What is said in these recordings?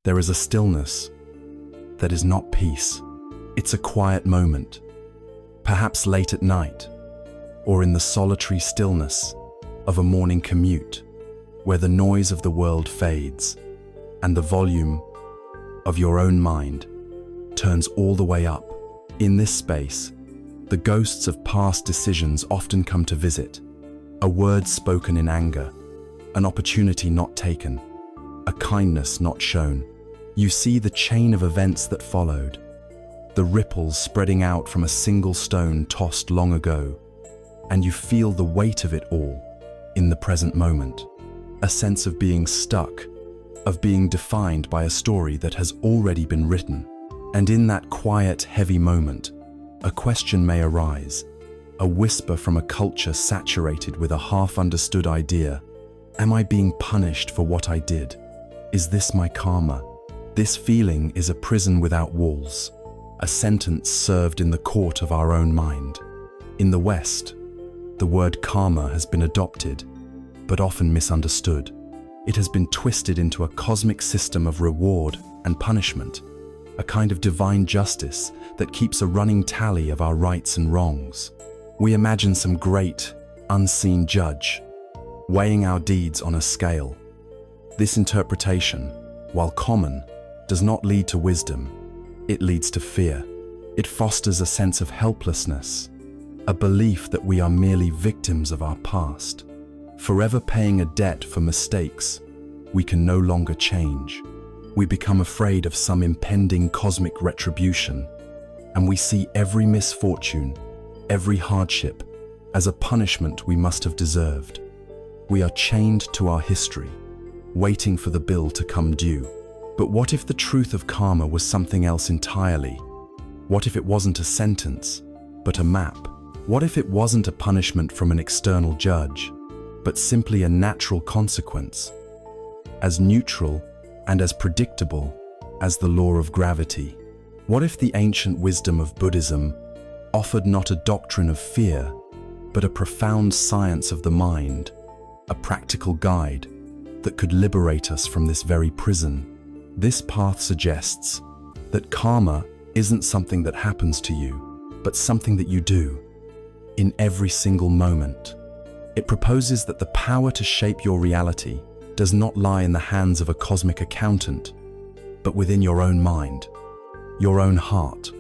There is a stillness that is not peace. It's a quiet moment, perhaps late at night, or in the solitary stillness of a morning commute, where the noise of the world fades and the volume of your own mind turns all the way up. In this space, the ghosts of past decisions often come to visit. A word spoken in anger, an opportunity not taken, a kindness not shown. You see the chain of events that followed, the ripples spreading out from a single stone tossed long ago, and you feel the weight of it all in the present moment. A sense of being stuck, of being defined by a story that has already been written. And in that quiet, heavy moment, a question may arise, a whisper from a culture saturated with a half-understood idea. Am I being punished for what I did? Is this my karma? This feeling is a prison without walls, a sentence served in the court of our own mind. In the West, the word karma has been adopted, but often misunderstood. It has been twisted into a cosmic system of reward and punishment, a kind of divine justice that keeps a running tally of our rights and wrongs. We imagine some great, unseen judge, weighing our deeds on a scale. This interpretation, while common, does not lead to wisdom. It leads to fear. It fosters a sense of helplessness, a belief that we are merely victims of our past, forever paying a debt for mistakes we can no longer change. We become afraid of some impending cosmic retribution, and we see every misfortune, every hardship, as a punishment we must have deserved. We are chained to our history, waiting for the bill to come due. But what if the truth of karma was something else entirely? What if it wasn't a sentence, but a map? What if it wasn't a punishment from an external judge, but simply a natural consequence, as neutral and as predictable as the law of gravity? What if the ancient wisdom of Buddhism offered not a doctrine of fear, but a profound science of the mind, a practical guide that could liberate us from this very prison? This path suggests that karma isn't something that happens to you, but something that you do in every single moment. It proposes that the power to shape your reality does not lie in the hands of a cosmic accountant, but within your own mind, your own heart,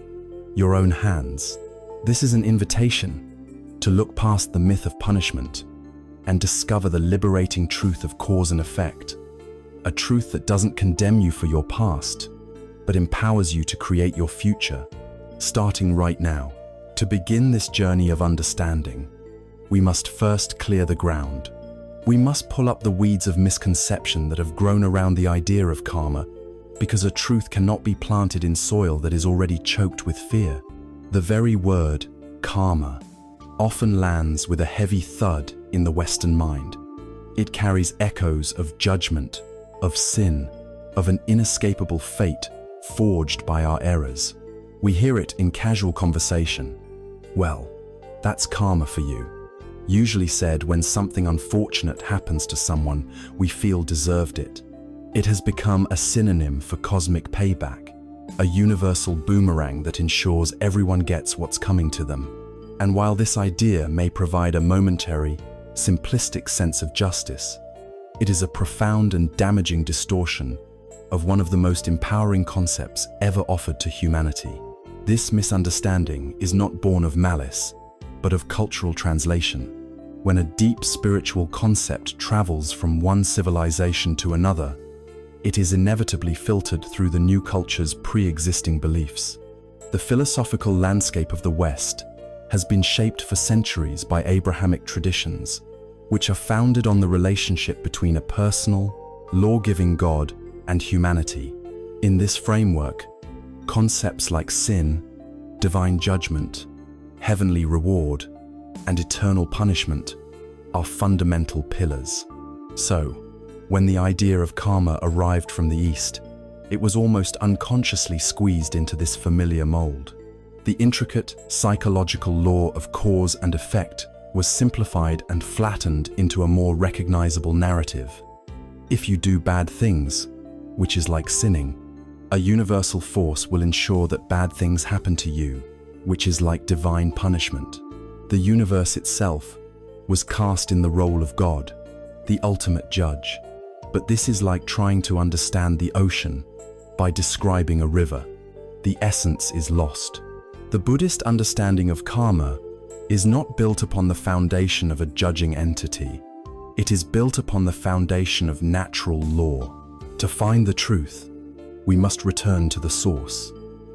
your own hands. This is an invitation to look past the myth of punishment and discover the liberating truth of cause and effect. A truth that doesn't condemn you for your past, but empowers you to create your future, starting right now. To begin this journey of understanding, we must first clear the ground. We must pull up the weeds of misconception that have grown around the idea of karma, because a truth cannot be planted in soil that is already choked with fear. The very word, karma, often lands with a heavy thud in the Western mind. It carries echoes of judgment, of sin, of an inescapable fate forged by our errors. We hear it in casual conversation. Well, that's karma for you. Usually said when something unfortunate happens to someone we feel deserved it. It has become a synonym for cosmic payback, a universal boomerang that ensures everyone gets what's coming to them. And while this idea may provide a momentary, simplistic sense of justice, it is a profound and damaging distortion of one of the most empowering concepts ever offered to humanity. This misunderstanding is not born of malice, but of cultural translation. When a deep spiritual concept travels from one civilization to another, it is inevitably filtered through the new culture's pre-existing beliefs. The philosophical landscape of the West has been shaped for centuries by Abrahamic traditions, which are founded on the relationship between a personal, law-giving God and humanity. In this framework, concepts like sin, divine judgment, heavenly reward, and eternal punishment are fundamental pillars. So, when the idea of karma arrived from the East, it was almost unconsciously squeezed into this familiar mold. The intricate psychological law of cause and effect was simplified and flattened into a more recognizable narrative. If you do bad things, which is like sinning. A universal force will ensure that bad things happen to you, which is like divine punishment. The universe itself was cast in the role of God, the ultimate judge. But this is like trying to understand the ocean by describing a river. The essence is lost. The Buddhist understanding of karma is not built upon the foundation of a judging entity. It is built upon the foundation of natural law. To find the truth, we must return to the source.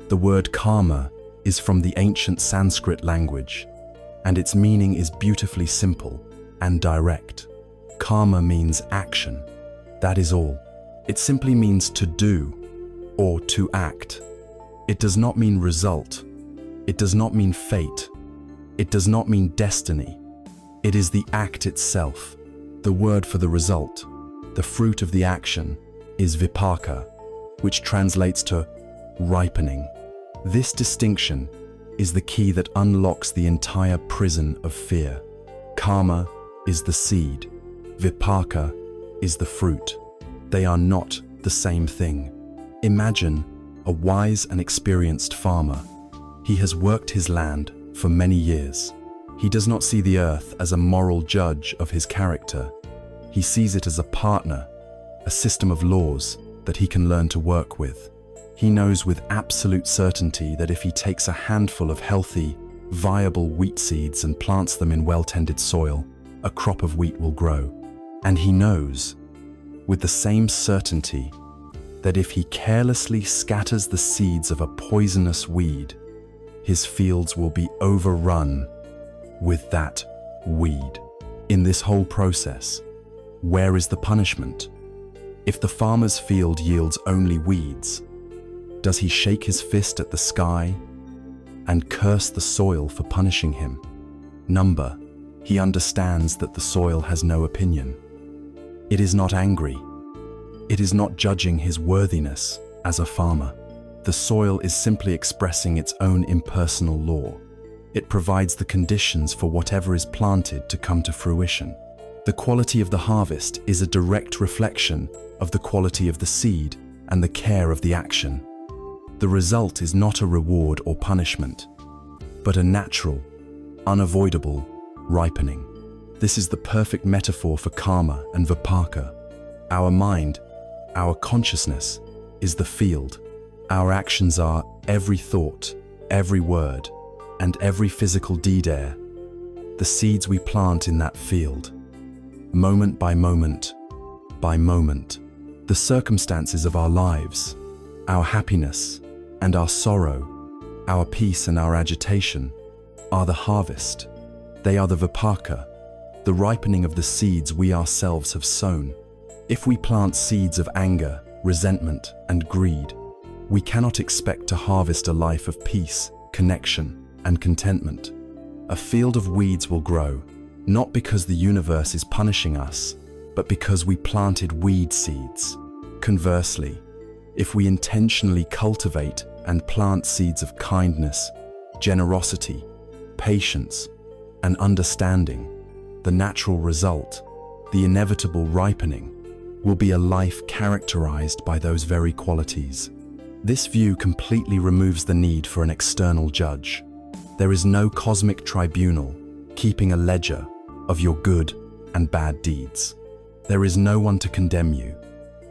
The word karma is from the ancient Sanskrit language, and its meaning is beautifully simple and direct. Karma means action. That is all. It simply means to do or to act. It does not mean result. It does not mean fate. It does not mean destiny. It is the act itself. The word for the result, the fruit of the action, is vipaka, which translates to ripening. This distinction is the key that unlocks the entire prison of fear. Karma is the seed. Vipaka is the fruit. They are not the same thing. Imagine a wise and experienced farmer. He has worked his land for many years. He does not see the earth as a moral judge of his character. He sees it as a partner, a system of laws that he can learn to work with. He knows with absolute certainty that if he takes a handful of healthy, viable wheat seeds and plants them in well-tended soil, a crop of wheat will grow. And he knows, with the same certainty, that if he carelessly scatters the seeds of a poisonous weed, his fields will be overrun with that weed. In this whole process, where is the punishment? If the farmer's field yields only weeds, does he shake his fist at the sky and curse the soil for punishing him? Number, he understands that the soil has no opinion. It is not angry. It is not judging his worthiness as a farmer. The soil is simply expressing its own impersonal law. It provides the conditions for whatever is planted to come to fruition. The quality of the harvest is a direct reflection of the quality of the seed and the care of the action. The result is not a reward or punishment, but a natural, unavoidable ripening. This is the perfect metaphor for karma and vipaka. Our mind, our consciousness, is the field. Our actions are every thought, every word, and every physical deed are the seeds we plant in that field. Moment by moment, the circumstances of our lives, our happiness and our sorrow, our peace and our agitation, are the harvest. They are the vipaka, the ripening of the seeds we ourselves have sown. If we plant seeds of anger, resentment, and greed, we cannot expect to harvest a life of peace, connection, and contentment. A field of weeds will grow, not because the universe is punishing us, but because we planted weed seeds. Conversely, if we intentionally cultivate and plant seeds of kindness, generosity, patience, and understanding, the natural result, the inevitable ripening, will be a life characterized by those very qualities. This view completely removes the need for an external judge. There is no cosmic tribunal keeping a ledger of your good and bad deeds. There is no one to condemn you,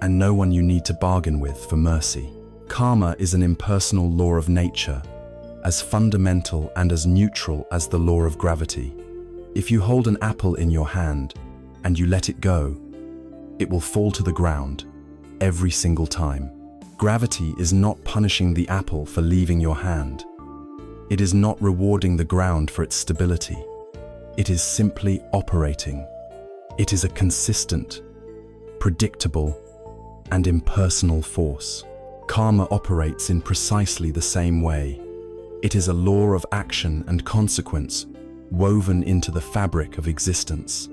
and no one you need to bargain with for mercy. Karma is an impersonal law of nature, as fundamental and as neutral as the law of gravity. If you hold an apple in your hand and you let it go, it will fall to the ground every single time. Gravity is not punishing the apple for leaving your hand. It is not rewarding the ground for its stability. It is simply operating. It is a consistent, predictable, and impersonal force. Karma operates in precisely the same way. It is a law of action and consequence woven into the fabric of existence.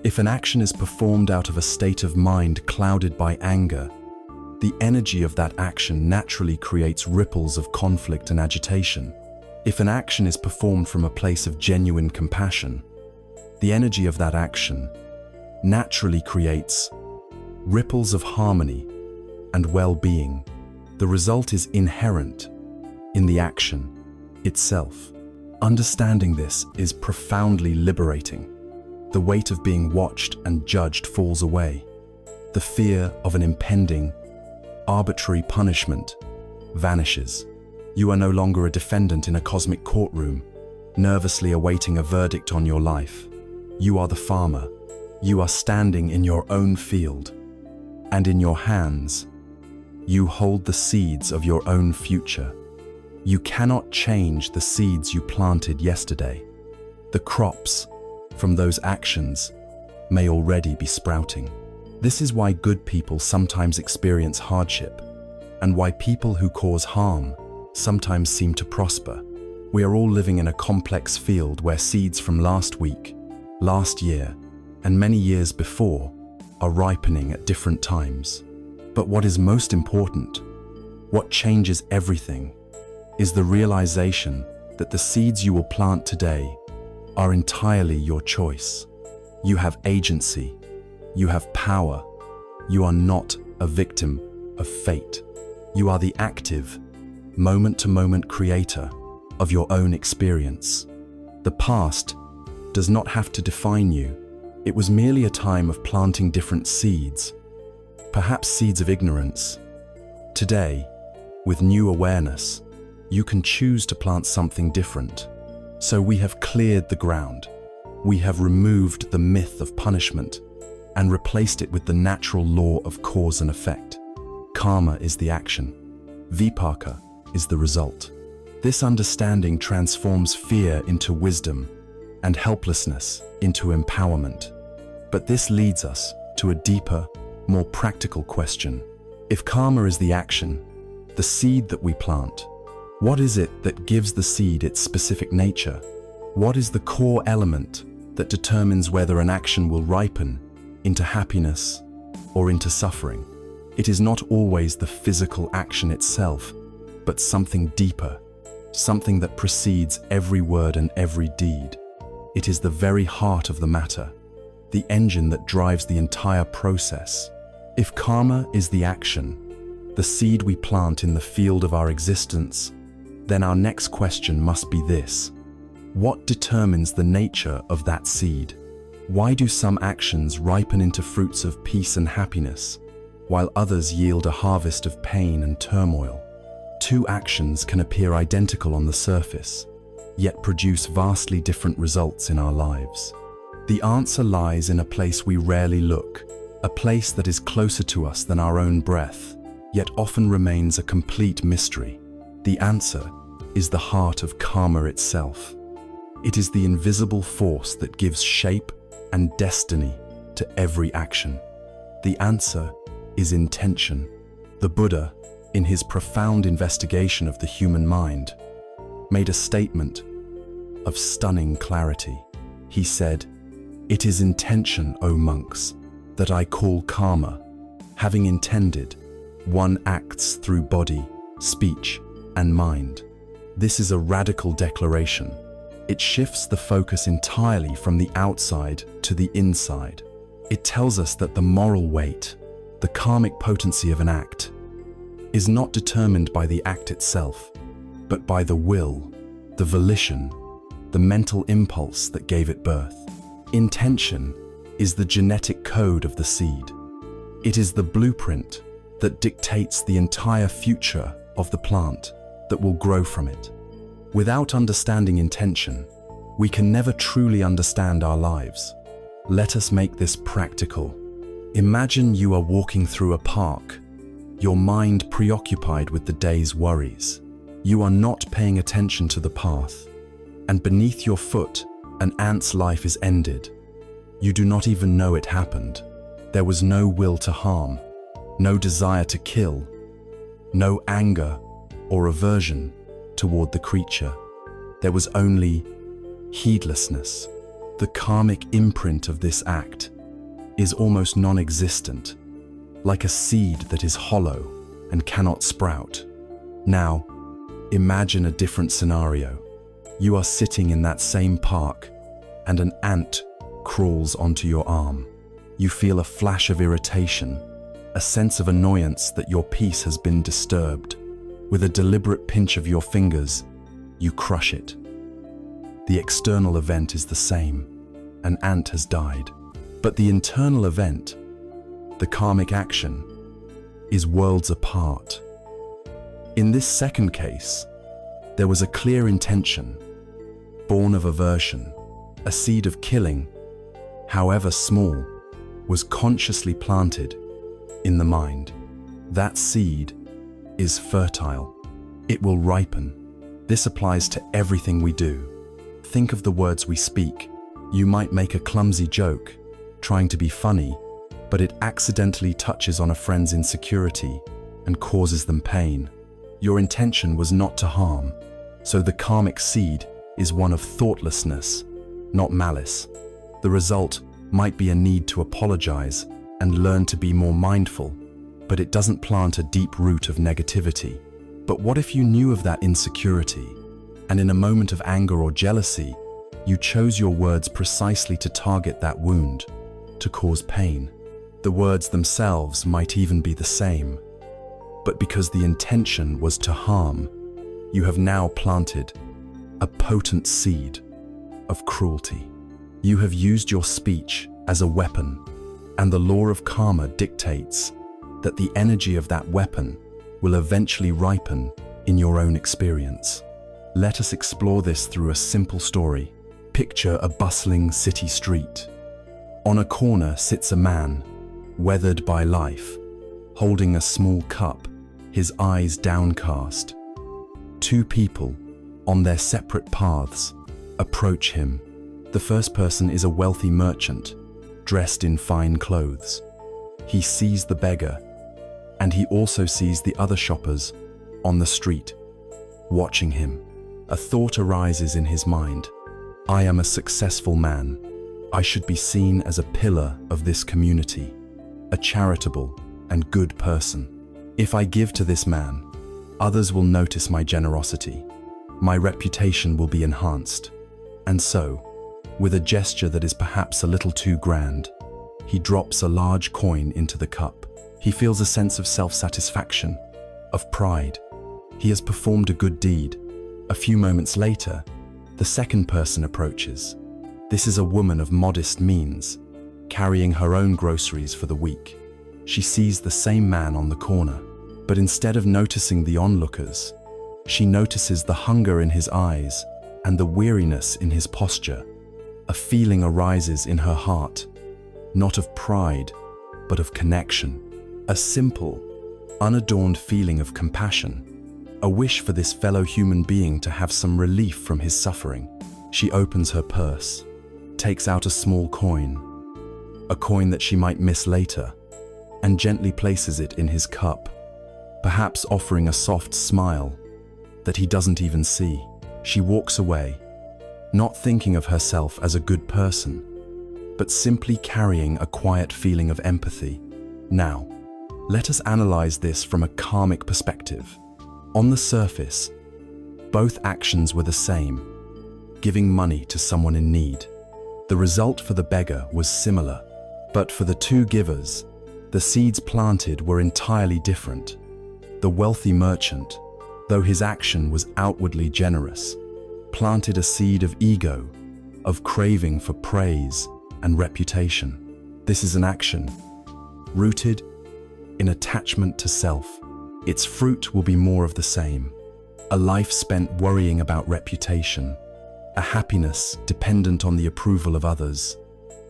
If an action is performed out of a state of mind clouded by anger, the energy of that action naturally creates ripples of conflict and agitation. If an action is performed from a place of genuine compassion, the energy of that action naturally creates ripples of harmony and well-being. The result is inherent in the action itself. Understanding this is profoundly liberating. The weight of being watched and judged falls away. The fear of an impending, arbitrary punishment vanishes. You are no longer a defendant in a cosmic courtroom, nervously awaiting a verdict on your life. You are the farmer. You are standing in your own field, and in your hands, you hold the seeds of your own future. You cannot change the seeds you planted yesterday. The crops from those actions may already be sprouting. This is why good people sometimes experience hardship, and why people who cause harm sometimes seem to prosper. We are all living in a complex field where seeds from last week, last year, and many years before are ripening at different times. But what is most important, what changes everything, is the realization that the seeds you will plant today are entirely your choice. You have agency. You have power. You are not a victim of fate. You are the active, moment-to-moment creator of your own experience. The past does not have to define you. It was merely a time of planting different seeds, perhaps seeds of ignorance. Today, with new awareness, you can choose to plant something different. So we have cleared the ground. We have removed the myth of punishment and replaced it with the natural law of cause and effect. Karma is the action. Vipaka is the result. This understanding transforms fear into wisdom and helplessness into empowerment. But this leads us to a deeper, more practical question. If karma is the action, the seed that we plant, what is it that gives the seed its specific nature? What is the core element that determines whether an action will ripen into happiness or into suffering? It is not always the physical action itself, but something deeper, something that precedes every word and every deed. It is the very heart of the matter, the engine that drives the entire process. If karma is the action, the seed we plant in the field of our existence, then our next question must be this: what determines the nature of that seed? Why do some actions ripen into fruits of peace and happiness, while others yield a harvest of pain and turmoil? Two actions can appear identical on the surface, yet produce vastly different results in our lives. The answer lies in a place we rarely look, a place that is closer to us than our own breath, yet often remains a complete mystery. The answer is the heart of karma itself. It is the invisible force that gives shape and destiny to every action. The answer is intention. The Buddha, in his profound investigation of the human mind, made a statement of stunning clarity. He said, "It is intention, O monks, that I call karma. Having intended, one acts through body, speech, and mind." This is a radical declaration. It shifts the focus entirely from the outside to the inside. It tells us that the moral weight, the karmic potency of an act, is not determined by the act itself, but by the will, the volition, the mental impulse that gave it birth. Intention is the genetic code of the seed. It is the blueprint that dictates the entire future of the plant that will grow from it. Without understanding intention, we can never truly understand our lives. Let us make this practical. Imagine you are walking through a park, your mind preoccupied with the day's worries. You are not paying attention to the path, and beneath your foot, an ant's life is ended. You do not even know it happened. There was no will to harm, no desire to kill, no anger or aversion toward the creature. There was only heedlessness. The karmic imprint of this act is almost non-existent, like a seed that is hollow and cannot sprout. Now, imagine a different scenario. You are sitting in that same park, and an ant crawls onto your arm. You feel a flash of irritation, a sense of annoyance that your peace has been disturbed. With a deliberate pinch of your fingers, you crush it. The external event is the same. An ant has died. But the internal event, the karmic action, is worlds apart. In this second case, there was a clear intention, born of aversion. A seed of killing, however small, was consciously planted in the mind. That seed is fertile. It will ripen. This applies to everything we do. Think of the words we speak. You might make a clumsy joke, trying to be funny, but it accidentally touches on a friend's insecurity and causes them pain. Your intention was not to harm, so the karmic seed is one of thoughtlessness, not malice. The result might be a need to apologize and learn to be more mindful, but it doesn't plant a deep root of negativity. But what if you knew of that insecurity, and in a moment of anger or jealousy, you chose your words precisely to target that wound, to cause pain? The words themselves might even be the same, but because the intention was to harm, you have now planted a potent seed of cruelty. You have used your speech as a weapon, and the law of karma dictates that the energy of that weapon will eventually ripen in your own experience. Let us explore this through a simple story. Picture a bustling city street. On a corner sits a man, weathered by life, holding a small cup, his eyes downcast. Two people, on their separate paths, approach him. The first person is a wealthy merchant, dressed in fine clothes. He sees the beggar, and he also sees the other shoppers on the street, watching him. A thought arises in his mind. I am a successful man. I should be seen as a pillar of this community, a charitable and good person. If I give to this man, others will notice my generosity. My reputation will be enhanced. And so, with a gesture that is perhaps a little too grand, he drops a large coin into the cup. He feels a sense of self-satisfaction, of pride. He has performed a good deed. A few moments later, the second person approaches. This is a woman of modest means, carrying her own groceries for the week. She sees the same man on the corner, but instead of noticing the onlookers, she notices the hunger in his eyes and the weariness in his posture. A feeling arises in her heart, not of pride, but of connection. A simple, unadorned feeling of compassion, a wish for this fellow human being to have some relief from his suffering. She opens her purse, takes out a small coin, a coin that she might miss later, and gently places it in his cup, perhaps offering a soft smile that he doesn't even see. She walks away, not thinking of herself as a good person, but simply carrying a quiet feeling of empathy. Now, let us analyze this from a karmic perspective. On the surface, both actions were the same, giving money to someone in need. The result for the beggar was similar, but for the two givers, the seeds planted were entirely different. The wealthy merchant, though his action was outwardly generous, planted a seed of ego, of craving for praise and reputation. This is an action rooted in attachment to self. Its fruit will be more of the same. A life spent worrying about reputation, a happiness dependent on the approval of others,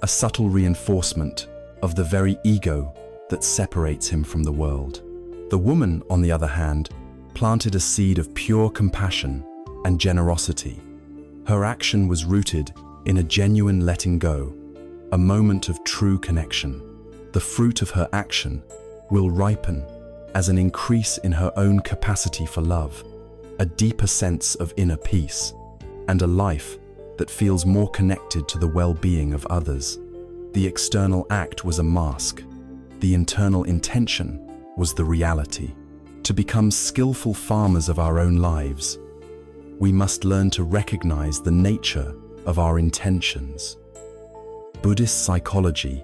a subtle reinforcement of the very ego that separates him from the world. The woman, on the other hand, planted a seed of pure compassion and generosity. Her action was rooted in a genuine letting go, a moment of true connection. The fruit of her action will ripen as an increase in her own capacity for love, a deeper sense of inner peace, and a life that feels more connected to the well-being of others. The external act was a mask. The internal intention was the reality. To become skillful farmers of our own lives, we must learn to recognize the nature of our intentions. Buddhist psychology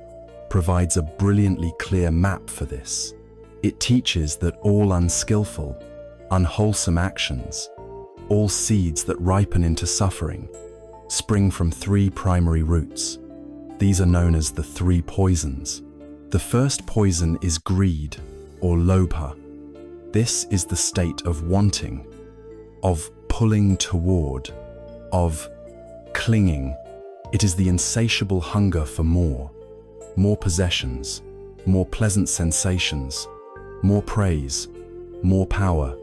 provides a brilliantly clear map for this. It teaches that all unskillful, unwholesome actions, all seeds that ripen into suffering, spring from three primary roots. These are known as the three poisons. The first poison is greed, or lobha. This is the state of wanting, of pulling toward, of clinging. It is the insatiable hunger for more possessions, more pleasant sensations, more praise, more power.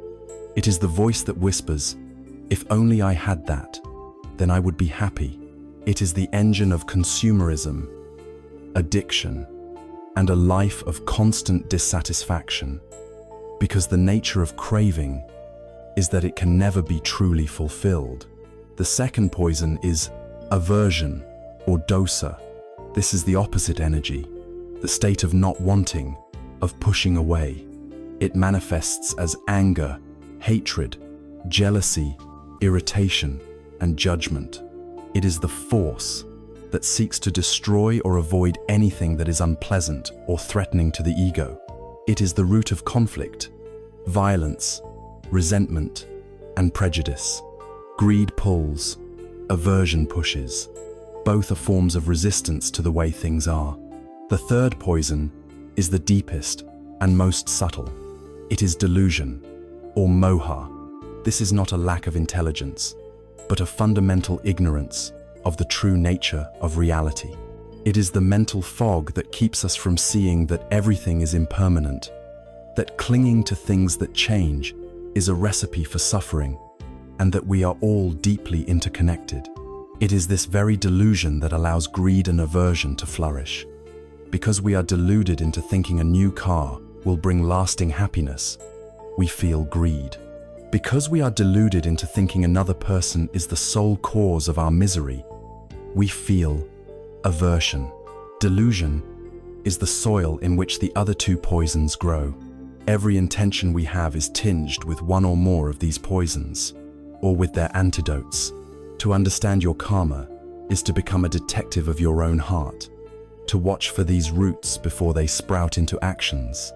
It is the voice that whispers, "If only I had that, then I would be happy." It is the engine of consumerism, addiction, and a life of constant dissatisfaction, because the nature of craving is that it can never be truly fulfilled. The second poison is aversion, or dosa. This is the opposite energy, the state of not wanting, of pushing away. It manifests as anger, hatred, jealousy, irritation, and judgment. It is the force that seeks to destroy or avoid anything that is unpleasant or threatening to the ego. It is the root of conflict, violence, resentment, and prejudice. Greed pulls, aversion pushes. Both are forms of resistance to the way things are. The third poison is the deepest and most subtle. It is delusion, or moha. This is not a lack of intelligence, but a fundamental ignorance of the true nature of reality. It is the mental fog that keeps us from seeing that everything is impermanent, that clinging to things that change is a recipe for suffering, and that we are all deeply interconnected. It is this very delusion that allows greed and aversion to flourish. Because we are deluded into thinking a new car will bring lasting happiness, we feel greed. Because we are deluded into thinking another person is the sole cause of our misery, we feel aversion. Delusion is the soil in which the other two poisons grow. Every intention we have is tinged with one or more of these poisons, or with their antidotes. To understand your karma is to become a detective of your own heart, to watch for these roots before they sprout into actions.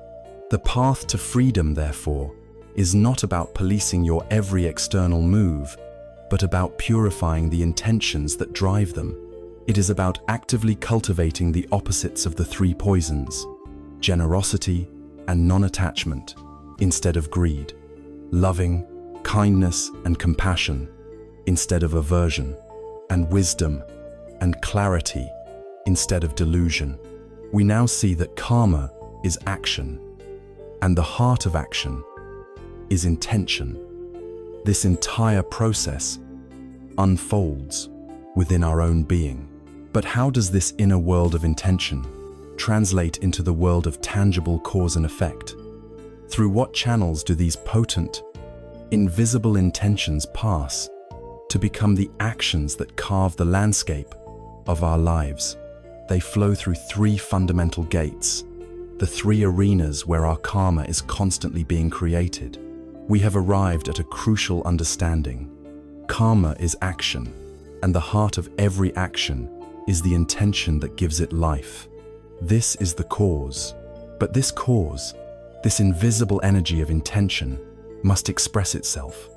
The path to freedom, therefore, is not about policing your every external move, but about purifying the intentions that drive them. It is about actively cultivating the opposites of the three poisons, generosity and non-attachment instead of greed, loving, kindness and compassion instead of aversion, and wisdom and clarity instead of delusion. We now see that karma is action, and the heart of action is intention. This entire process unfolds within our own being. But how does this inner world of intention translate into the world of tangible cause and effect? Through what channels do these potent, invisible intentions pass to become the actions that carve the landscape of our lives? They flow through three fundamental gates, the three arenas where our karma is constantly being created. We have arrived at a crucial understanding. Karma is action, and the heart of every action is the intention that gives it life. This is the cause. But this cause, this invisible energy of intention, must express itself.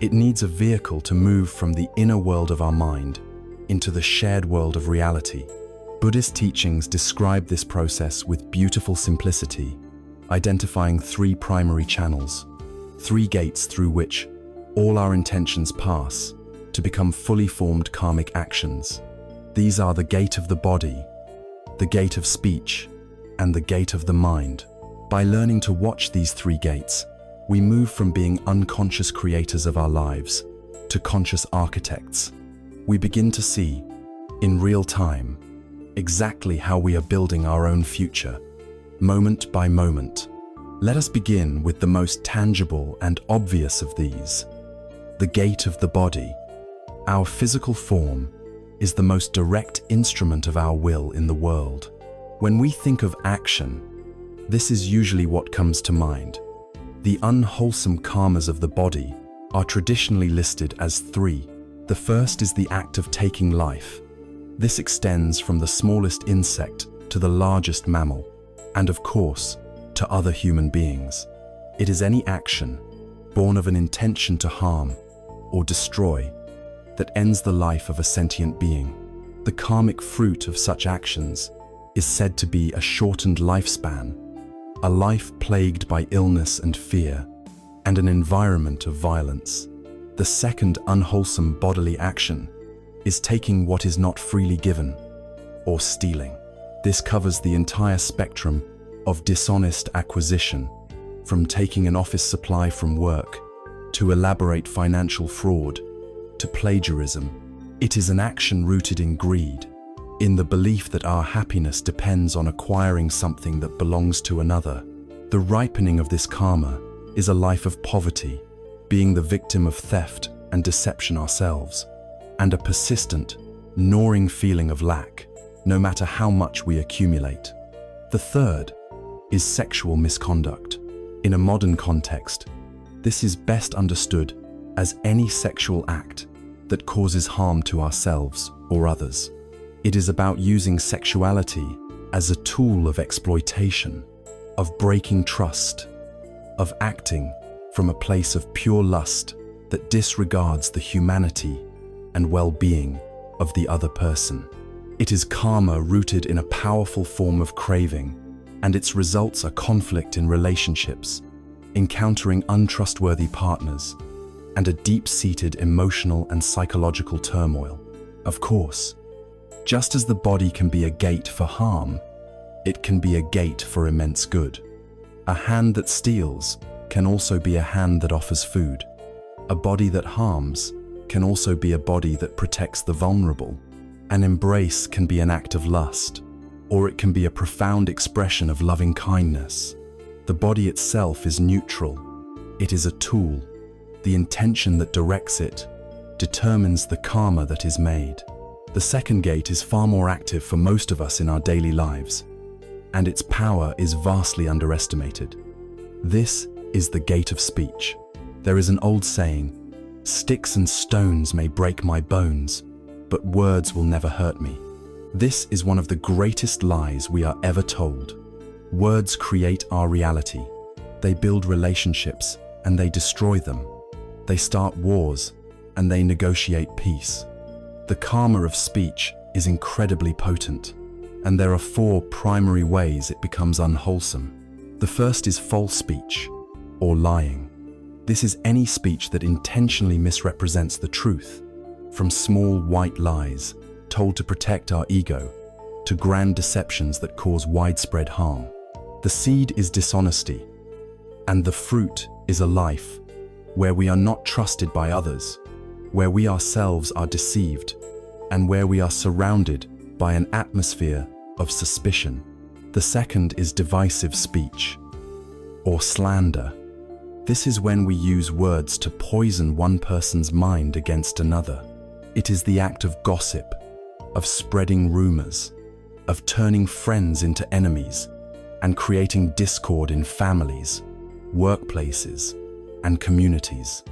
It needs a vehicle to move from the inner world of our mind into the shared world of reality. Buddhist teachings describe this process with beautiful simplicity, identifying three primary channels, three gates through which all our intentions pass to become fully formed karmic actions. These are the gate of the body, the gate of speech, and the gate of the mind. By learning to watch these three gates, we move from being unconscious creators of our lives to conscious architects. We begin to see, in real time, exactly how we are building our own future, moment by moment. Let us begin with the most tangible and obvious of these, the gate of the body. Our physical form is the most direct instrument of our will in the world. When we think of action, this is usually what comes to mind. The unwholesome karmas of the body are traditionally listed as three. The first is the act of taking life. This extends from the smallest insect to the largest mammal. And of course, to other human beings. It is any action born of an intention to harm or destroy that ends the life of a sentient being. The karmic fruit of such actions is said to be a shortened lifespan, a life plagued by illness and fear, and an environment of violence. The second unwholesome bodily action is taking what is not freely given, or stealing. This covers the entire spectrum of dishonest acquisition, from taking an office supply from work, to elaborate financial fraud, to plagiarism. It is an action rooted in greed, in the belief that our happiness depends on acquiring something that belongs to another. The ripening of this karma is a life of poverty, being the victim of theft and deception ourselves, and a persistent, gnawing feeling of lack, no matter how much we accumulate. The third is sexual misconduct. In a modern context, this is best understood as any sexual act that causes harm to ourselves or others. It is about using sexuality as a tool of exploitation, of breaking trust, of acting from a place of pure lust that disregards the humanity and well-being of the other person. It is karma rooted in a powerful form of craving, and its results are conflict in relationships, encountering untrustworthy partners, and a deep-seated emotional and psychological turmoil. Of course, just as the body can be a gate for harm, it can be a gate for immense good. A hand that steals can also be a hand that offers food. A body that harms can also be a body that protects the vulnerable. An embrace can be an act of lust, or it can be a profound expression of loving kindness. The body itself is neutral. It is a tool. The intention that directs it determines the karma that is made. The second gate is far more active for most of us in our daily lives, and its power is vastly underestimated. This is the gate of speech. There is an old saying, "Sticks and stones may break my bones, but words will never hurt me." This is one of the greatest lies we are ever told. Words create our reality. They build relationships and they destroy them. They start wars and they negotiate peace. The karma of speech is incredibly potent, and there are 4 primary ways it becomes unwholesome. The first is false speech, or lying. This is any speech that intentionally misrepresents the truth, from small white lies told to protect our ego, to grand deceptions that cause widespread harm. The seed is dishonesty, and the fruit is a life where we are not trusted by others, where we ourselves are deceived, and where we are surrounded by an atmosphere of suspicion. The second is divisive speech, or slander. This is when we use words to poison one person's mind against another. It is the act of gossip, of spreading rumors, of turning friends into enemies, and creating discord in families, workplaces, and communities.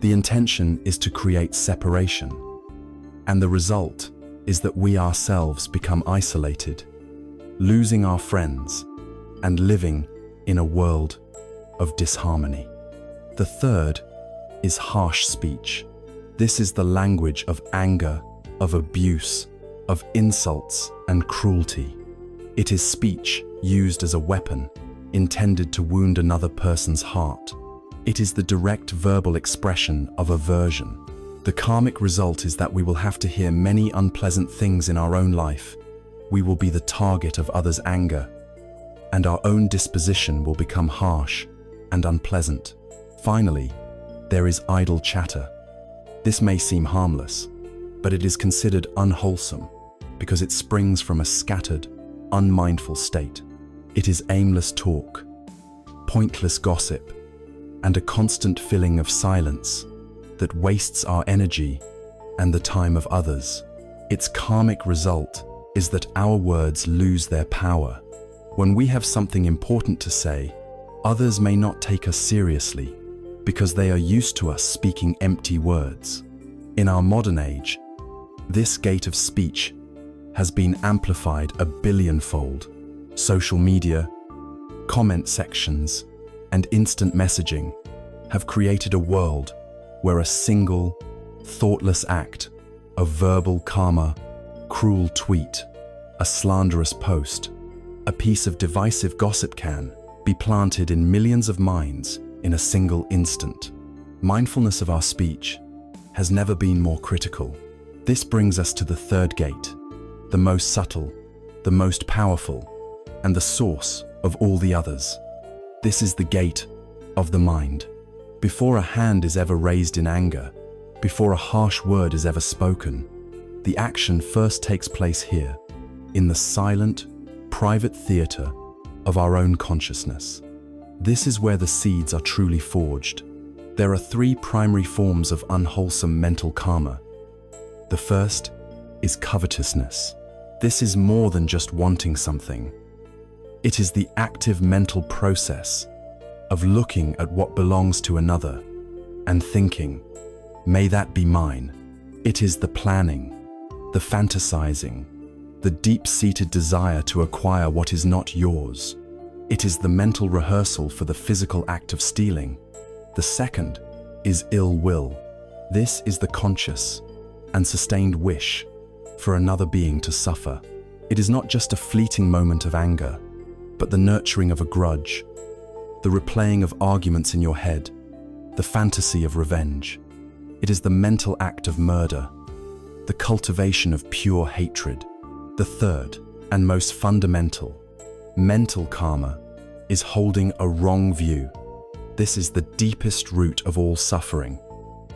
The intention is to create separation, and the result is that we ourselves become isolated, losing our friends, and living in a world of disharmony. The third is harsh speech. This is the language of anger, of abuse, of insults and cruelty. It is speech used as a weapon, intended to wound another person's heart. It is the direct verbal expression of aversion. The karmic result is that we will have to hear many unpleasant things in our own life. We will be the target of others' anger, and our own disposition will become harsh and unpleasant. Finally, there is idle chatter. This may seem harmless, but it is considered unwholesome because it springs from a scattered, unmindful state. It is aimless talk, pointless gossip, and a constant filling of silence that wastes our energy and the time of others. Its karmic result is that our words lose their power. When we have something important to say, others may not take us seriously because they are used to us speaking empty words. In our modern age, this gate of speech has been amplified a billionfold. Social media, comment sections, and instant messaging have created a world where a single, thoughtless act of verbal karma, cruel tweet, a slanderous post, a piece of divisive gossip can be planted in millions of minds in a single instant. Mindfulness of our speech has never been more critical. This brings us to the third gate, the most subtle, the most powerful, and the source of all the others. This is the gate of the mind. Before a hand is ever raised in anger, before a harsh word is ever spoken, the action first takes place here, in the silent, private theater of our own consciousness. This is where the seeds are truly forged. There are three primary forms of unwholesome mental karma. The first is covetousness. This is more than just wanting something. It is the active mental process of looking at what belongs to another and thinking, may that be mine. It is the planning, the fantasizing, the deep-seated desire to acquire what is not yours. It is the mental rehearsal for the physical act of stealing. The second is ill will. This is the conscious and sustained wish for another being to suffer. It is not just a fleeting moment of anger, but the nurturing of a grudge, the replaying of arguments in your head, the fantasy of revenge. It is the mental act of murder, the cultivation of pure hatred. The third and most fundamental, mental karma, is holding a wrong view. This is the deepest root of all suffering.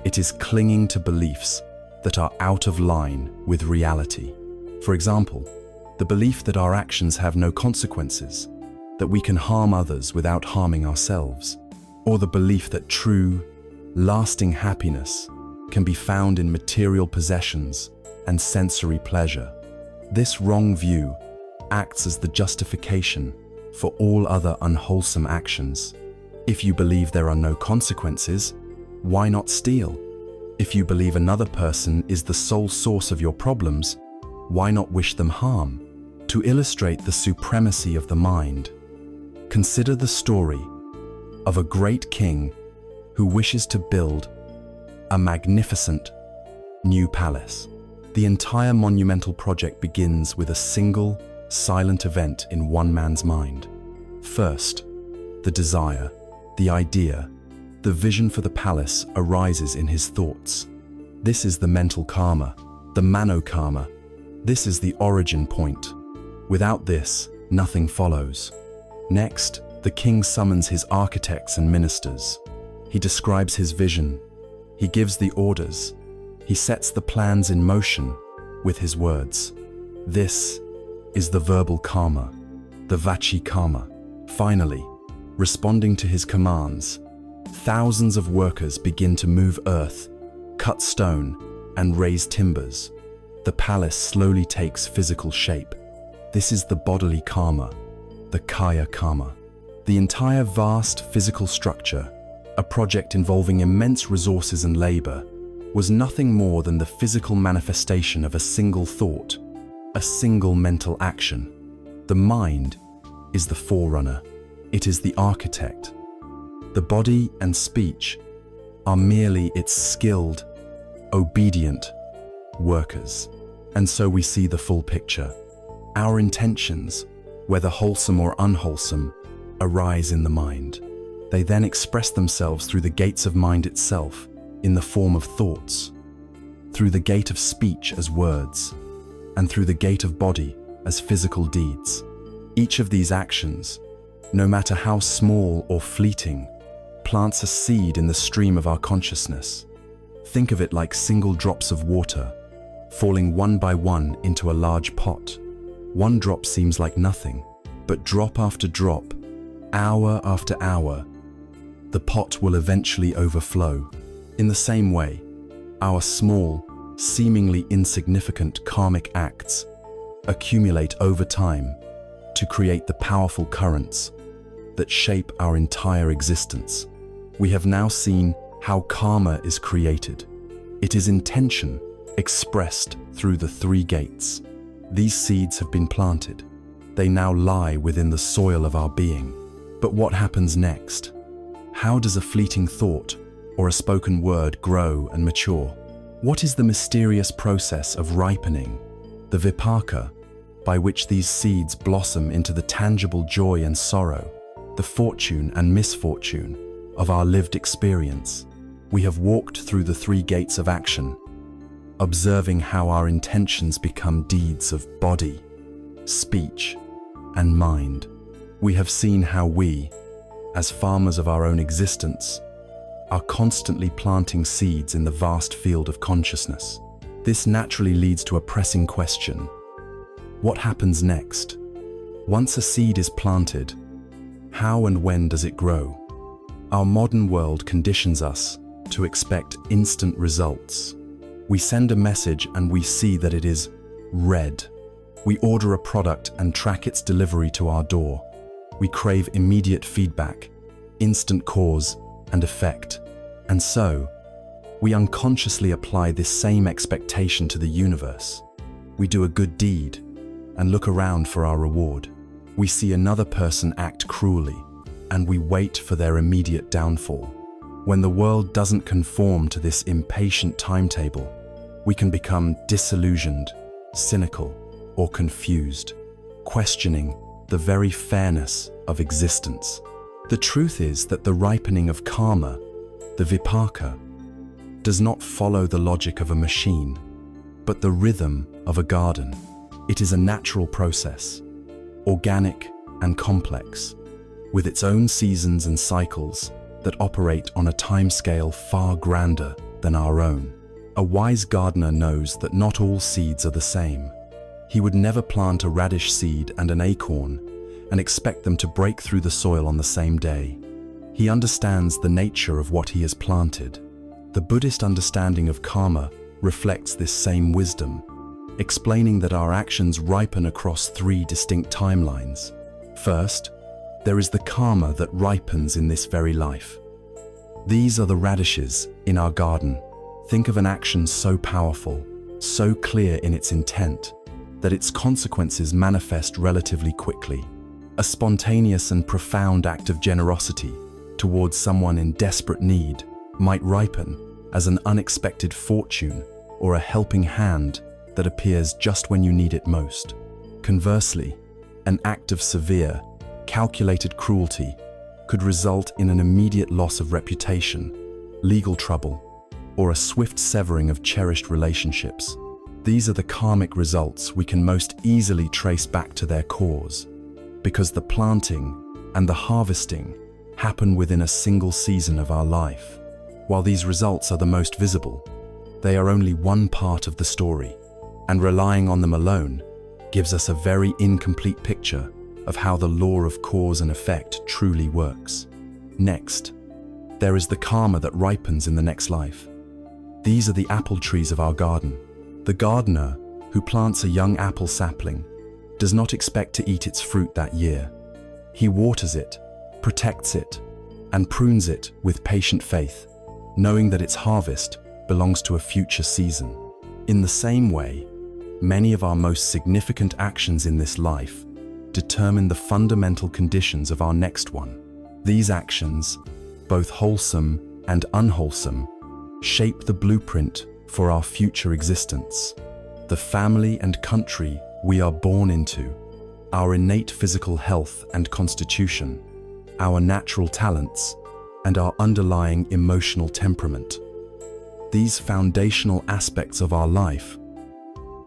It is clinging to beliefs that are out of line with reality. For example, the belief that our actions have no consequences, that we can harm others without harming ourselves, or the belief that true, lasting happiness can be found in material possessions and sensory pleasure. This wrong view acts as the justification for all other unwholesome actions. If you believe there are no consequences, why not steal? If you believe another person is the sole source of your problems, why not wish them harm? To illustrate the supremacy of the mind, consider the story of a great king who wishes to build a magnificent new palace. The entire monumental project begins with a single, silent event in one man's mind. First, the desire, the idea, the vision for the palace arises in his thoughts. This is the mental karma, the mano karma. This is the origin point. Without this, nothing follows. Next, the king summons his architects and ministers. He describes his vision. He gives the orders. He sets the plans in motion with his words. This is the verbal karma, the vachi karma. Finally, responding to his commands, thousands of workers begin to move earth, cut stone, and raise timbers. The palace slowly takes physical shape. This is the bodily karma, the kaya karma. The entire vast physical structure, a project involving immense resources and labor, was nothing more than the physical manifestation of a single thought, a single mental action. The mind is the forerunner. It is the architect. The body and speech are merely its skilled, obedient workers. And so we see the full picture. Our intentions, whether wholesome or unwholesome, arise in the mind. They then express themselves through the gates of mind itself, in the form of thoughts, through the gate of speech as words, and through the gate of body as physical deeds. Each of these actions, no matter how small or fleeting, plants a seed in the stream of our consciousness. Think of it like single drops of water, falling one by one into a large pot. One drop seems like nothing, but drop after drop, hour after hour, the pot will eventually overflow. In the same way, our small, seemingly insignificant karmic acts accumulate over time to create the powerful currents that shape our entire existence. We have now seen how karma is created. It is intention expressed through the three gates. These seeds have been planted. They now lie within the soil of our being. But what happens next? How does a fleeting thought or a spoken word grow and mature? What is the mysterious process of ripening, the vipaka, by which these seeds blossom into the tangible joy and sorrow, the fortune and misfortune of our lived experience? We have walked through the 3 gates of action, observing how our intentions become deeds of body, speech, and mind. We have seen how we, as farmers of our own existence, are constantly planting seeds in the vast field of consciousness. This naturally leads to a pressing question. What happens next? Once a seed is planted, how and when does it grow? Our modern world conditions us to expect instant results. We send a message and we see that it is red. We order a product and track its delivery to our door. We crave immediate feedback, instant cause and effect. And so, we unconsciously apply this same expectation to the universe. We do a good deed and look around for our reward. We see another person act cruelly and we wait for their immediate downfall. When the world doesn't conform to this impatient timetable, we can become disillusioned, cynical, or confused, questioning the very fairness of existence. The truth is that the ripening of karma, the vipaka, does not follow the logic of a machine, but the rhythm of a garden. It is a natural process, organic and complex, with its own seasons and cycles that operate on a timescale far grander than our own. A wise gardener knows that not all seeds are the same. He would never plant a radish seed and an acorn and expect them to break through the soil on the same day. He understands the nature of what he has planted. The Buddhist understanding of karma reflects this same wisdom, explaining that our actions ripen across 3 distinct timelines. First, there is the karma that ripens in this very life. These are the radishes in our garden. Think of an action so powerful, so clear in its intent, that its consequences manifest relatively quickly. A spontaneous and profound act of generosity towards someone in desperate need might ripen as an unexpected fortune or a helping hand that appears just when you need it most. Conversely, an act of severe, calculated cruelty could result in an immediate loss of reputation, legal trouble, or a swift severing of cherished relationships. These are the karmic results we can most easily trace back to their cause, because the planting and the harvesting happen within a single season of our life. While these results are the most visible, they are only one part of the story, and relying on them alone gives us a very incomplete picture of how the law of cause and effect truly works. Next, there is the karma that ripens in the next life. These are the apple trees of our garden. The gardener who plants a young apple sapling does not expect to eat its fruit that year. He waters it, protects it, and prunes it with patient faith, knowing that its harvest belongs to a future season. In the same way, many of our most significant actions in this life determine the fundamental conditions of our next one. These actions, both wholesome and unwholesome, shape the blueprint for our future existence. The family and country we are born into, our innate physical health and constitution, our natural talents, and our underlying emotional temperament. These foundational aspects of our life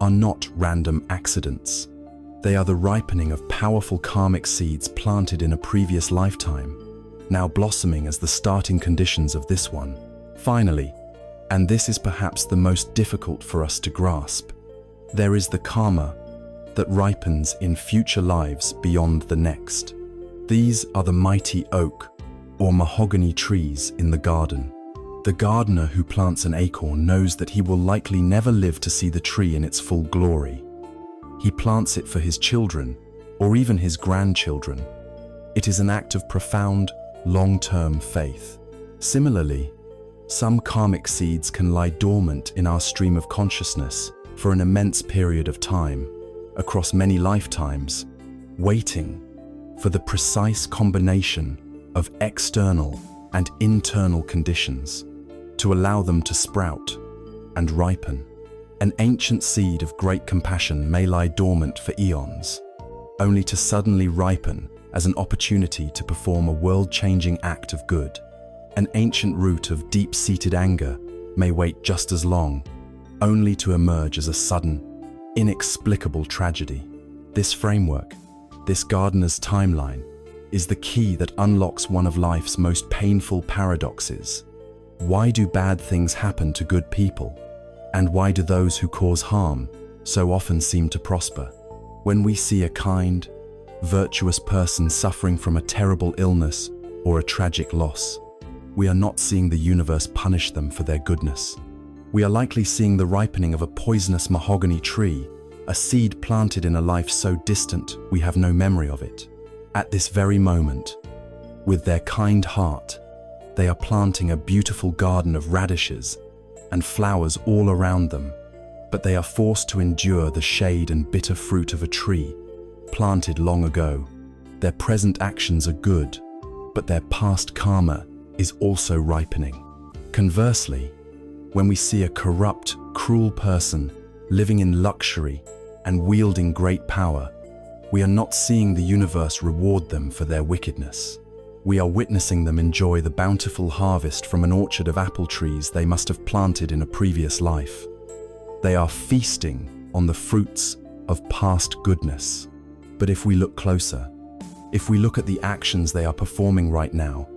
are not random accidents. They are the ripening of powerful karmic seeds planted in a previous lifetime, now blossoming as the starting conditions of this one. Finally, and this is perhaps the most difficult for us to grasp, there is the karma that ripens in future lives beyond the next. These are the mighty oak or mahogany trees in the garden. The gardener who plants an acorn knows that he will likely never live to see the tree in its full glory. He plants it for his children, or even his grandchildren. It is an act of profound, long-term faith. Similarly, some karmic seeds can lie dormant in our stream of consciousness for an immense period of time, across many lifetimes, waiting for the precise combination of external and internal conditions to allow them to sprout and ripen. An ancient seed of great compassion may lie dormant for eons, only to suddenly ripen as an opportunity to perform a world-changing act of good. An ancient root of deep-seated anger may wait just as long, only to emerge as a sudden, inexplicable tragedy. This framework, this gardener's timeline, is the key that unlocks one of life's most painful paradoxes. Why do bad things happen to good people? And why do those who cause harm so often seem to prosper? When we see a kind, virtuous person suffering from a terrible illness or a tragic loss, we are not seeing the universe punish them for their goodness. We are likely seeing the ripening of a poisonous mahogany tree, a seed planted in a life so distant we have no memory of it. At this very moment, with their kind heart, they are planting a beautiful garden of radishes and flowers all around them, but they are forced to endure the shade and bitter fruit of a tree planted long ago. Their present actions are good, but their past karma is also ripening. Conversely, when we see a corrupt, cruel person living in luxury and wielding great power, we are not seeing the universe reward them for their wickedness. We are witnessing them enjoy the bountiful harvest from an orchard of apple trees they must have planted in a previous life. They are feasting on the fruits of past goodness. But if we look closer, if we look at the actions they are performing right now,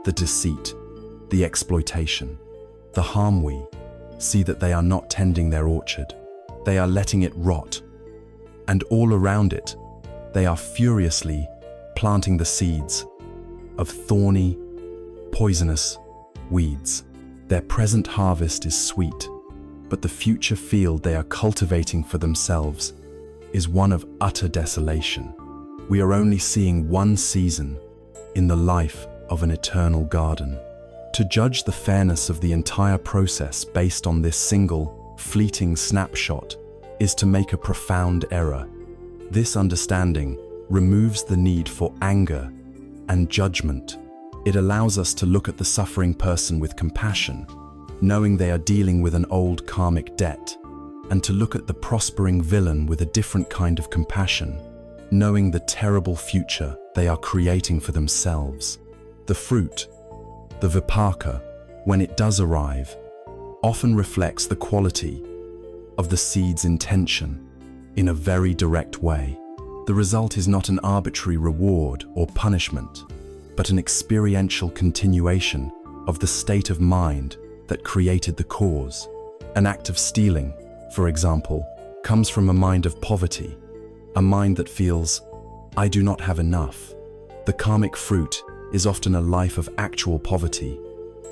the deceit, the exploitation, the harm, we see that they are not tending their orchard. They are letting it rot. And all around it, they are furiously planting the seeds of thorny, poisonous weeds. Their present harvest is sweet, but the future field they are cultivating for themselves is one of utter desolation. We are only seeing one season in the life of an eternal garden. To judge the fairness of the entire process based on this single, fleeting snapshot is to make a profound error. This understanding removes the need for anger and judgment. It allows us to look at the suffering person with compassion, knowing they are dealing with an old karmic debt, and to look at the prospering villain with a different kind of compassion, knowing the terrible future they are creating for themselves. The fruit, the vipaka, when it does arrive, often reflects the quality of the seed's intention in a very direct way. The result is not an arbitrary reward or punishment, but an experiential continuation of the state of mind that created the cause. An act of stealing, for example, comes from a mind of poverty, a mind that feels, I do not have enough. The karmic fruit is often a life of actual poverty,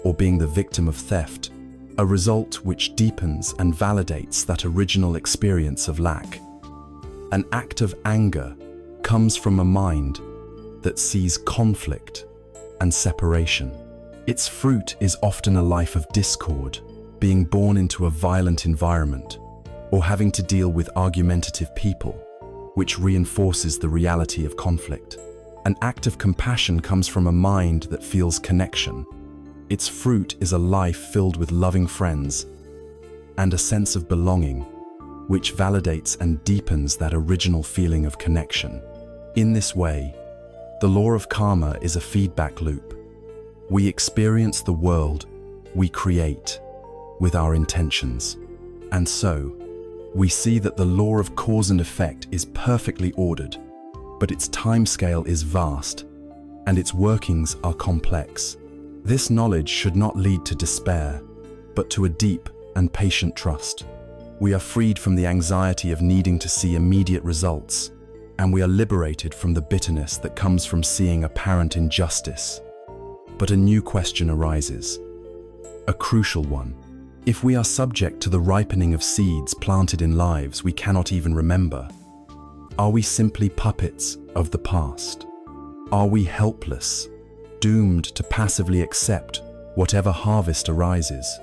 or being the victim of theft, a result which deepens and validates that original experience of lack. An act of anger comes from a mind that sees conflict and separation. Its fruit is often a life of discord, being born into a violent environment, or having to deal with argumentative people, which reinforces the reality of conflict. An act of compassion comes from a mind that feels connection. Its fruit is a life filled with loving friends and a sense of belonging, which validates and deepens that original feeling of connection. In this way, the law of karma is a feedback loop. We experience the world we create with our intentions. And so, we see that the law of cause and effect is perfectly ordered, but its timescale is vast, and its workings are complex. This knowledge should not lead to despair, but to a deep and patient trust. We are freed from the anxiety of needing to see immediate results, and we are liberated from the bitterness that comes from seeing apparent injustice. But a new question arises, a crucial one. If we are subject to the ripening of seeds planted in lives we cannot even remember, are we simply puppets of the past? Are we helpless, doomed to passively accept whatever harvest arises,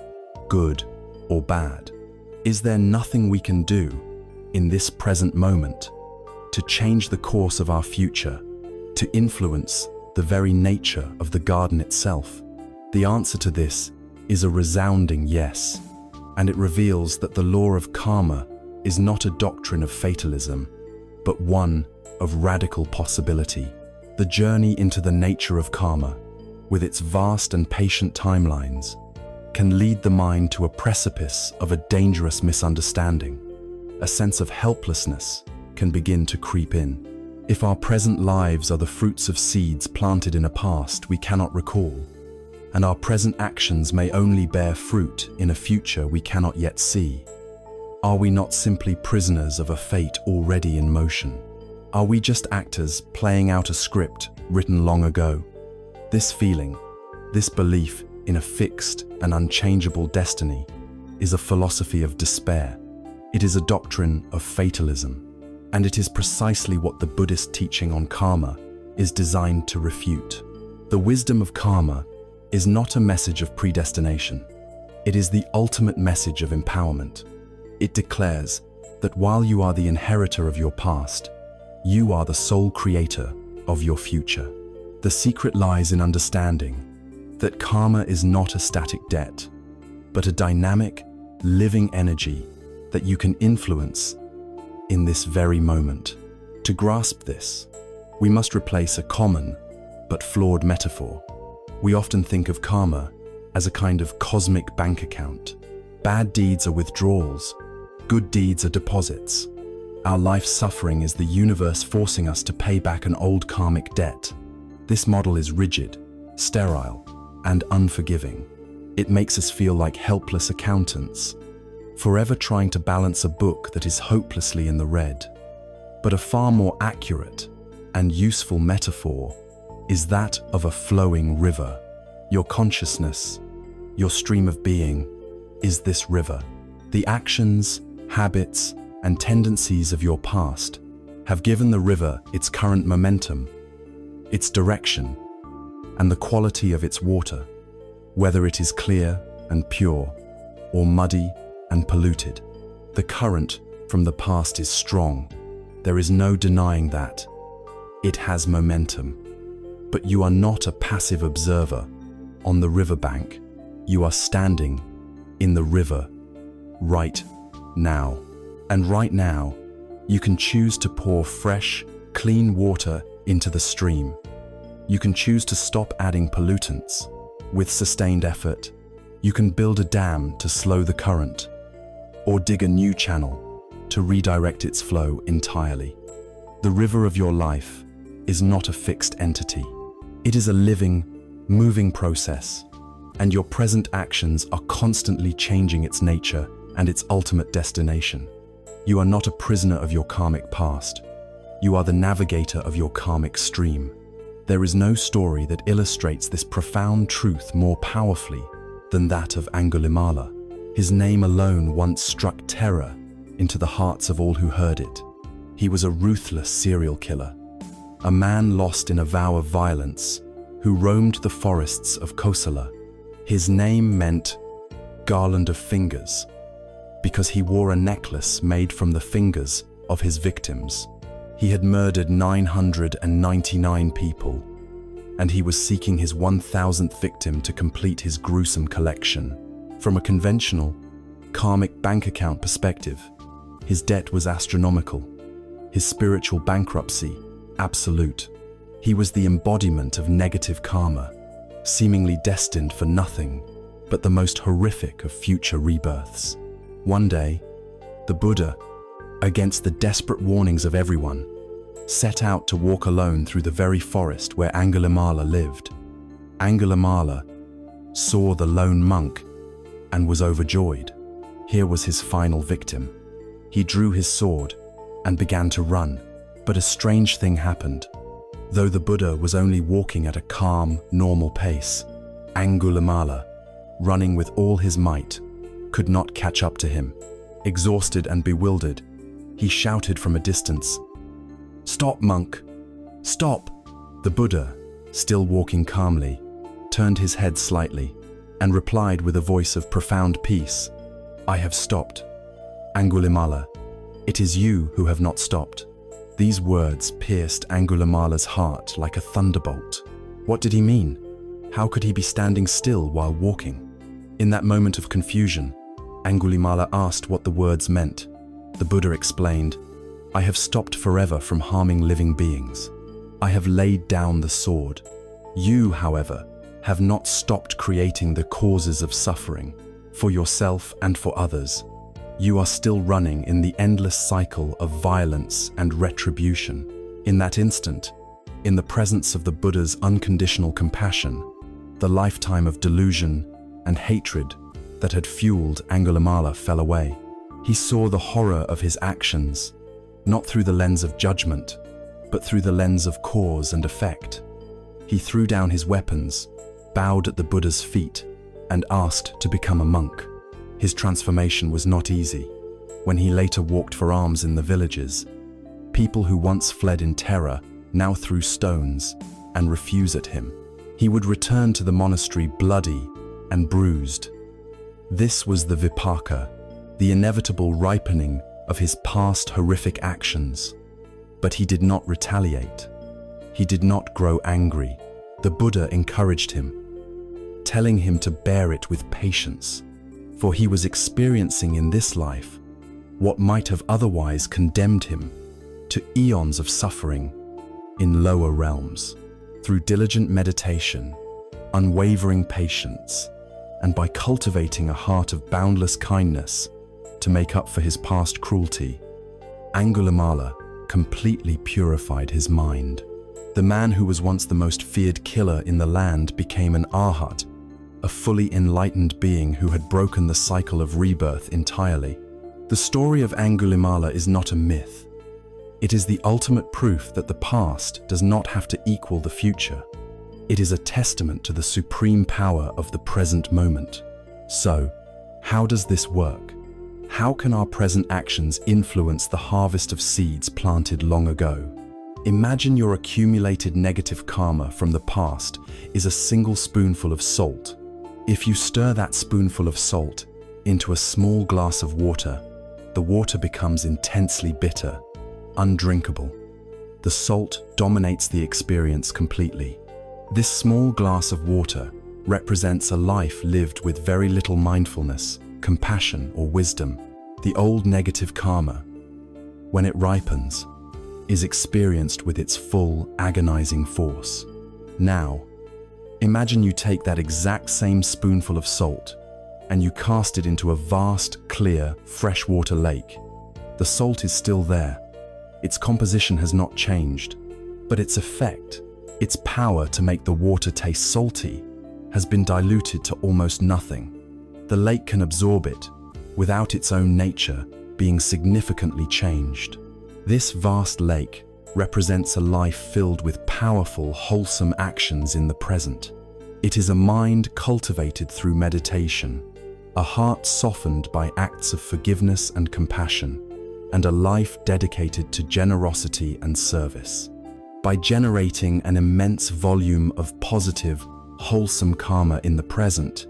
good or bad? Is there nothing we can do in this present moment to change the course of our future to influence the very nature of the garden itself? The answer to this is a resounding yes, and it reveals that the law of karma is not a doctrine of fatalism, but one of radical possibility. The journey into the nature of karma, with its vast and patient timelines, can lead the mind to a precipice of a dangerous misunderstanding. A sense of helplessness can begin to creep in. If our present lives are the fruits of seeds planted in a past we cannot recall, and our present actions may only bear fruit in a future we cannot yet see, are we not simply prisoners of a fate already in motion? Are we just actors playing out a script written long ago? This feeling, this belief in a fixed and unchangeable destiny, is a philosophy of despair. It is a doctrine of fatalism, and it is precisely what the Buddhist teaching on karma is designed to refute. The wisdom of karma is not a message of predestination. It is the ultimate message of empowerment. It declares that while you are the inheritor of your past, you are the sole creator of your future. The secret lies in understanding that karma is not a static debt, but a dynamic, living energy that you can influence in this very moment. To grasp this, we must replace a common but flawed metaphor. We often think of karma as a kind of cosmic bank account. Bad deeds are withdrawals, good deeds are deposits. Our life suffering is the universe forcing us to pay back an old karmic debt. This model is rigid, sterile, and unforgiving. It makes us feel like helpless accountants, forever trying to balance a book that is hopelessly in the red. But a far more accurate and useful metaphor is that of a flowing river. Your consciousness, your stream of being, is this river. The actions, habits, and tendencies of your past have given the river its current momentum, its direction, and the quality of its water, whether it is clear and pure or muddy and polluted. The current from the past is strong. There is no denying that. It has momentum. But you are not a passive observer on the riverbank. You are standing in the river right now. And right now, you can choose to pour fresh, clean water into the stream. You can choose to stop adding pollutants. With sustained effort, you can build a dam to slow the current, or dig a new channel to redirect its flow entirely. The river of your life is not a fixed entity. It is a living, moving process, and your present actions are constantly changing its nature and its ultimate destination. You are not a prisoner of your karmic past. You are the navigator of your karmic stream. There is no story that illustrates this profound truth more powerfully than that of Angulimala. His name alone once struck terror into the hearts of all who heard it. He was a ruthless serial killer, a man lost in a vow of violence who roamed the forests of Kosala. His name meant garland of fingers, because he wore a necklace made from the fingers of his victims. He had murdered 999 people, and he was seeking his 1,000th victim to complete his gruesome collection. From a conventional, karmic bank account perspective, his debt was astronomical, his spiritual bankruptcy absolute. He was the embodiment of negative karma, seemingly destined for nothing but the most horrific of future rebirths. One day, the Buddha, against the desperate warnings of everyone, set out to walk alone through the very forest where Angulimala lived. Angulimala saw the lone monk and was overjoyed. Here was his final victim. He drew his sword and began to run, but a strange thing happened. Though the Buddha was only walking at a calm, normal pace, Angulimala, running with all his might, could not catch up to him. Exhausted and bewildered, he shouted from a distance, "Stop, monk! Stop!" The Buddha, still walking calmly, turned his head slightly and replied with a voice of profound peace, "I have stopped. Angulimala, it is you who have not stopped. These words pierced Angulimala's heart like a thunderbolt. What did he mean? How could he be standing still while walking? In that moment of confusion, Angulimala asked what the words meant. The Buddha explained, "I have stopped forever from harming living beings. I have laid down the sword. You, however, have not stopped creating the causes of suffering, for yourself and for others. You are still running in the endless cycle of violence and retribution." In that instant, in the presence of the Buddha's unconditional compassion, the lifetime of delusion and hatred that had fueled Angulimala fell away. He saw the horror of his actions, not through the lens of judgment, but through the lens of cause and effect. He threw down his weapons, bowed at the Buddha's feet, and asked to become a monk. His transformation was not easy. When he later walked for alms in the villages, people who once fled in terror now threw stones and refused at him. He would return to the monastery bloody and bruised. This was the vipaka, the inevitable ripening of his past horrific actions. But he did not retaliate. He did not grow angry. The Buddha encouraged him, telling him to bear it with patience, for he was experiencing in this life what might have otherwise condemned him to eons of suffering in lower realms. Through diligent meditation, unwavering patience, and by cultivating a heart of boundless kindness to make up for his past cruelty, Angulimala completely purified his mind. The man who was once the most feared killer in the land became an arhat, a fully enlightened being who had broken the cycle of rebirth entirely. The story of Angulimala is not a myth. It is the ultimate proof that the past does not have to equal the future. It is a testament to the supreme power of the present moment. So, how does this work? How can our present actions influence the harvest of seeds planted long ago? Imagine your accumulated negative karma from the past is a single spoonful of salt. If you stir that spoonful of salt into a small glass of water, the water becomes intensely bitter, undrinkable. The salt dominates the experience completely. This small glass of water represents a life lived with very little mindfulness, compassion, or wisdom. The old negative karma, when it ripens, is experienced with its full, agonizing force. Now, imagine you take that exact same spoonful of salt and you cast it into a vast, clear, freshwater lake. The salt is still there. Its composition has not changed, but its effect, its power to make the water taste salty, has been diluted to almost nothing. The lake can absorb it, without its own nature being significantly changed. This vast lake represents a life filled with powerful, wholesome actions in the present. It is a mind cultivated through meditation, a heart softened by acts of forgiveness and compassion, and a life dedicated to generosity and service. By generating an immense volume of positive, wholesome karma in the present,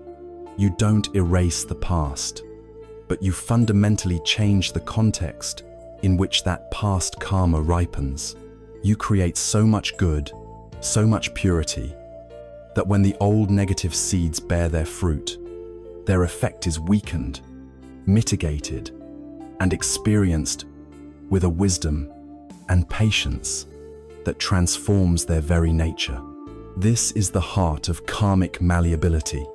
you don't erase the past, but you fundamentally change the context in which that past karma ripens. You create so much good, so much purity, that when the old negative seeds bear their fruit, their effect is weakened, mitigated, and experienced with a wisdom and patience that transforms their very nature. This is the heart of karmic malleability.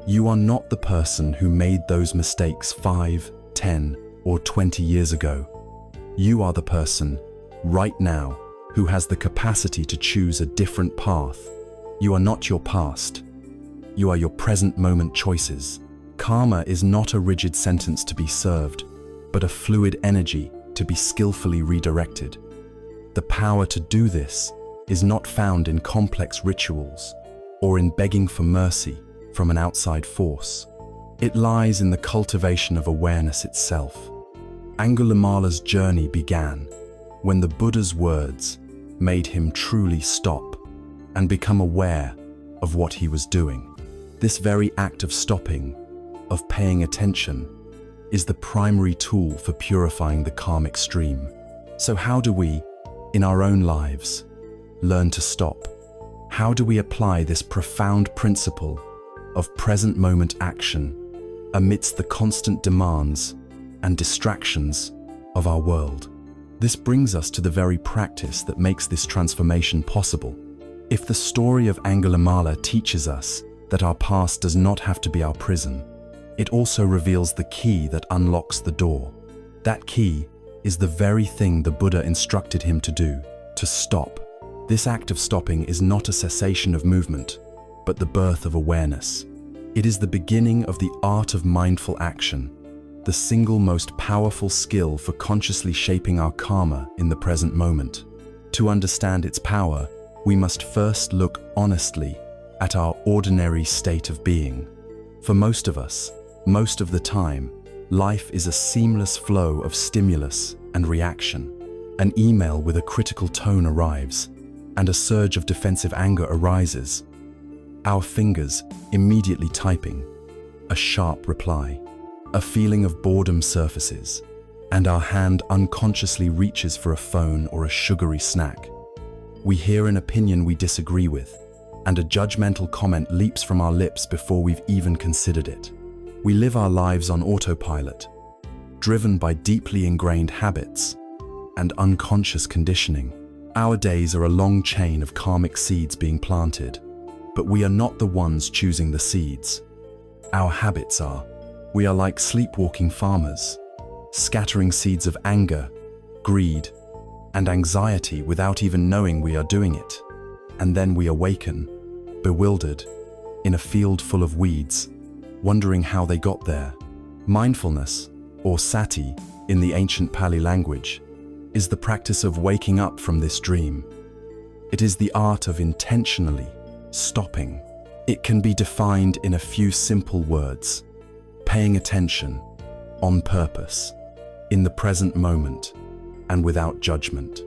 You are not the person who made those mistakes 5, 10, or 20 years ago. You are the person, right now, who has the capacity to choose a different path. You are not your past. You are your present moment choices. Karma is not a rigid sentence to be served, but a fluid energy to be skillfully redirected. The power to do this is not found in complex rituals or in begging for mercy from an outside force. It lies in the cultivation of awareness itself. Angulimala's journey began when the Buddha's words made him truly stop and become aware of what he was doing. This very act of stopping, of paying attention, is the primary tool for purifying the karmic stream. So how do we, in our own lives, learn to stop? How do we apply this profound principle of present moment action amidst the constant demands and distractions of our world? This brings us to the very practice that makes this transformation possible. If the story of Angulimala teaches us that our past does not have to be our prison, it also reveals the key that unlocks the door. That key is the very thing the Buddha instructed him to do, to stop. This act of stopping is not a cessation of movement, but the birth of awareness. It is the beginning of the art of mindful action, the single most powerful skill for consciously shaping our karma in the present moment. To understand its power, we must first look honestly at our ordinary state of being. For most of us, most of the time, life is a seamless flow of stimulus and reaction. An email with a critical tone arrives, and a surge of defensive anger arises. Our fingers immediately typing, a sharp reply. A feeling of boredom surfaces, and our hand unconsciously reaches for a phone or a sugary snack. We hear an opinion we disagree with, and a judgmental comment leaps from our lips before we've even considered it. We live our lives on autopilot, driven by deeply ingrained habits and unconscious conditioning. Our days are a long chain of karmic seeds being planted, but we are not the ones choosing the seeds. Our habits are. We are like sleepwalking farmers, scattering seeds of anger, greed, and anxiety without even knowing we are doing it. And then we awaken, bewildered, in a field full of weeds, wondering how they got there. Mindfulness, or sati in the ancient Pali language, is the practice of waking up from this dream. It is the art of intentionally stopping. It can be defined in a few simple words: paying attention, on purpose, in the present moment, and without judgment.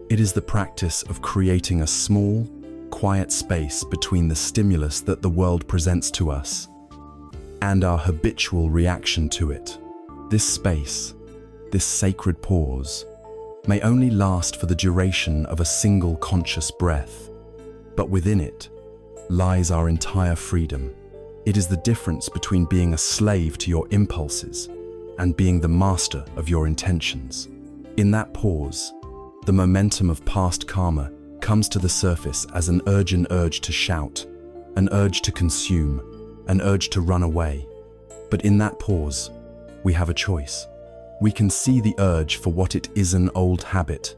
It is the practice of creating a small, quiet space between the stimulus that the world presents to us and our habitual reaction to it. This space, this sacred pause, may only last for the duration of a single conscious breath, but within it lies our entire freedom. It is the difference between being a slave to your impulses and being the master of your intentions. In that pause, the momentum of past karma comes to the surface as an urge to shout, an urge to consume, an urge to run away. But in that pause, we have a choice. We can see the urge for what it is: an old habit,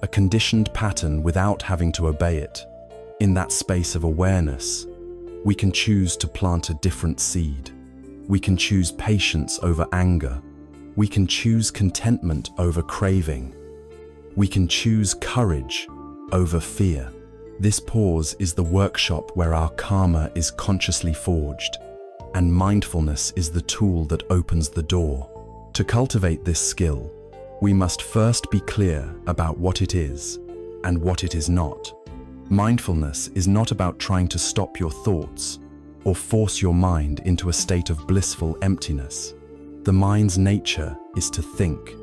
a conditioned pattern, without having to obey it. In that space of awareness, we can choose to plant a different seed. We can choose patience over anger. We can choose contentment over craving. We can choose courage over fear. This pause is the workshop where our karma is consciously forged, and mindfulness is the tool that opens the door. To cultivate this skill, we must first be clear about what it is and what it is not. Mindfulness is not about trying to stop your thoughts or force your mind into a state of blissful emptiness. The mind's nature is to think,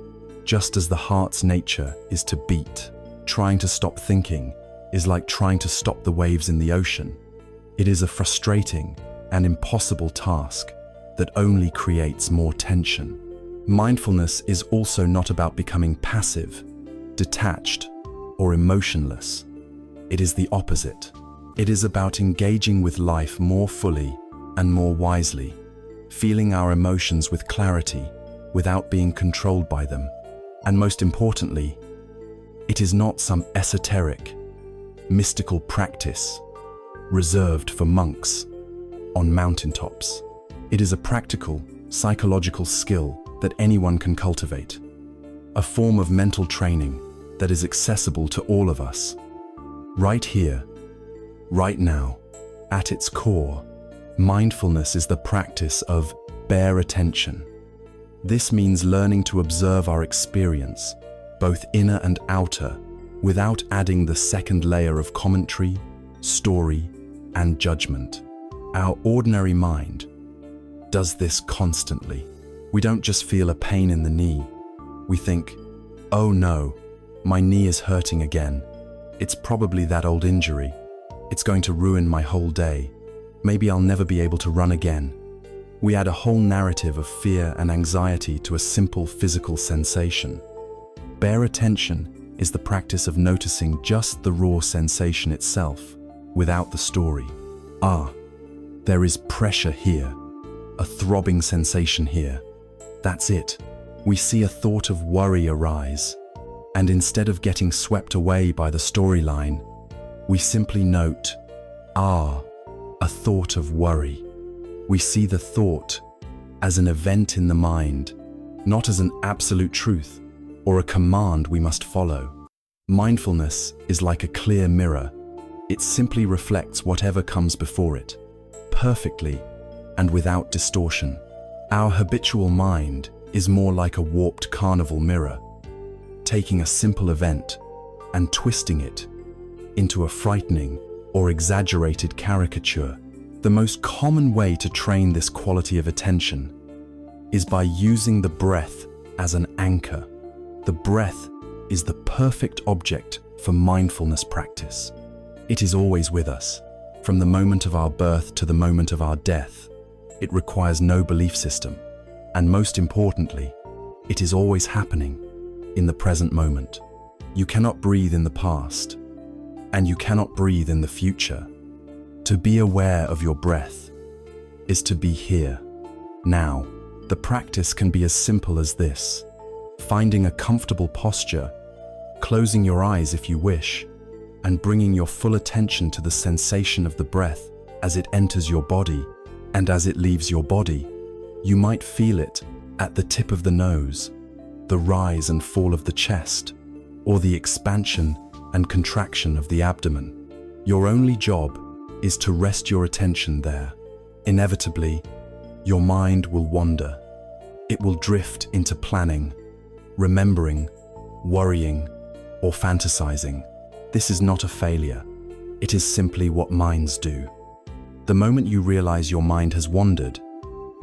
just as the heart's nature is to beat. Trying to stop thinking is like trying to stop the waves in the ocean. It is a frustrating and impossible task that only creates more tension. Mindfulness is also not about becoming passive, detached, or emotionless. It is the opposite. It is about engaging with life more fully and more wisely, feeling our emotions with clarity without being controlled by them. And most importantly, it is not some esoteric, mystical practice reserved for monks on mountaintops. It is a practical, psychological skill that anyone can cultivate, a form of mental training that is accessible to all of us. Right here, right now, at its core, mindfulness is the practice of bare attention. This means learning to observe our experience, both inner and outer, without adding the second layer of commentary, story, and judgment. Our ordinary mind does this constantly. We don't just feel a pain in the knee. We think, "Oh no, My knee is hurting again. It's probably that old injury. It's going to ruin my whole day. Maybe I'll never be able to run again. We add a whole narrative of fear and anxiety to a simple physical sensation. Bare attention is the practice of noticing just the raw sensation itself, without the story. There is pressure here, a throbbing sensation here. That's it. We see a thought of worry arise, and instead of getting swept away by the storyline, we simply note, a thought of worry. We see the thought as an event in the mind, not as an absolute truth or a command we must follow. Mindfulness is like a clear mirror. It simply reflects whatever comes before it, perfectly and without distortion. Our habitual mind is more like a warped carnival mirror, taking a simple event and twisting it into a frightening or exaggerated caricature. The most common way to train this quality of attention is by using the breath as an anchor. The breath is the perfect object for mindfulness practice. It is always with us, from the moment of our birth to the moment of our death. It requires no belief system, and most importantly, it is always happening in the present moment. You cannot breathe in the past, and you cannot breathe in the future. To be aware of your breath is to be here, now. The practice can be as simple as this: finding a comfortable posture, closing your eyes if you wish, and bringing your full attention to the sensation of the breath as it enters your body and as it leaves your body. You might feel it at the tip of the nose, the rise and fall of the chest, or the expansion and contraction of the abdomen. Your only job is to rest your attention there. Inevitably, your mind will wander. It will drift into planning, remembering, worrying, or fantasizing. This is not a failure. It is simply what minds do. The moment you realize your mind has wandered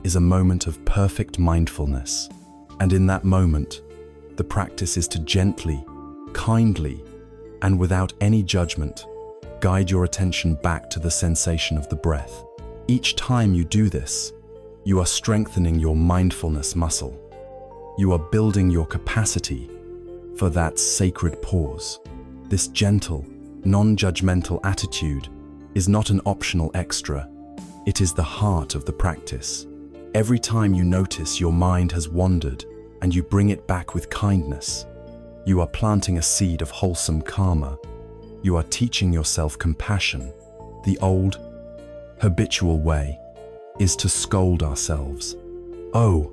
is a moment of perfect mindfulness. And in that moment, the practice is to gently, kindly, and without any judgment, guide your attention back to the sensation of the breath. Each time you do this, you are strengthening your mindfulness muscle. You are building your capacity for that sacred pause. This gentle, non-judgmental attitude is not an optional extra. It is the heart of the practice. Every time you notice your mind has wandered and you bring it back with kindness, you are planting a seed of wholesome karma. You are teaching yourself compassion. The old, habitual way is to scold ourselves. Oh,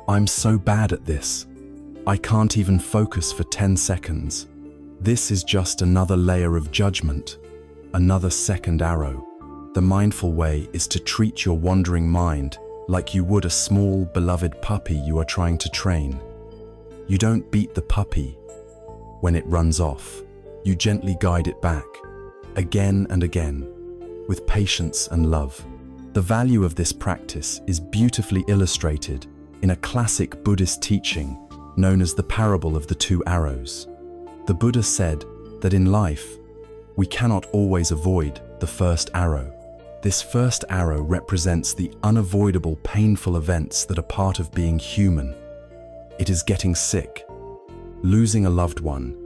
I'm so bad at this. I can't even focus for 10 seconds. This is just another layer of judgment, another second arrow. The mindful way is to treat your wandering mind like you would a small, beloved puppy you are trying to train. You don't beat the puppy when it runs off. You gently guide it back, again and again, with patience and love. The value of this practice is beautifully illustrated in a classic Buddhist teaching known as the parable of the two arrows. The Buddha said that in life, we cannot always avoid the first arrow. This first arrow represents the unavoidable painful events that are part of being human. It is getting sick, losing a loved one,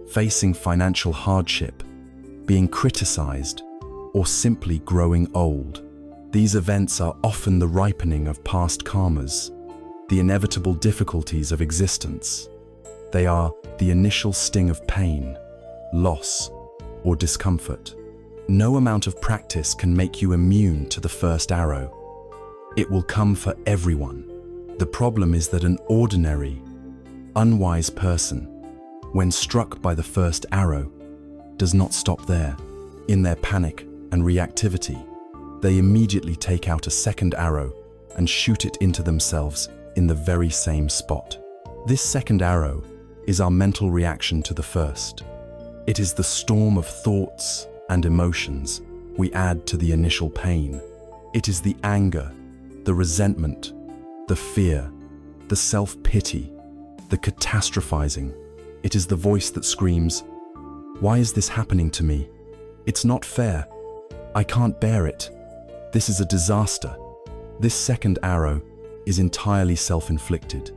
facing financial hardship, being criticized, or simply growing old. These events are often the ripening of past karmas, the inevitable difficulties of existence. They are the initial sting of pain, loss, or discomfort. No amount of practice can make you immune to the first arrow. It will come for everyone. The problem is that an ordinary, unwise person, when struck by the first arrow, does not stop there. In their panic and reactivity, they immediately take out a second arrow and shoot it into themselves in the very same spot. This second arrow is our mental reaction to the first. It is the storm of thoughts and emotions we add to the initial pain. It is the anger, the resentment, the fear, the self-pity, the catastrophizing. It is the voice that screams, "Why is this happening to me? It's not fair. I can't bear it. This is a disaster." This second arrow is entirely self-inflicted.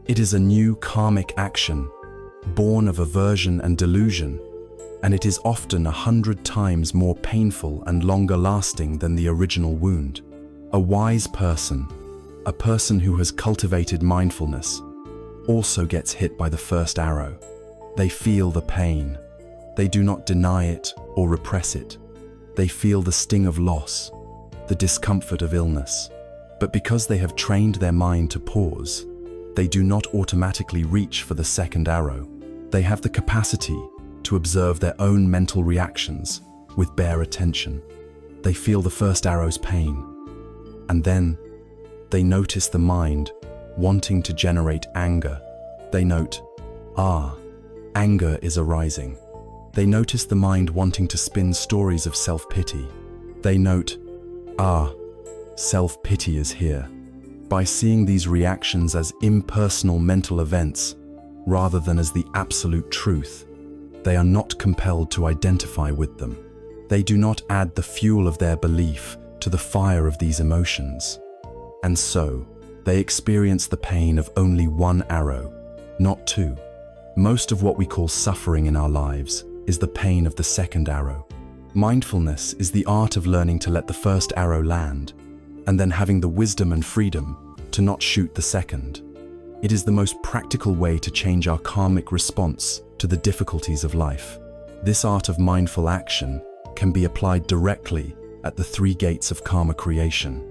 It is a new karmic action, born of aversion and delusion, and it is often 100 times more painful and longer lasting than the original wound. A wise person, a person who has cultivated mindfulness, also gets hit by the first arrow. They feel the pain. They do not deny it or repress it. They feel the sting of loss, the discomfort of illness. But because they have trained their mind to pause, they do not automatically reach for the second arrow. They have the capacity to observe their own mental reactions with bare attention. They feel the first arrow's pain, and then they notice the mind wanting to generate anger. They note, anger is arising. They notice the mind wanting to spin stories of self-pity. They note, self-pity is here. By seeing these reactions as impersonal mental events, rather than as the absolute truth, they are not compelled to identify with them. They do not add the fuel of their belief to the fire of these emotions. And so, they experience the pain of only one arrow, not two. Most of what we call suffering in our lives is the pain of the second arrow. Mindfulness is the art of learning to let the first arrow land, and then having the wisdom and freedom to not shoot the second. It is the most practical way to change our karmic response to the difficulties of life. This art of mindful action can be applied directly at the three gates of karma creation.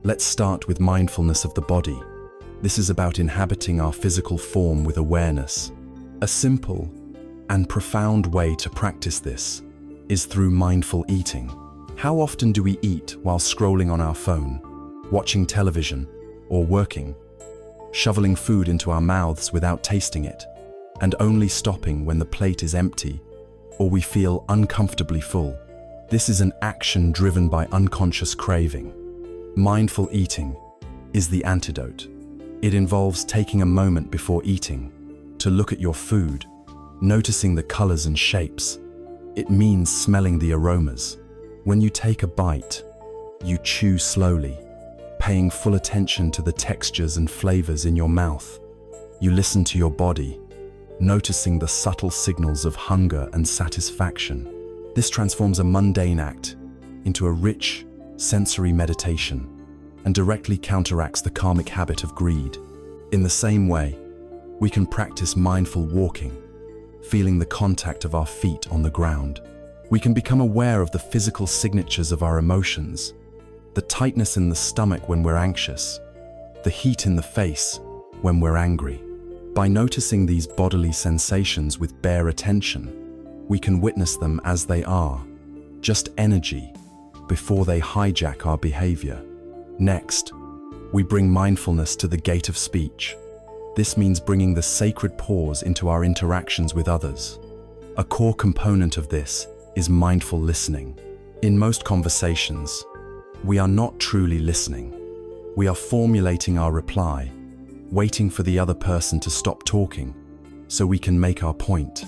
Let's start with mindfulness of the body. This is about inhabiting our physical form with awareness. A simple and profound way to practice this is through mindful eating. How often do we eat while scrolling on our phone, watching television, or working, shoveling food into our mouths without tasting it, and only stopping when the plate is empty or we feel uncomfortably full? This is an action driven by unconscious craving. Mindful eating is the antidote. It involves taking a moment before eating to look at your food, noticing the colors and shapes. It means smelling the aromas. When you take a bite, you chew slowly, paying full attention to the textures and flavors in your mouth. You listen to your body, noticing the subtle signals of hunger and satisfaction. This transforms a mundane act into a rich, sensory meditation and directly counteracts the karmic habit of greed. In the same way, we can practice mindful walking, feeling the contact of our feet on the ground. We can become aware of the physical signatures of our emotions, the tightness in the stomach when we're anxious, the heat in the face when we're angry. By noticing these bodily sensations with bare attention, we can witness them as they are, just energy, before they hijack our behavior. Next, we bring mindfulness to the gate of speech. This means bringing the sacred pause into our interactions with others. A core component of this is mindful listening. In most conversations, we are not truly listening. We are formulating our reply, waiting for the other person to stop talking so we can make our point.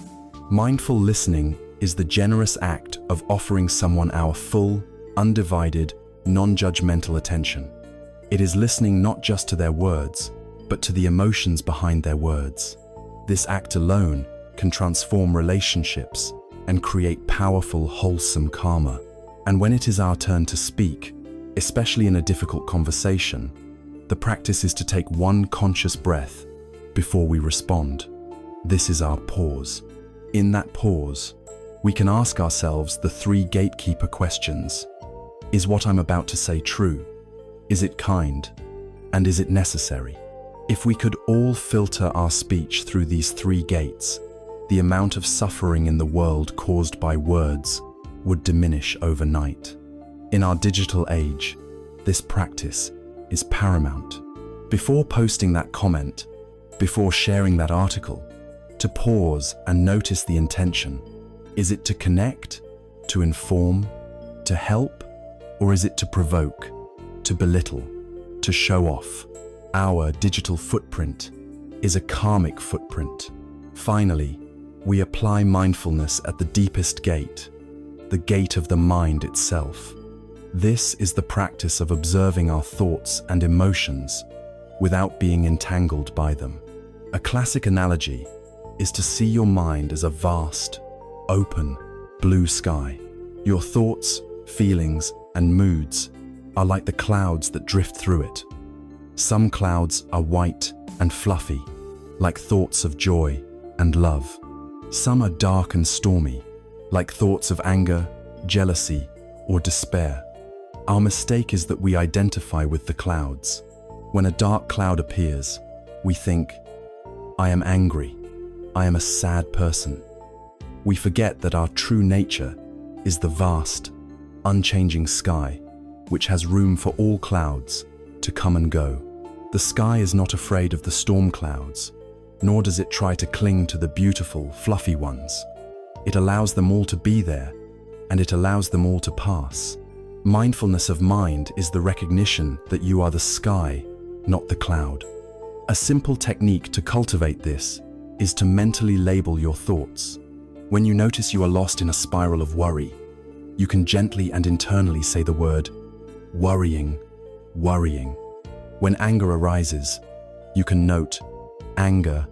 Mindful listening is the generous act of offering someone our full, undivided, non-judgmental attention. It is listening not just to their words, but to the emotions behind their words. This act alone can transform relationships and create powerful, wholesome karma. And when it is our turn to speak, especially in a difficult conversation, the practice is to take one conscious breath before we respond. This is our pause. In that pause, we can ask ourselves the three gatekeeper questions. Is what I'm about to say true? Is it kind? And is it necessary? If we could all filter our speech through these three gates, the amount of suffering in the world caused by words would diminish overnight. In our digital age, this practice is paramount. Before posting that comment, before sharing that article, to pause and notice the intention. Is it to connect, to inform, to help, or is it to provoke, to belittle, to show off? Our digital footprint is a karmic footprint. Finally, we apply mindfulness at the deepest gate, the gate of the mind itself. This is the practice of observing our thoughts and emotions without being entangled by them. A classic analogy is to see your mind as a vast, open, blue sky. Your thoughts, feelings, and moods are like the clouds that drift through it. Some clouds are white and fluffy, like thoughts of joy and love. Some are dark and stormy, like thoughts of anger, jealousy, or despair. Our mistake is that we identify with the clouds. When a dark cloud appears, we think, "I am angry. I am a sad person." We forget that our true nature is the vast, unchanging sky, which has room for all clouds to come and go. The sky is not afraid of the storm clouds, nor does it try to cling to the beautiful, fluffy ones. It allows them all to be there, and it allows them all to pass. Mindfulness of mind is the recognition that you are the sky, not the cloud. A simple technique to cultivate this is to mentally label your thoughts. When you notice you are lost in a spiral of worry, you can gently and internally say the word, "worrying, worrying." When anger arises, you can note, "anger,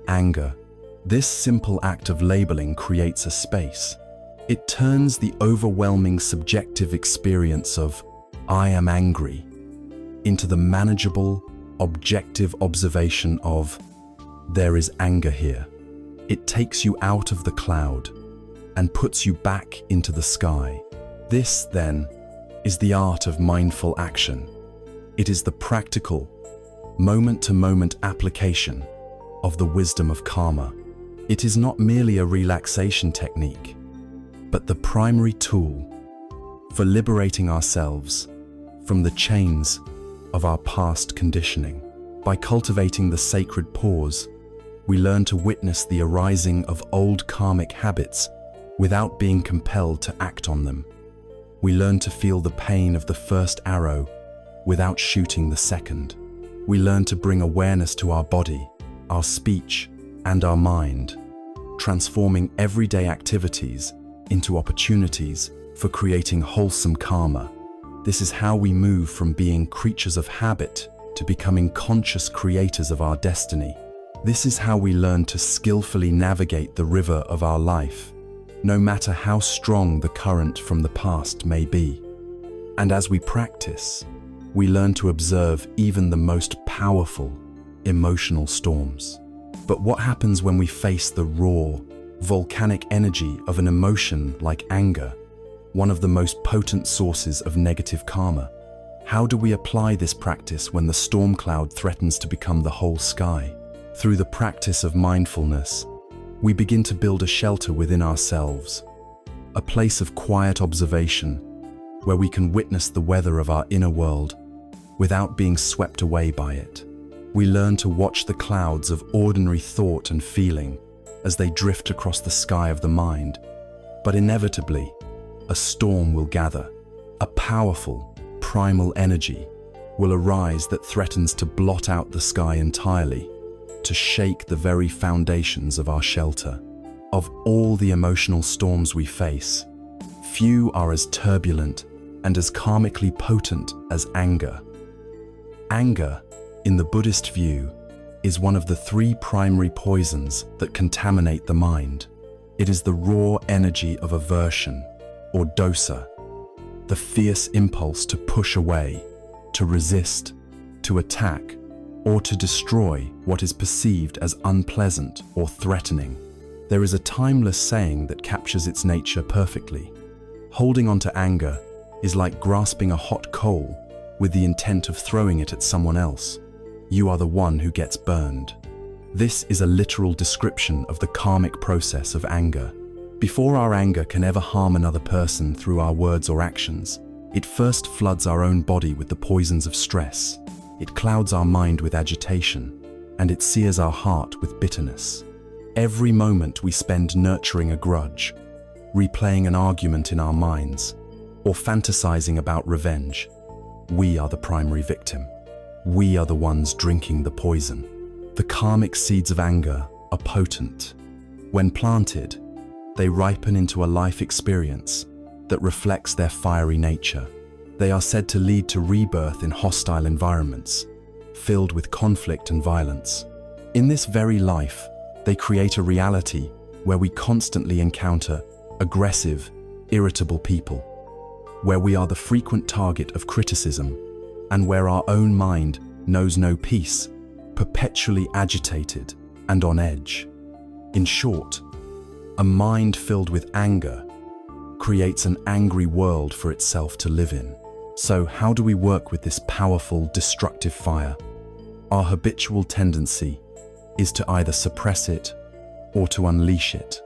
anger." This simple act of labeling creates a space. It turns the overwhelming subjective experience of "I am angry" into the manageable, objective observation of "there is anger here." It takes you out of the cloud and puts you back into the sky. This, then, is the art of mindful action. It is the practical, moment-to-moment application of the wisdom of karma. It is not merely a relaxation technique, but the primary tool for liberating ourselves from the chains of our past conditioning. By cultivating the sacred pause, we learn to witness the arising of old karmic habits without being compelled to act on them. We learn to feel the pain of the first arrow without shooting the second. We learn to bring awareness to our body, our speech, and our mind, transforming everyday activities into opportunities for creating wholesome karma. This is how we move from being creatures of habit to becoming conscious creators of our destiny. This is how we learn to skillfully navigate the river of our life, no matter how strong the current from the past may be. And as we practice, we learn to observe even the most powerful emotional storms. But what happens when we face the raw, volcanic energy of an emotion like anger, one of the most potent sources of negative karma? How do we apply this practice when the storm cloud threatens to become the whole sky? Through the practice of mindfulness, we begin to build a shelter within ourselves, a place of quiet observation where we can witness the weather of our inner world without being swept away by it. We learn to watch the clouds of ordinary thought and feeling as they drift across the sky of the mind. But inevitably, a storm will gather. A powerful, primal energy will arise that threatens to blot out the sky entirely, to shake the very foundations of our shelter. Of all the emotional storms we face, few are as turbulent and as karmically potent as anger. Anger, in the Buddhist view, is one of the three primary poisons that contaminate the mind. It is the raw energy of aversion, or dosa, the fierce impulse to push away, to resist, to attack, or to destroy what is perceived as unpleasant or threatening. There is a timeless saying that captures its nature perfectly. Holding on to anger is like grasping a hot coal with the intent of throwing it at someone else. You are the one who gets burned. This is a literal description of the karmic process of anger. Before our anger can ever harm another person through our words or actions, it first floods our own body with the poisons of stress. It clouds our mind with agitation, and it sears our heart with bitterness. Every moment we spend nurturing a grudge, replaying an argument in our minds, or fantasizing about revenge, we are the primary victim. We are the ones drinking the poison. The karmic seeds of anger are potent. When planted, they ripen into a life experience that reflects their fiery nature. They are said to lead to rebirth in hostile environments, filled with conflict and violence. In this very life, they create a reality where we constantly encounter aggressive, irritable people, where we are the frequent target of criticism, and where our own mind knows no peace, perpetually agitated and on edge. In short, a mind filled with anger creates an angry world for itself to live in. So how do we work with this powerful, destructive fire? Our habitual tendency is to either suppress it or to unleash it.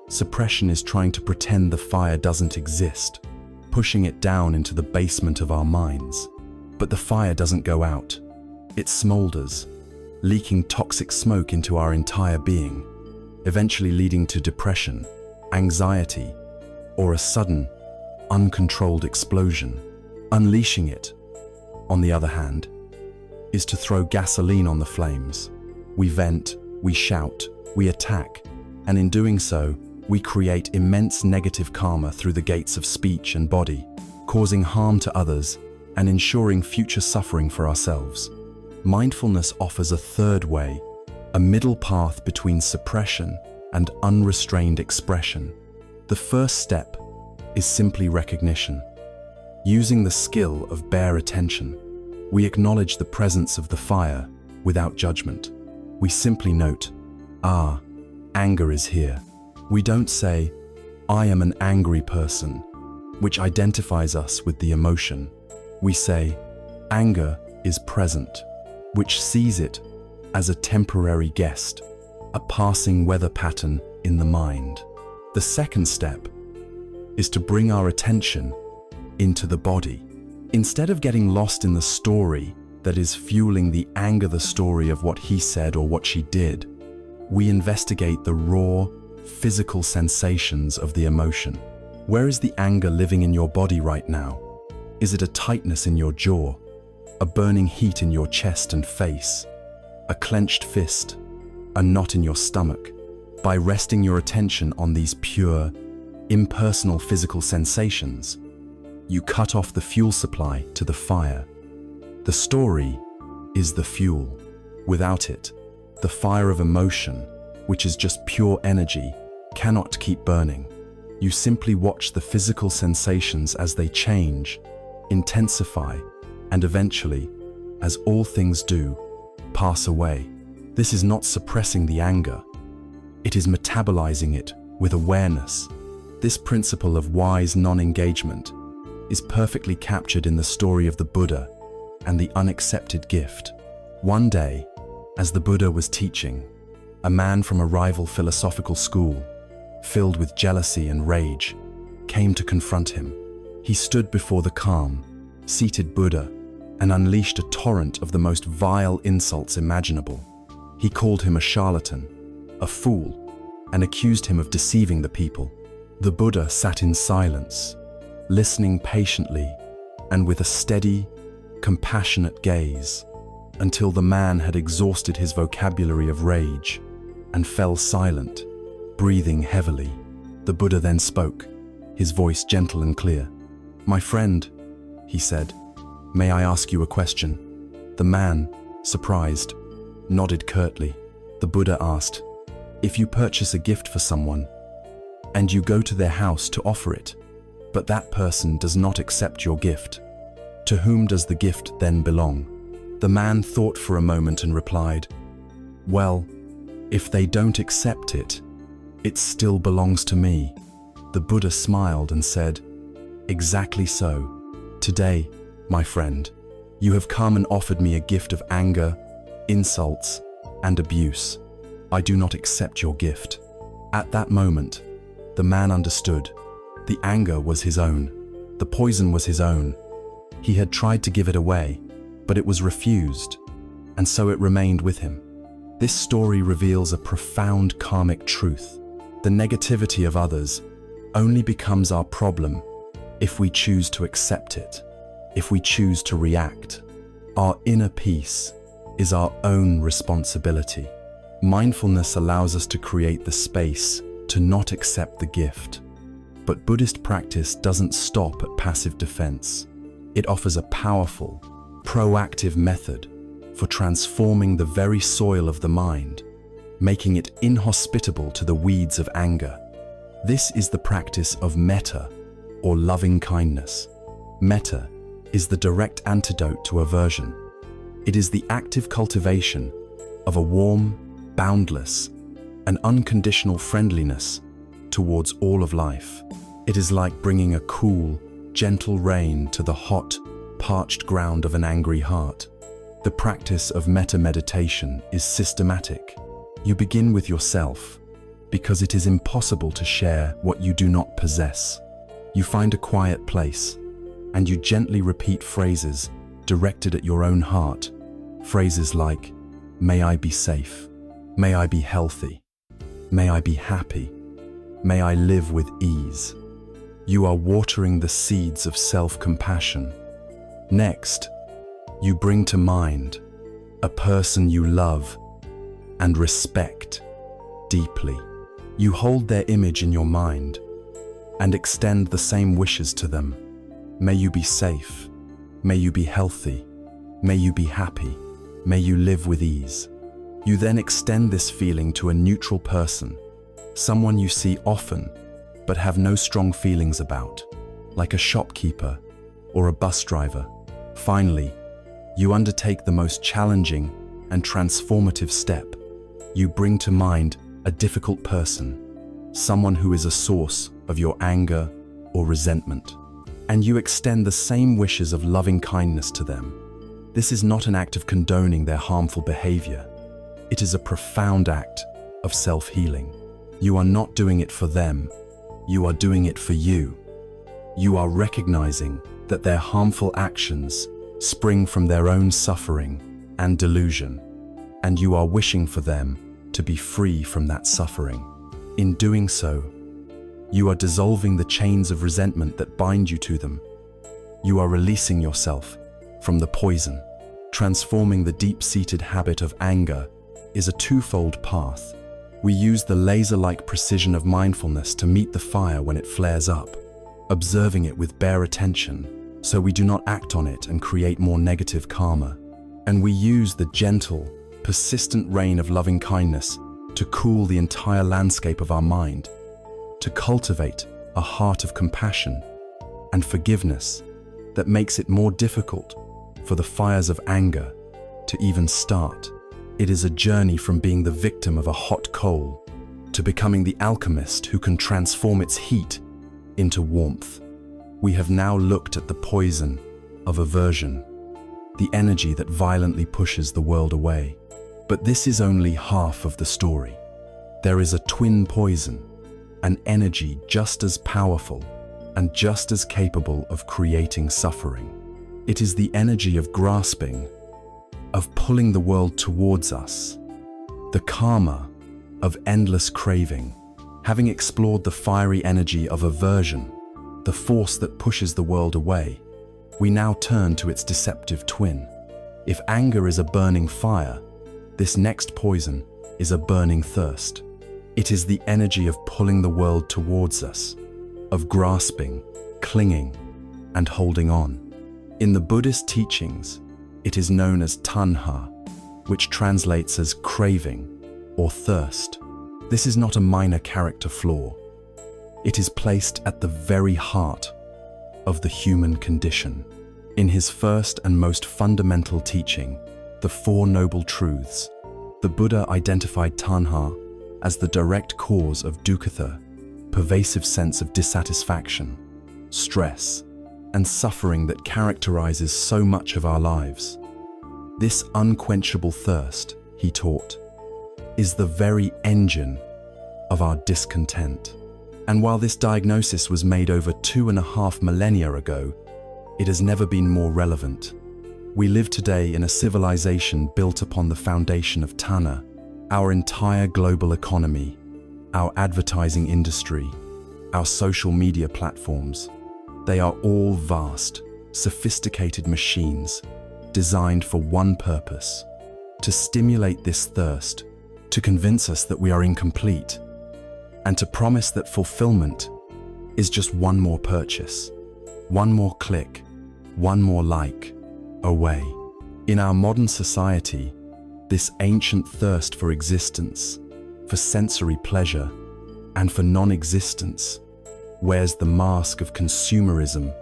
Suppression is trying to pretend the fire doesn't exist, pushing it down into the basement of our minds. But the fire doesn't go out. It smolders, leaking toxic smoke into our entire being, eventually leading to depression, anxiety, or a sudden, uncontrolled explosion. Unleashing it, on the other hand, is to throw gasoline on the flames. We vent, we shout, we attack, and in doing so, we create immense negative karma through the gates of speech and body, causing harm to others and ensuring future suffering for ourselves. Mindfulness offers a third way, a middle path between suppression and unrestrained expression. The first step is simply recognition. Using the skill of bare attention, we acknowledge the presence of the fire without judgment. We simply note, anger is here. We don't say, I am an angry person, which identifies us with the emotion. We say, anger is present, which sees it as a temporary guest, a passing weather pattern in the mind. The second step is to bring our attention into the body. Instead of getting lost in the story that is fueling the anger, the story of what he said or what she did, we investigate the raw, physical sensations of the emotion. Where is the anger living in your body right now? Is it a tightness in your jaw, a burning heat in your chest and face, a clenched fist, a knot in your stomach? By resting your attention on these pure, impersonal physical sensations, you cut off the fuel supply to the fire. The story is the fuel. Without it, the fire of emotion, which is just pure energy, cannot keep burning. You simply watch the physical sensations as they change, intensify, and eventually, as all things do, pass away. This is not suppressing the anger. It is metabolizing it with awareness. This principle of wise non-engagement is perfectly captured in the story of the Buddha and the unaccepted gift. One day, as the Buddha was teaching, a man from a rival philosophical school, filled with jealousy and rage, came to confront him. He stood before the calm, seated Buddha and unleashed a torrent of the most vile insults imaginable. He called him a charlatan, a fool, and accused him of deceiving the people. The Buddha sat in silence, listening patiently and with a steady, compassionate gaze, until the man had exhausted his vocabulary of rage and fell silent, breathing heavily. The Buddha then spoke, his voice gentle and clear. "My friend," he said, "may I ask you a question?" The man, surprised, nodded curtly. The Buddha asked, "If you purchase a gift for someone, and you go to their house to offer it, but that person does not accept your gift, to whom does the gift then belong?" The man thought for a moment and replied, "Well, if they don't accept it, it still belongs to me." The Buddha smiled and said, "Exactly so. Today, my friend, you have come and offered me a gift of anger, insults, and abuse. I do not accept your gift." At that moment, the man understood. The anger was his own. The poison was his own. He had tried to give it away, but it was refused, and so it remained with him. This story reveals a profound karmic truth. The negativity of others only becomes our problem if we choose to accept it, if we choose to react. Our inner peace is our own responsibility. Mindfulness allows us to create the space to not accept the gift. But Buddhist practice doesn't stop at passive defense. It offers a powerful, proactive method for transforming the very soil of the mind, making it inhospitable to the weeds of anger. This is the practice of metta, or loving kindness. Metta is the direct antidote to aversion. It is the active cultivation of a warm, boundless, and unconditional friendliness towards all of life. It is like bringing a cool, gentle rain to the hot, parched ground of an angry heart. The practice of metta meditation is systematic. You begin with yourself, because it is impossible to share what you do not possess. You find a quiet place, and you gently repeat phrases directed at your own heart. Phrases like, "May I be safe. May I be healthy. May I be happy. May I live with ease." You are watering the seeds of self-compassion. Next, you bring to mind a person you love and respect deeply. You hold their image in your mind and extend the same wishes to them. May you be safe. May you be healthy. May you be happy. May you live with ease. You then extend this feeling to a neutral person, someone you see often but have no strong feelings about, like a shopkeeper or a bus driver. Finally, you undertake the most challenging and transformative step. You bring to mind a difficult person, someone who is a source of your anger or resentment, and you extend the same wishes of loving kindness to them. This is not an act of condoning their harmful behavior. It is a profound act of self-healing. You are not doing it for them. You are doing it for you. You are recognizing that their harmful actions spring from their own suffering and delusion, and you are wishing for them to be free from that suffering. In doing so, you are dissolving the chains of resentment that bind you to them. You are releasing yourself from the poison. Transforming the deep-seated habit of anger is a twofold path. We use the laser-like precision of mindfulness to meet the fire when it flares up, observing it with bare attention so we do not act on it and create more negative karma. And we use the gentle, persistent rain of loving kindness to cool the entire landscape of our mind, to cultivate a heart of compassion and forgiveness that makes it more difficult for the fires of anger to even start. It is a journey from being the victim of a hot coal to becoming the alchemist who can transform its heat into warmth. We have now looked at the poison of aversion, the energy that violently pushes the world away. But this is only half of the story. There is a twin poison, an energy just as powerful and just as capable of creating suffering. It is the energy of grasping, of pulling the world towards us, the karma of endless craving. Having explored the fiery energy of aversion, the force that pushes the world away, we now turn to its deceptive twin. If anger is a burning fire, this next poison is a burning thirst. It is the energy of pulling the world towards us, of grasping, clinging, and holding on. In the Buddhist teachings, it is known as tanha, which translates as craving or thirst. This is not a minor character flaw. It is placed at the very heart of the human condition. In his first and most fundamental teaching, the Four Noble Truths, the Buddha identified tanha as the direct cause of dukkha, pervasive sense of dissatisfaction, stress, and suffering that characterizes so much of our lives. This unquenchable thirst, he taught, is the very engine of our discontent. And while this diagnosis was made over 2.5 millennia ago, it has never been more relevant. We live today in a civilization built upon the foundation of tanha. Our entire global economy, our advertising industry, our social media platforms, they are all vast, sophisticated machines designed for one purpose: to stimulate this thirst to convince us that we are incomplete, and to promise that fulfillment is just one more purchase, one more click, one more like away. In our modern society, this ancient thirst for existence, for sensory pleasure, and for non-existence wears the mask of consumerism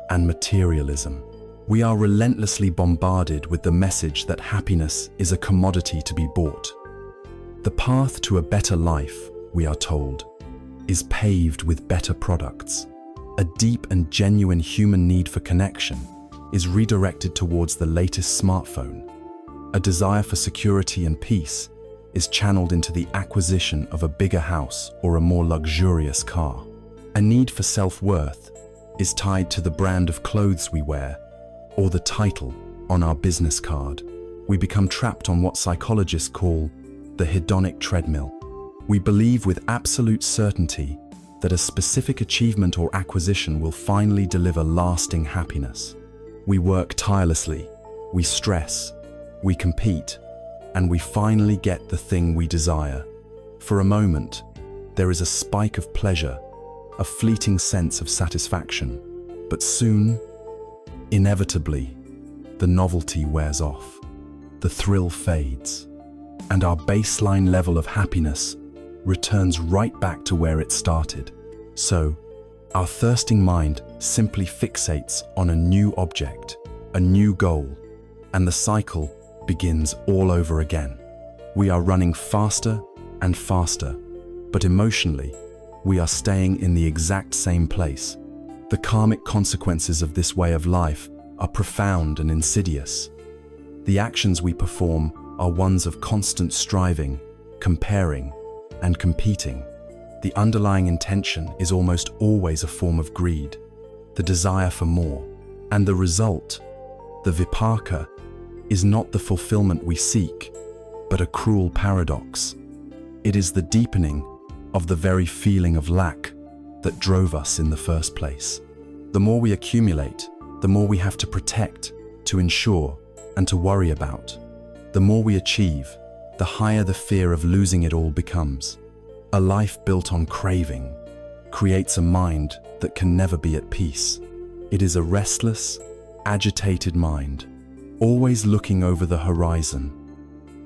and materialism. We are relentlessly bombarded with the message that happiness is a commodity to be bought. The path to a better life, we are told, is paved with better products. A deep and genuine human need for connection is redirected towards the latest smartphone. A desire for security and peace is channeled into the acquisition of a bigger house or a more luxurious car. A need for self-worth is tied to the brand of clothes we wear or the title on our business card. We become trapped on what psychologists call the hedonic treadmill. We believe with absolute certainty that a specific achievement or acquisition will finally deliver lasting happiness. We work tirelessly, we stress, we compete, and we finally get the thing we desire. For a moment, there is a spike of pleasure, a fleeting sense of satisfaction, but soon, inevitably, the novelty wears off, the thrill fades, and our baseline level of happiness returns right back to where it started. So, our thirsting mind simply fixates on a new object, a new goal, and the cycle begins all over again. We are running faster and faster, but emotionally, we are staying in the exact same place. The karmic consequences of this way of life are profound and insidious. The actions we perform are ones of constant striving, comparing, and competing. The underlying intention is almost always a form of greed, the desire for more, and the result, the vipaka, is not the fulfillment we seek, but a cruel paradox. It is the deepening of the very feeling of lack that drove us in the first place. The more we accumulate, the more we have to protect, to ensure, and to worry about. The more we achieve, the higher the fear of losing it all becomes. A life built on craving creates a mind that can never be at peace. It is a restless, agitated mind, always looking over the horizon,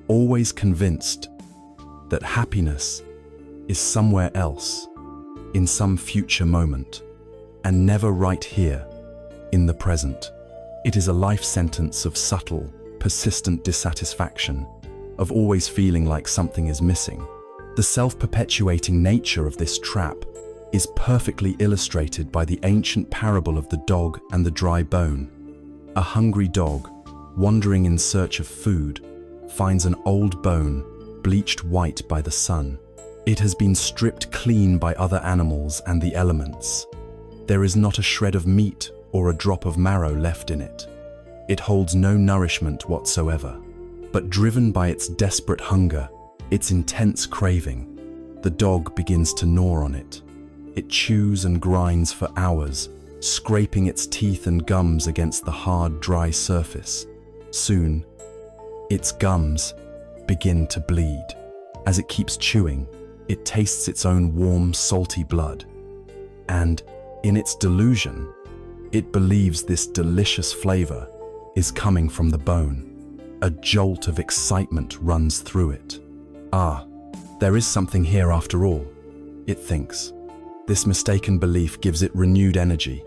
always convinced that happiness is somewhere else, in some future moment, and never right here, in the present. It is a life sentence of subtle, persistent dissatisfaction, of always feeling like something is missing. The self-perpetuating nature of this trap is perfectly illustrated by the ancient parable of the dog and the dry bone. A hungry dog, wandering in search of food, finds an old bone, bleached white by the sun. It has been stripped clean by other animals and the elements. There is not a shred of meat or a drop of marrow left in it. It holds no nourishment whatsoever. But driven by its desperate hunger, its intense craving, the dog begins to gnaw on it. It chews and grinds for hours, scraping its teeth and gums against the hard, dry surface. Soon, its gums begin to bleed. As it keeps chewing, it tastes its own warm, salty blood. And, in its delusion, it believes this delicious flavor is coming from the bone. A jolt of excitement runs through it. Ah, there is something here after all, it thinks. This mistaken belief gives it renewed energy,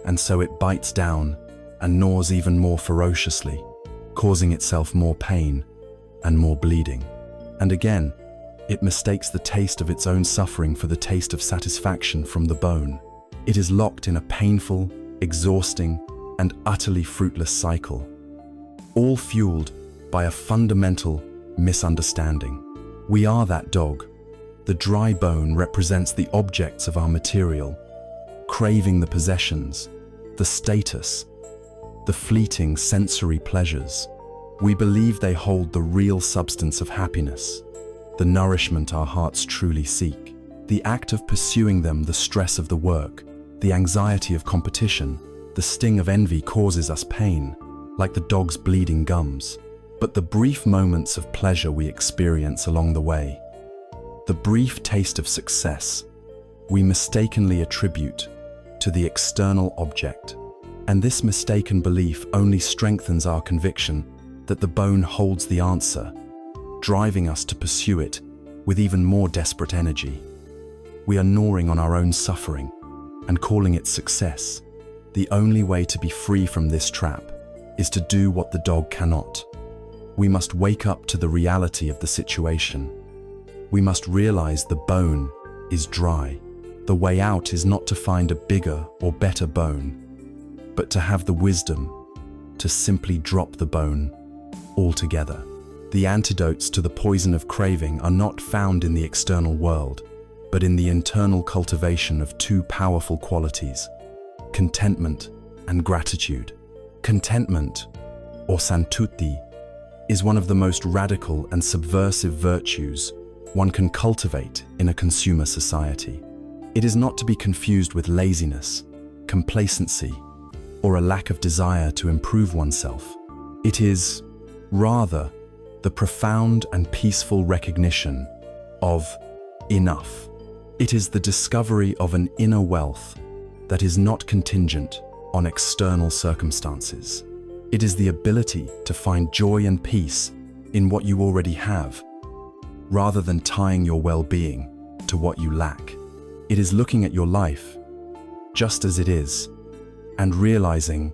and so it bites down and gnaws even more ferociously, causing itself more pain and more bleeding. And again, it mistakes the taste of its own suffering for the taste of satisfaction from the bone. It is locked in a painful, exhausting, and utterly fruitless cycle, all fueled by a fundamental misunderstanding. We are that dog. The dry bone represents the objects of our material, craving the possessions, the status, the fleeting sensory pleasures. We believe they hold the real substance of happiness, the nourishment our hearts truly seek. The act of pursuing them, the stress of the work, the anxiety of competition, the sting of envy causes us pain, like the dog's bleeding gums. but the brief moments of pleasure we experience along the way, the brief taste of success, we mistakenly attribute to the external object. And this mistaken belief only strengthens our conviction that the bone holds the answer, driving us to pursue it with even more desperate energy. We are gnawing on our own suffering and calling it success. The only way to be free from this trap is to do what the dog cannot. We must wake up to the reality of the situation. We must realize the bone is dry. The way out is not to find a bigger or better bone, but to have the wisdom to simply drop the bone altogether. The antidotes to the poison of craving are not found in the external world, but in the internal cultivation of two powerful qualities: contentment and gratitude. Contentment, or santuti, is one of the most radical and subversive virtues one can cultivate in a consumer society. It is not to be confused with laziness, complacency, or a lack of desire to improve oneself. It is, rather, the profound and peaceful recognition of enough. It is the discovery of an inner wealth that is not contingent on external circumstances. It is the ability to find joy and peace in what you already have, rather than tying your well-being to what you lack. It is looking at your life just as it is and realizing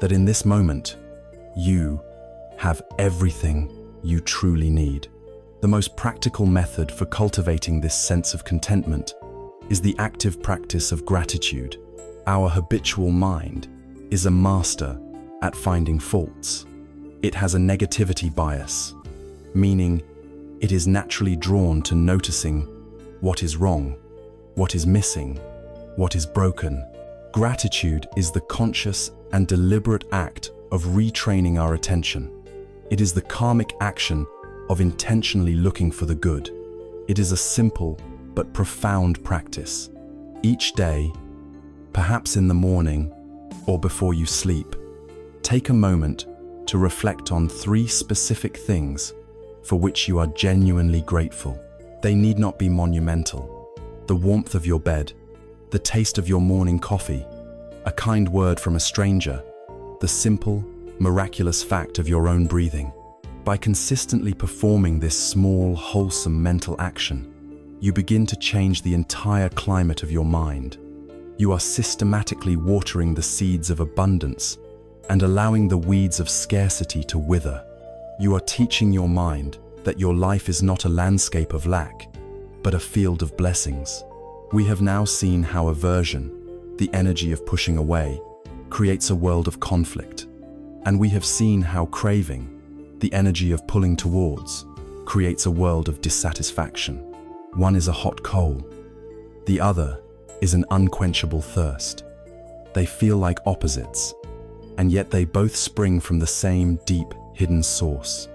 that in this moment, you have everything you truly need. The most practical method for cultivating this sense of contentment is the active practice of gratitude. Our habitual mind is a master at finding faults. It has a negativity bias, meaning it is naturally drawn to noticing what is wrong, what is missing, what is broken. Gratitude is the conscious and deliberate act of retraining our attention. It is the karmic action of intentionally looking for the good. It is a simple but profound practice. Each day, perhaps in the morning or before you sleep, take a moment to reflect on 3 specific things for which you are genuinely grateful. They need not be monumental. The warmth of your bed, the taste of your morning coffee, a kind word from a stranger, the simple, miraculous fact of your own breathing. By consistently performing this small, wholesome mental action, you begin to change the entire climate of your mind. You are systematically watering the seeds of abundance and allowing the weeds of scarcity to wither. You are teaching your mind that your life is not a landscape of lack, but a field of blessings. We have now seen how aversion, the energy of pushing away, creates a world of conflict. And we have seen how craving, the energy of pulling towards, creates a world of dissatisfaction. One is a hot coal. The other is an unquenchable thirst. They feel like opposites, and yet they both spring from the same deep, hidden source.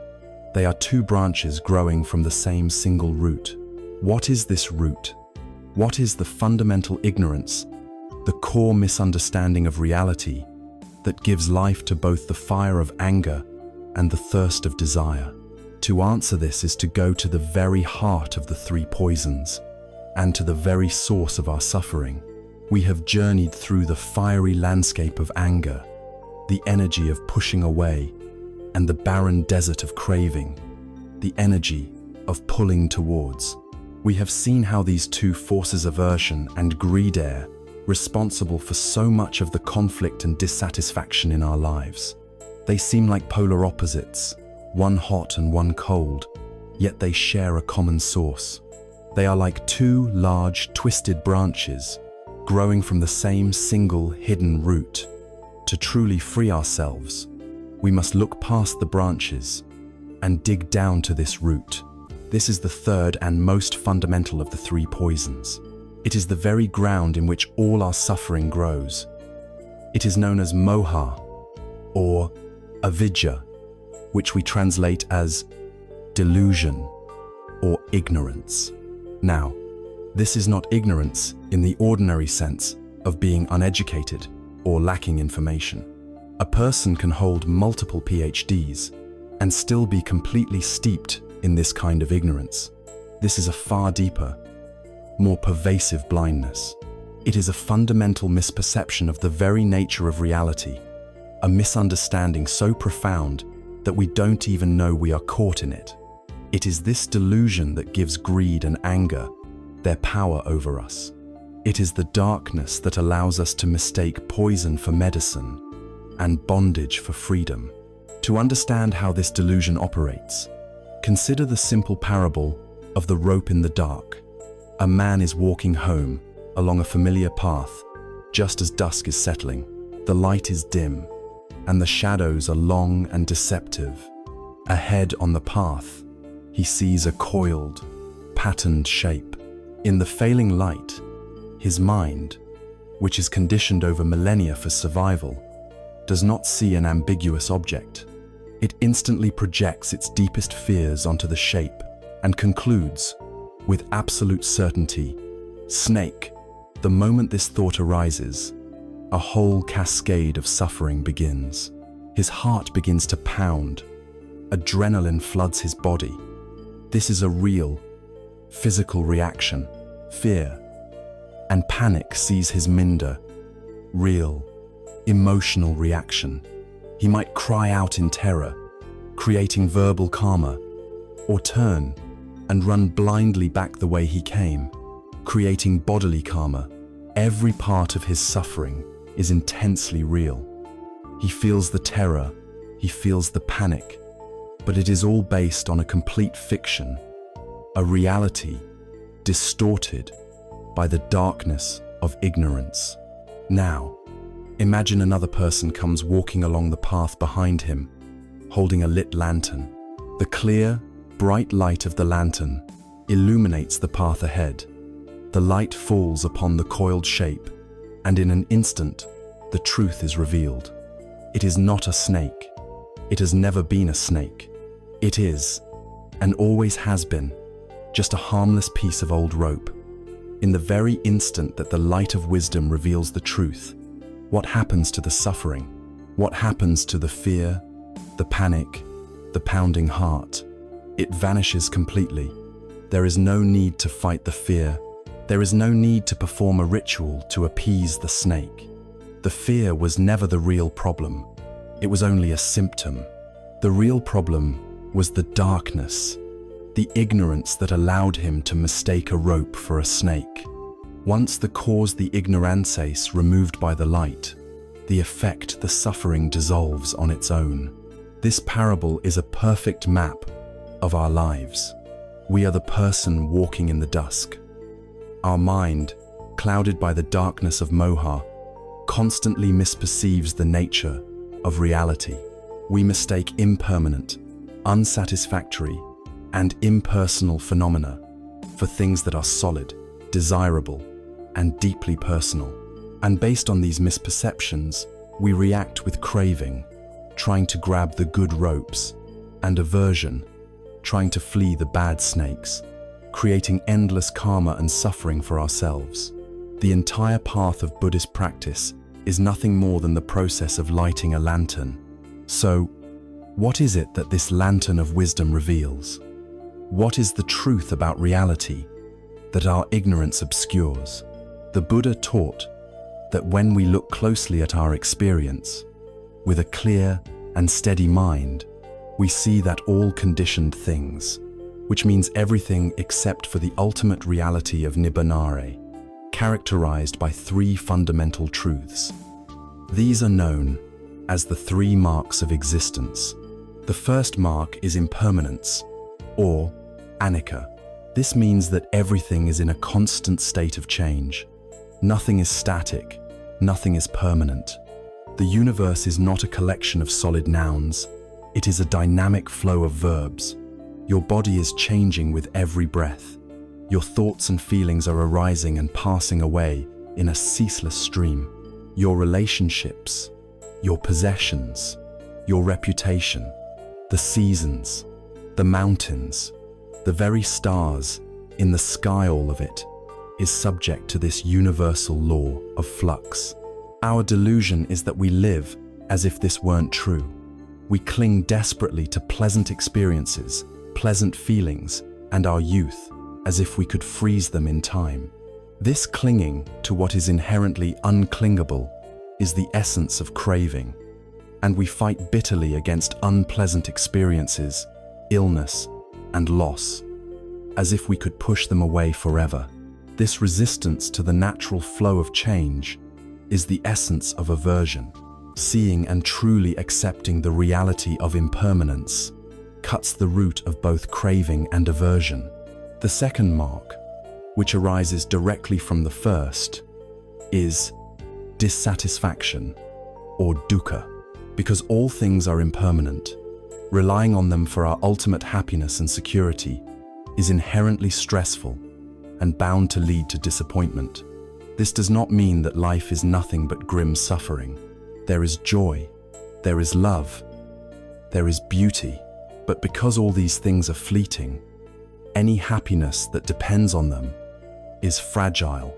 They are 2 branches growing from the same single root. What is this root? What is the fundamental ignorance, the core misunderstanding of reality that gives life to both the fire of anger and the thirst of desire? To answer this is to go to the very heart of the 3 poisons and to the very source of our suffering. We have journeyed through the fiery landscape of anger, the energy of pushing away, and the barren desert of craving, the energy of pulling towards. We have seen how these 2 forces, aversion and greed, are responsible for so much of the conflict and dissatisfaction in our lives. They seem like polar opposites, one hot and one cold, yet they share a common source. They are like 2 large, twisted branches growing from the same single hidden root. To truly free ourselves, we must look past the branches and dig down to this root. This is the 3rd and most fundamental of the 3 poisons. It is the very ground in which all our suffering grows. It is known as moha, or avidya, which we translate as delusion or ignorance. Now, this is not ignorance in the ordinary sense of being uneducated or lacking information. A person can hold multiple PhDs and still be completely steeped in this kind of ignorance. This is a far deeper, more pervasive blindness. It is a fundamental misperception of the very nature of reality, a misunderstanding so profound that we don't even know we are caught in it. It is this delusion that gives greed and anger their power over us. It is the darkness that allows us to mistake poison for medicine and bondage for freedom. To understand how this delusion operates, consider the simple parable of the rope in the dark. A man is walking home along a familiar path just as dusk is settling. The light is dim, and the shadows are long and deceptive. Ahead on the path, he sees a coiled, patterned shape. In the failing light, his mind, which is conditioned over millennia for survival, does not see an ambiguous object. It instantly projects its deepest fears onto the shape and concludes, with absolute certainty, snake. The moment this thought arises, a whole cascade of suffering begins. His heart begins to pound. Adrenaline floods his body. This is a real, physical reaction. Fear and panic seize his minder. Real, emotional reaction. He might cry out in terror, creating verbal karma, or turn and run blindly back the way he came, creating bodily karma. Every part of his suffering is intensely real. He feels the terror, he feels the panic, but it is all based on a complete fiction, a reality distorted by the darkness of ignorance. Now, imagine another person comes walking along the path behind him, holding a lit lantern. The clear, bright light of the lantern illuminates the path ahead. The light falls upon the coiled shape, and in an instant, the truth is revealed. It is not a snake. It has never been a snake. It is, and always has been, just a harmless piece of old rope. In the very instant that the light of wisdom reveals the truth, what happens to the suffering? What happens to the fear, the panic, the pounding heart? It vanishes completely. There is no need to fight the fear. There is no need to perform a ritual to appease the snake. The fear was never the real problem. It was only a symptom. The real problem was the darkness, the ignorance that allowed him to mistake a rope for a snake. Once the cause, the ignorances, removed by the light, the effect, the suffering, dissolves on its own. This parable is a perfect map of our lives. We are the person walking in the dusk. Our mind, clouded by the darkness of moha, constantly misperceives the nature of reality. We mistake impermanent, unsatisfactory, and impersonal phenomena for things that are solid, desirable, and deeply personal. And based on these misperceptions, we react with craving, trying to grab the good ropes, and aversion, trying to flee the bad snakes, creating endless karma and suffering for ourselves. The entire path of Buddhist practice is nothing more than the process of lighting a lantern. So, what is it that this lantern of wisdom reveals? What is the truth about reality that our ignorance obscures? The Buddha taught that when we look closely at our experience, with a clear and steady mind, we see that all conditioned things, which means everything except for the ultimate reality of Nibbana, characterized by three fundamental truths. These are known as the three marks of existence. The first mark is impermanence, or anicca. This means that everything is in a constant state of change. Nothing is static, nothing is permanent. The universe is not a collection of solid nouns. It is a dynamic flow of verbs. Your body is changing with every breath. Your thoughts and feelings are arising and passing away in a ceaseless stream. Your relationships, your possessions, your reputation, the seasons, the mountains, the very stars in the sky, all of it is subject to this universal law of flux. Our delusion is that we live as if this weren't true. We cling desperately to pleasant experiences, pleasant feelings, and our youth, as if we could freeze them in time. This clinging to what is inherently unclingable is the essence of craving, and we fight bitterly against unpleasant experiences, illness, and loss, as if we could push them away forever. This resistance to the natural flow of change is the essence of aversion. Seeing and truly accepting the reality of impermanence cuts the root of both craving and aversion. The second mark, which arises directly from the first, is dissatisfaction, or dukkha. Because all things are impermanent, relying on them for our ultimate happiness and security is inherently stressful and bound to lead to disappointment. This does not mean that life is nothing but grim suffering. There is joy, there is love, there is beauty, but because all these things are fleeting, any happiness that depends on them is fragile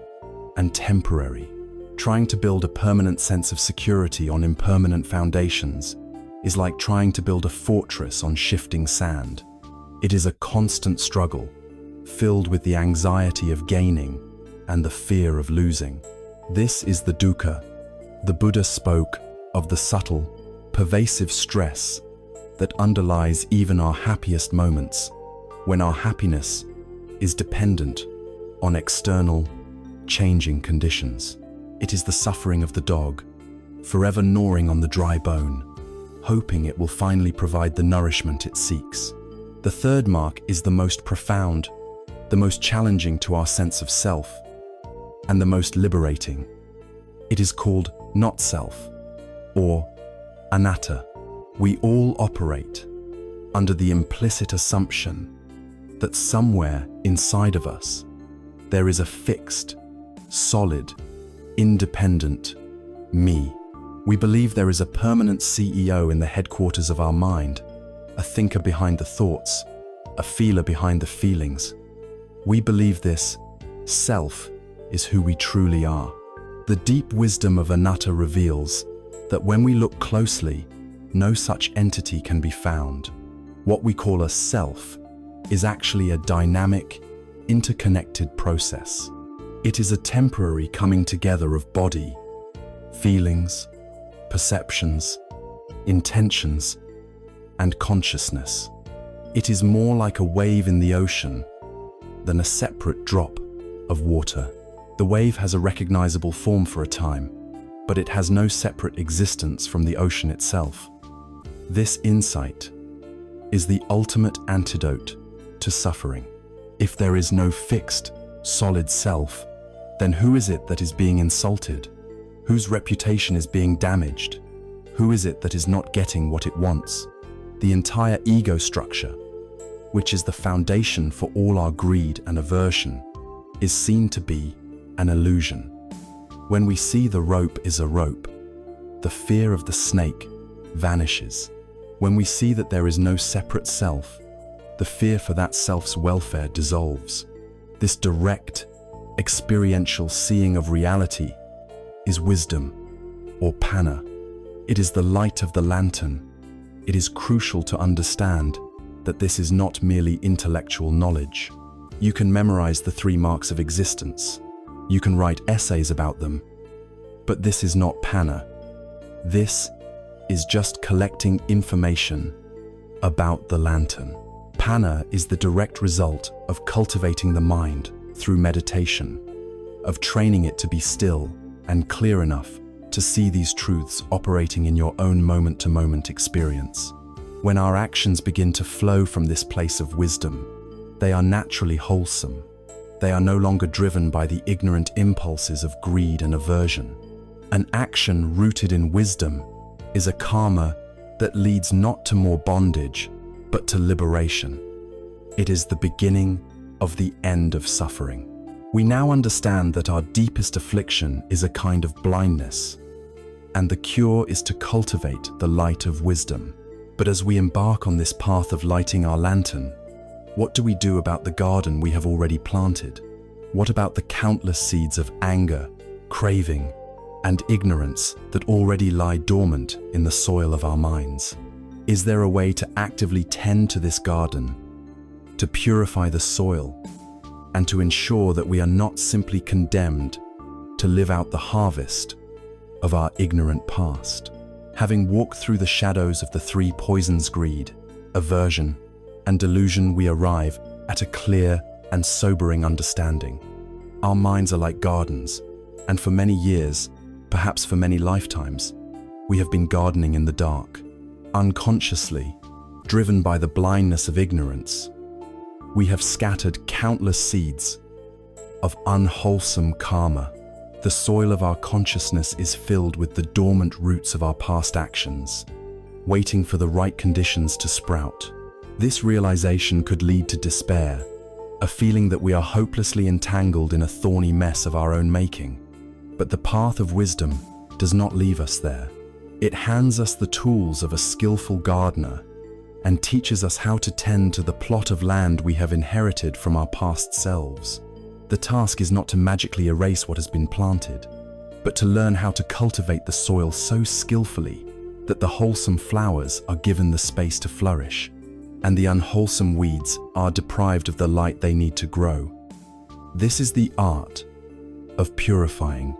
and temporary. Trying to build a permanent sense of security on impermanent foundations is like trying to build a fortress on shifting sand. It is a constant struggle, filled with the anxiety of gaining and the fear of losing. This is the dukkha. The Buddha spoke of the subtle, pervasive stress that underlies even our happiest moments, when our happiness is dependent on external, changing conditions. It is the suffering of the dog, forever gnawing on the dry bone, hoping it will finally provide the nourishment it seeks. The third mark is the most profound, the most challenging to our sense of self, and the most liberating. It is called not self, or anatta. We all operate under the implicit assumption that somewhere inside of us there is a fixed, solid, independent me. We believe there is a permanent CEO in the headquarters of our mind, a thinker behind the thoughts, a feeler behind the feelings. We believe this self is who we truly are. The deep wisdom of anatta reveals that when we look closely, no such entity can be found. What we call a self is actually a dynamic, interconnected process. It is a temporary coming together of body, feelings, perceptions, intentions, and consciousness. It is more like a wave in the ocean than a separate drop of water. The wave has a recognizable form for a time, but it has no separate existence from the ocean itself. This insight is the ultimate antidote to suffering. If there is no fixed, solid self, then who is it that is being insulted? Whose reputation is being damaged? Who is it that is not getting what it wants? The entire ego structure, which is the foundation for all our greed and aversion, is seen to be an illusion. When we see the rope is a rope, the fear of the snake vanishes. When we see that there is no separate self, the fear for that self's welfare dissolves. This direct, experiential seeing of reality is wisdom, or panna. It is the light of the lantern. It is crucial to understand that this is not merely intellectual knowledge. You can memorize the 3 marks of existence. You can write essays about them. But this is not panna. This is just collecting information about the lantern. Panna is the direct result of cultivating the mind through meditation, of training it to be still and clear enough to see these truths operating in your own moment-to-moment experience. When our actions begin to flow from this place of wisdom, they are naturally wholesome. They are no longer driven by the ignorant impulses of greed and aversion. An action rooted in wisdom is a karma that leads not to more bondage, but to liberation. It is the beginning of the end of suffering. We now understand that our deepest affliction is a kind of blindness, and the cure is to cultivate the light of wisdom. But as we embark on this path of lighting our lantern, what do we do about the garden we have already planted? What about the countless seeds of anger, craving, and ignorance that already lie dormant in the soil of our minds? Is there a way to actively tend to this garden, to purify the soil, and to ensure that we are not simply condemned to live out the harvest of our ignorant past? Having walked through the shadows of the three poisons: greed, aversion, and delusion, we arrive at a clear and sobering understanding. Our minds are like gardens, and for many years, perhaps for many lifetimes, we have been gardening in the dark. Unconsciously, driven by the blindness of ignorance, we have scattered countless seeds of unwholesome karma. The soil of our consciousness is filled with the dormant roots of our past actions, waiting for the right conditions to sprout. This realization could lead to despair, a feeling that we are hopelessly entangled in a thorny mess of our own making. But the path of wisdom does not leave us there. It hands us the tools of a skillful gardener and teaches us how to tend to the plot of land we have inherited from our past selves. The task is not to magically erase what has been planted, but to learn how to cultivate the soil so skillfully that the wholesome flowers are given the space to flourish, and the unwholesome weeds are deprived of the light they need to grow. This is the art of purifying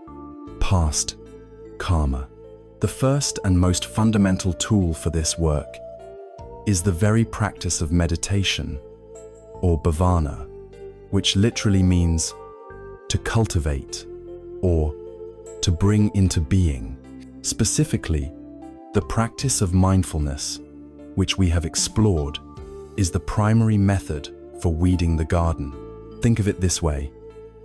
past karma. The first and most fundamental tool for this work is the very practice of meditation, or bhavana, which literally means to cultivate or to bring into being. Specifically, the practice of mindfulness, which we have explored, is the primary method for weeding the garden. Think of it this way: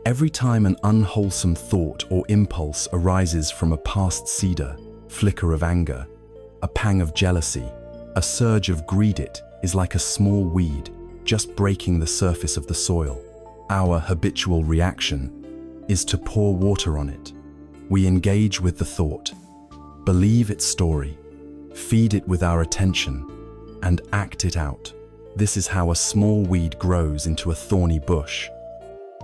every time an unwholesome thought or impulse arises from a past cedar, flicker of anger, a pang of jealousy, a surge of greed, it is like a small weed just breaking the surface of the soil. Our habitual reaction is to pour water on it. We engage with the thought, believe its story, feed it with our attention, and act it out. This is how a small weed grows into a thorny bush.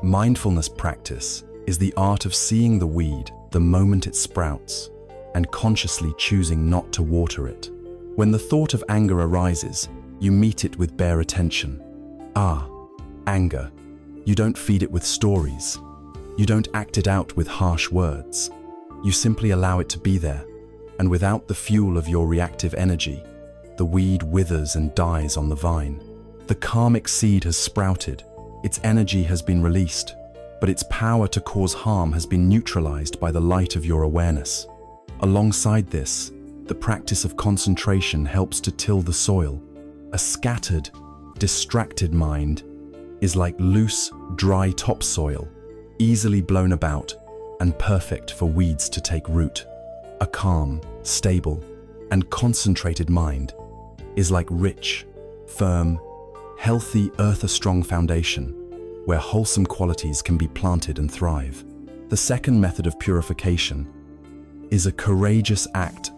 Mindfulness practice is the art of seeing the weed the moment it sprouts and consciously choosing not to water it. When the thought of anger arises, you meet it with bare attention. Anger. You don't feed it with stories. You don't act it out with harsh words. You simply allow it to be there, and without the fuel of your reactive energy, the weed withers and dies on the vine. The karmic seed has sprouted, its energy has been released, but its power to cause harm has been neutralized by the light of your awareness. Alongside this, the practice of concentration helps to till the soil. A scattered, distracted mind is like loose, dry topsoil, easily blown about and perfect for weeds to take root. A calm, stable, and concentrated mind is like rich, firm, healthy earth, a strong foundation where wholesome qualities can be planted and thrive. The second method of purification is a courageous act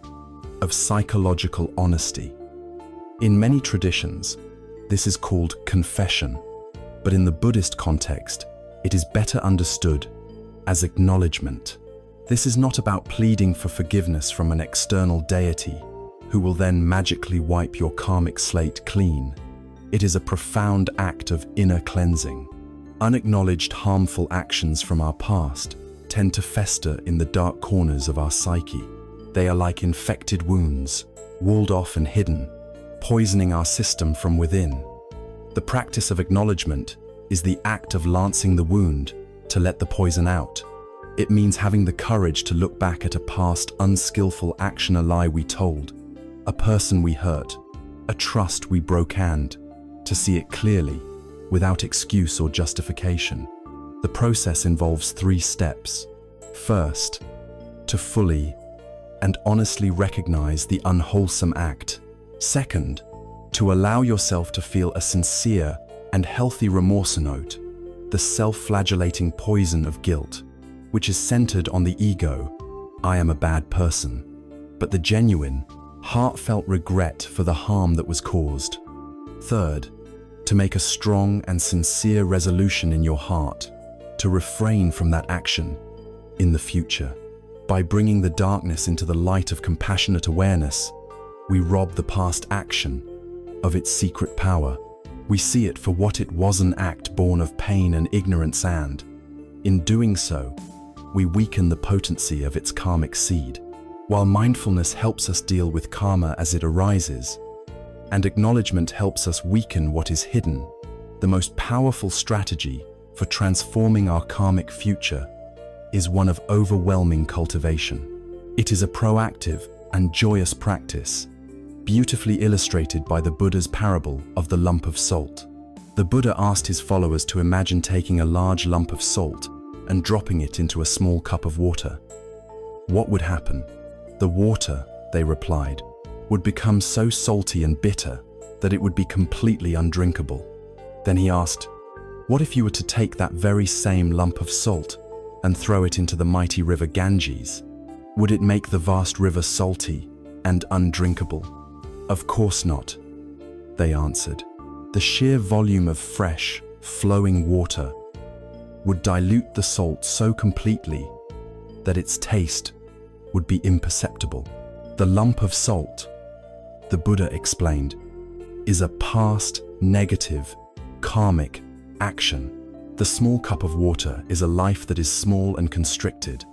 of psychological honesty. In many traditions, this is called confession, but in the Buddhist context, it is better understood as acknowledgement. This is not about pleading for forgiveness from an external deity who will then magically wipe your karmic slate clean. It is a profound act of inner cleansing. Unacknowledged harmful actions from our past tend to fester in the dark corners of our psyche. They are like infected wounds, walled off and hidden, poisoning our system from within. The practice of acknowledgement is the act of lancing the wound to let the poison out. It means having the courage to look back at a past unskillful action, a lie we told, a person we hurt, a trust we broke, and to see it clearly, without excuse or justification. The process involves 3 steps. First, to fully and honestly recognize the unwholesome act. Second, to allow yourself to feel a sincere and healthy remorse, note the self-flagellating poison of guilt, which is centered on the ego, I am a bad person, but the genuine, heartfelt regret for the harm that was caused. Third, to make a strong and sincere resolution in your heart to refrain from that action in the future. By bringing the darkness into the light of compassionate awareness, we rob the past action of its secret power. We see it for what it was, an act born of pain and ignorance, and, in doing so, we weaken the potency of its karmic seed. While mindfulness helps us deal with karma as it arises, and acknowledgement helps us weaken what is hidden, the most powerful strategy for transforming our karmic future is one of overwhelming cultivation. It is a proactive and joyous practice, beautifully illustrated by the Buddha's parable of the lump of salt. The Buddha asked his followers to imagine taking a large lump of salt and dropping it into a small cup of water. What would happen? The water, they replied, would become so salty and bitter that it would be completely undrinkable. Then he asked, what if you were to take that very same lump of salt and throw it into the mighty river Ganges? Would it make the vast river salty and undrinkable? Of course not, they answered. The sheer volume of fresh, flowing water would dilute the salt so completely that its taste would be imperceptible. The lump of salt, the Buddha explained, is a past, negative, karmic action. The small cup of water is a life that is small and constricted,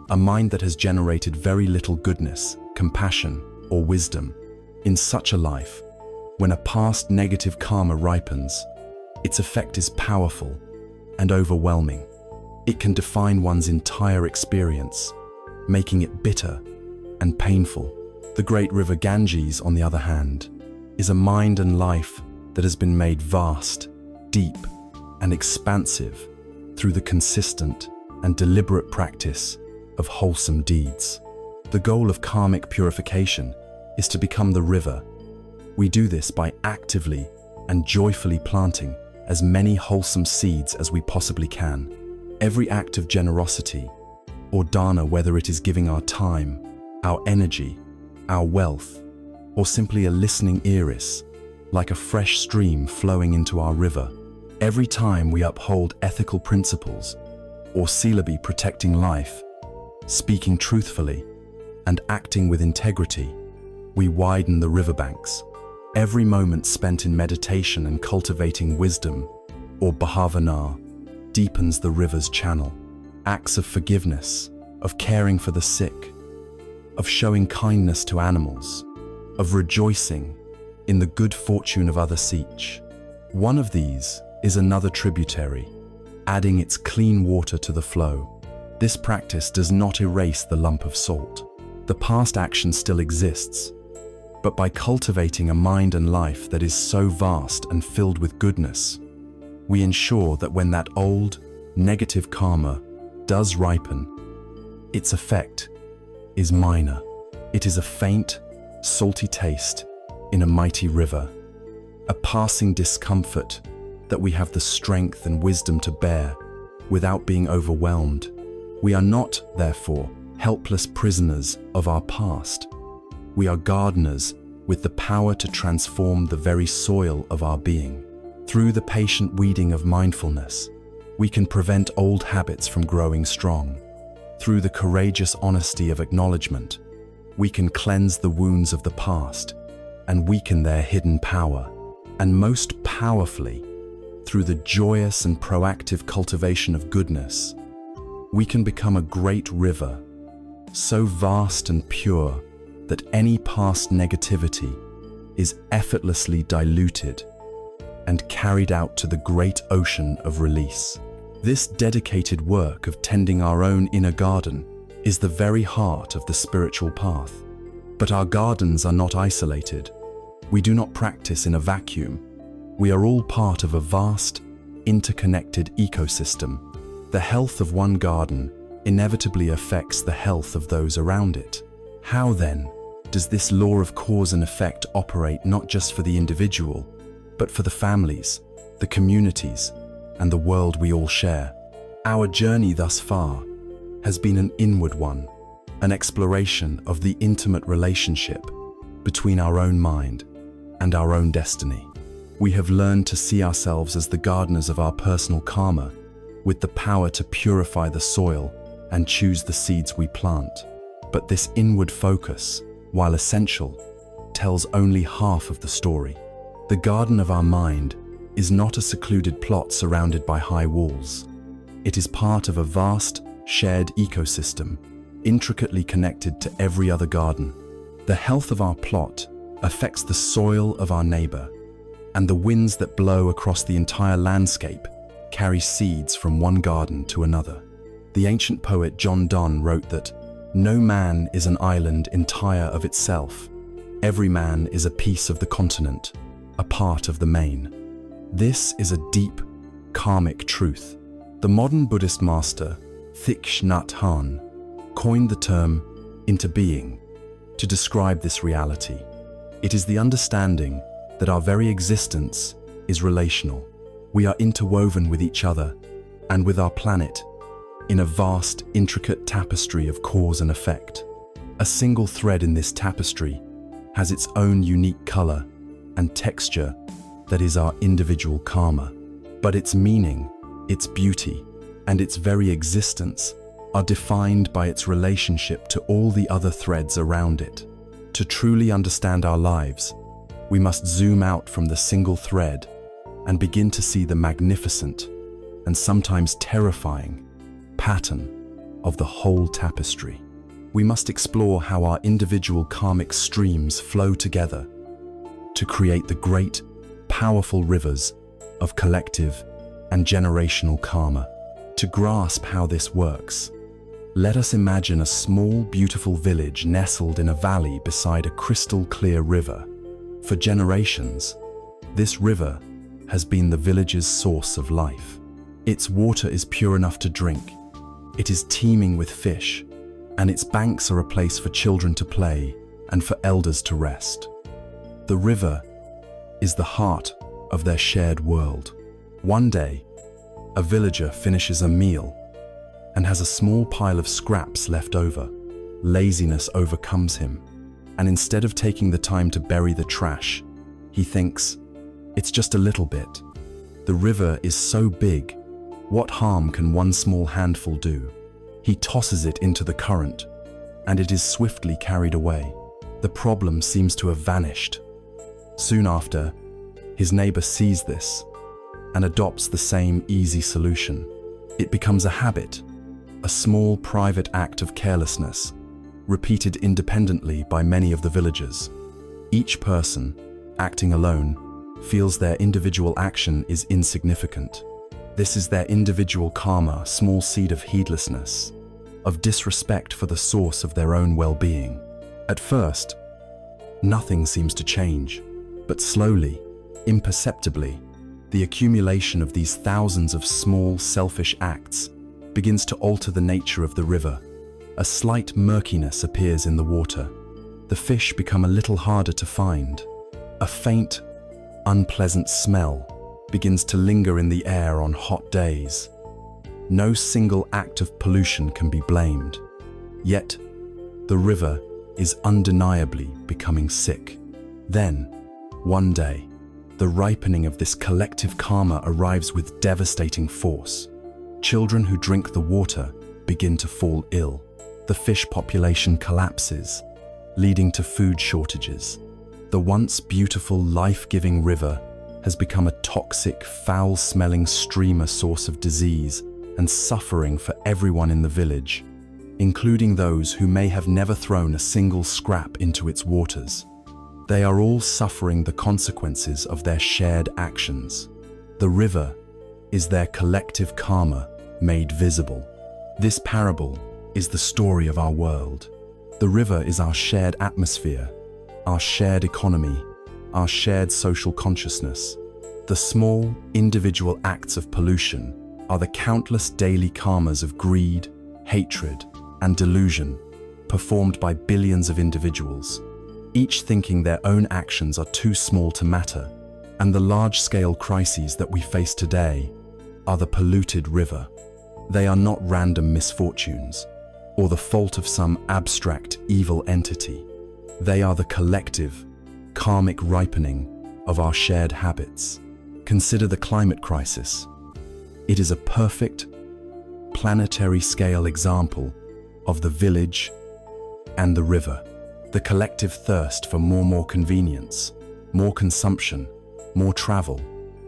a mind that has generated very little goodness, compassion, or wisdom. In such a life, when a past negative karma ripens, its effect is powerful and overwhelming. It can define one's entire experience, making it bitter and painful. The great river Ganges, on the other hand, is a mind and life that has been made vast, deep, and expansive through the consistent and deliberate practice of wholesome deeds. The goal of karmic purification is to become the river. We do this by actively and joyfully planting as many wholesome seeds as we possibly can. Every act of generosity or dana, whether it is giving our time, our energy, our wealth, or simply a listening ear, is like a fresh stream flowing into our river. Every time we uphold ethical principles, or silabi, protecting life, speaking truthfully, and acting with integrity, we widen the riverbanks. Every moment spent in meditation and cultivating wisdom, or bhavana, deepens the river's channel. Acts of forgiveness, of caring for the sick, of showing kindness to animals, of rejoicing in the good fortune of others, each one of these is another tributary, adding its clean water to the flow. This practice does not erase the lump of salt. The past action still exists, but by cultivating a mind and life that is so vast and filled with goodness, we ensure that when that old, negative karma does ripen, its effect is minor. It is a faint, salty taste in a mighty river, a passing discomfort that we have the strength and wisdom to bear without being overwhelmed. We are not, therefore, helpless prisoners of our past. We are gardeners with the power to transform the very soil of our being. Through the patient weeding of mindfulness, we can prevent old habits from growing strong. Through the courageous honesty of acknowledgement, we can cleanse the wounds of the past and weaken their hidden power. And most powerfully, through the joyous and proactive cultivation of goodness, we can become a great river, so vast and pure that any past negativity is effortlessly diluted and carried out to the great ocean of release. This dedicated work of tending our own inner garden is the very heart of the spiritual path. But our gardens are not isolated. We do not practice in a vacuum. We are all part of a vast, interconnected ecosystem. The health of one garden inevitably affects the health of those around it. How then does this law of cause and effect operate not just for the individual, but for the families, the communities, and the world we all share? Our journey thus far has been an inward one, an exploration of the intimate relationship between our own mind and our own destiny. We have learned to see ourselves as the gardeners of our personal karma, with the power to purify the soil and choose the seeds we plant. But this inward focus, while essential, tells only half of the story. The garden of our mind is not a secluded plot surrounded by high walls. It is part of a vast, shared ecosystem, intricately connected to every other garden. The health of our plot affects the soil of our neighbor, and the winds that blow across the entire landscape carry seeds from one garden to another. The ancient poet John Donne wrote that, "No man is an island entire of itself. Every man is a piece of the continent, a part of the main." This is a deep, karmic truth. The modern Buddhist master, Thich Nhat Hanh, coined the term into being to describe this reality. It is the understanding that our very existence is relational. We are interwoven with each other and with our planet in a vast, intricate tapestry of cause and effect. A single thread in this tapestry has its own unique color and texture that is our individual karma. But its meaning, its beauty, and its very existence are defined by its relationship to all the other threads around it. To truly understand our lives, we must zoom out from the single thread and begin to see the magnificent and sometimes terrifying pattern of the whole tapestry. We must explore how our individual karmic streams flow together to create the great, powerful rivers of collective and generational karma. To grasp how this works, let us imagine a small, beautiful village nestled in a valley beside a crystal-clear river. For generations, this river has been the village's source of life. Its water is pure enough to drink. It is teeming with fish, and its banks are a place for children to play and for elders to rest. The river is the heart of their shared world. One day, a villager finishes a meal and has a small pile of scraps left over. Laziness overcomes him, and instead of taking the time to bury the trash, he thinks, "It's just a little bit. The river is so big, what harm can one small handful do?" He tosses it into the current, and it is swiftly carried away. The problem seems to have vanished. Soon after, his neighbor sees this and adopts the same easy solution. It becomes a habit, a small private act of carelessness, repeated independently by many of the villagers. Each person, acting alone, feels their individual action is insignificant. This is their individual karma, small seed of heedlessness, of disrespect for the source of their own well-being. At first, nothing seems to change, but slowly, imperceptibly, the accumulation of these thousands of small, selfish acts begins to alter the nature of the river. A slight murkiness appears in the water. The fish become a little harder to find. A faint, unpleasant smell begins to linger in the air on hot days. No single act of pollution can be blamed. Yet, the river is undeniably becoming sick. Then, one day, the ripening of this collective karma arrives with devastating force. Children who drink the water begin to fall ill. The fish population collapses, leading to food shortages. The once beautiful, life-giving river has become a toxic, foul-smelling stream, a source of disease and suffering for everyone in the village, including those who may have never thrown a single scrap into its waters. They are all suffering the consequences of their shared actions. The river is their collective karma made visible. This parable is the story of our world. The river is our shared atmosphere, our shared economy, our shared social consciousness. The small, individual acts of pollution are the countless daily karmas of greed, hatred, and delusion performed by billions of individuals, each thinking their own actions are too small to matter. And the large-scale crises that we face today are the polluted river. They are not random misfortunes or the fault of some abstract evil entity. They are the collective, karmic ripening of our shared habits. Consider the climate crisis. It is a perfect, planetary scale example of the village and the river. The collective thirst for more convenience, more consumption, more travel,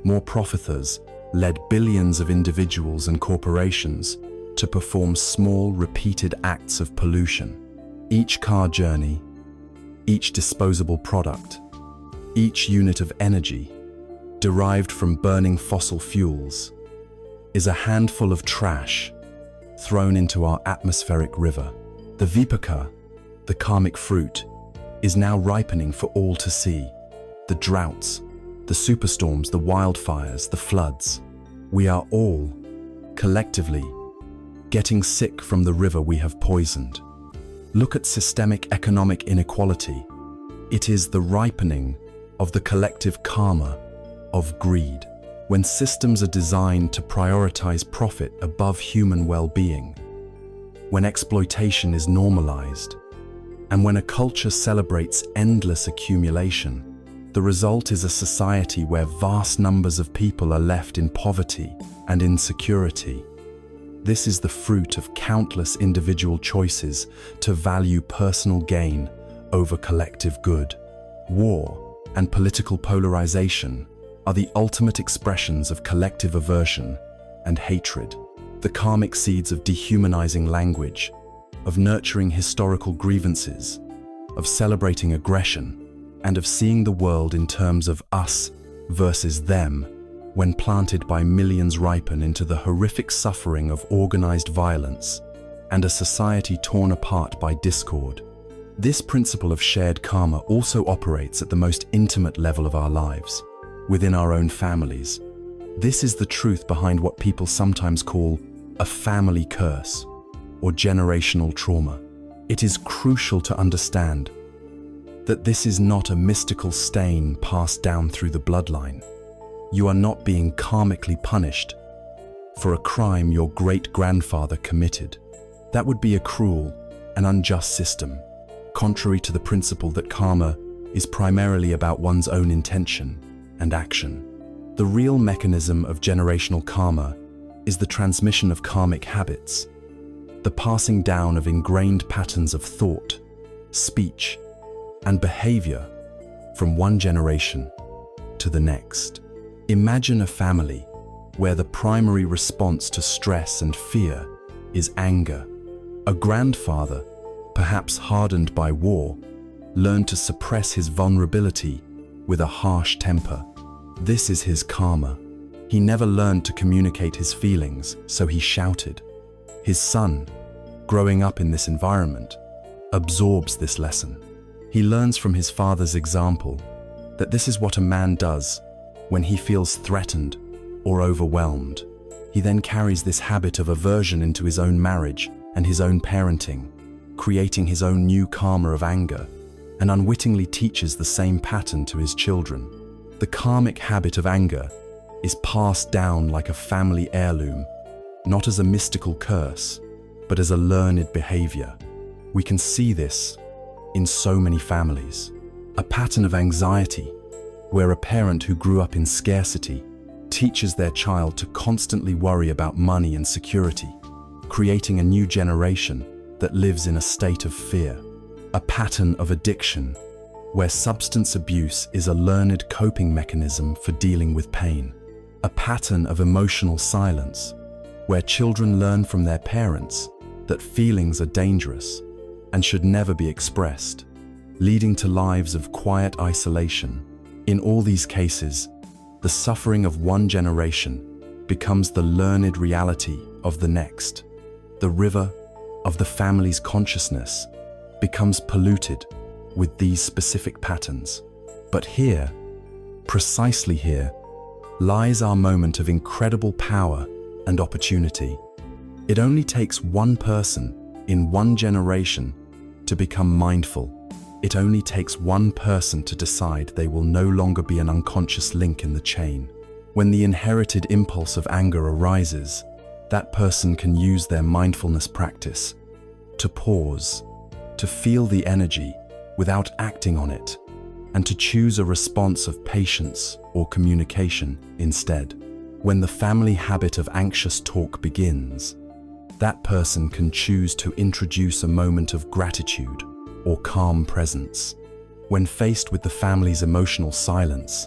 more profiteers led billions of individuals and corporations to perform small, repeated acts of pollution. Each car journey, each disposable product, each unit of energy derived from burning fossil fuels is a handful of trash thrown into our atmospheric river. The vipaka, the karmic fruit, is now ripening for all to see. The droughts, the superstorms, the wildfires, the floods. We are all, collectively, getting sick from the river we have poisoned. Look at systemic economic inequality. It is the ripening of the collective karma of greed. When systems are designed to prioritize profit above human well-being, when exploitation is normalized, and when a culture celebrates endless accumulation, the result is a society where vast numbers of people are left in poverty and insecurity. This is the fruit of countless individual choices to value personal gain over collective good. War and political polarization are the ultimate expressions of collective aversion and hatred. The karmic seeds of dehumanizing language, of nurturing historical grievances, of celebrating aggression, and of seeing the world in terms of us versus them, when planted by millions, ripen into the horrific suffering of organized violence and a society torn apart by discord. This principle of shared karma also operates at the most intimate level of our lives, within our own families. This is the truth behind what people sometimes call a family curse or generational trauma. It is crucial to understand that this is not a mystical stain passed down through the bloodline. You are not being karmically punished for a crime your great-grandfather committed. That would be a cruel and unjust system, contrary to the principle that karma is primarily about one's own intention and action. The real mechanism of generational karma is the transmission of karmic habits, the passing down of ingrained patterns of thought, speech, and behavior from one generation to the next. Imagine a family where the primary response to stress and fear is anger. A grandfather, perhaps hardened by war, learned to suppress his vulnerability with a harsh temper. This is his karma. He never learned to communicate his feelings, so he shouted. His son, growing up in this environment, absorbs this lesson. He learns from his father's example that this is what a man does when he feels threatened or overwhelmed. He then carries this habit of aversion into his own marriage and his own parenting, creating his own new karma of anger, and unwittingly teaches the same pattern to his children. The karmic habit of anger is passed down like a family heirloom, not as a mystical curse, but as a learned behavior. We can see this in so many families. A pattern of anxiety, where a parent who grew up in scarcity teaches their child to constantly worry about money and security, creating a new generation that lives in a state of fear. A pattern of addiction, where substance abuse is a learned coping mechanism for dealing with pain. A pattern of emotional silence, where children learn from their parents that feelings are dangerous and should never be expressed, leading to lives of quiet isolation. In all these cases, the suffering of one generation becomes the learned reality of the next. The river of the family's consciousness becomes polluted with these specific patterns. But here, precisely here, lies our moment of incredible power and opportunity. It only takes one person in one generation to become mindful. It only takes one person to decide they will no longer be an unconscious link in the chain. When the inherited impulse of anger arises, that person can use their mindfulness practice to pause, to feel the energy without acting on it, and to choose a response of patience or communication instead. When the family habit of anxious talk begins, that person can choose to introduce a moment of gratitude, or calm presence. When faced with the family's emotional silence,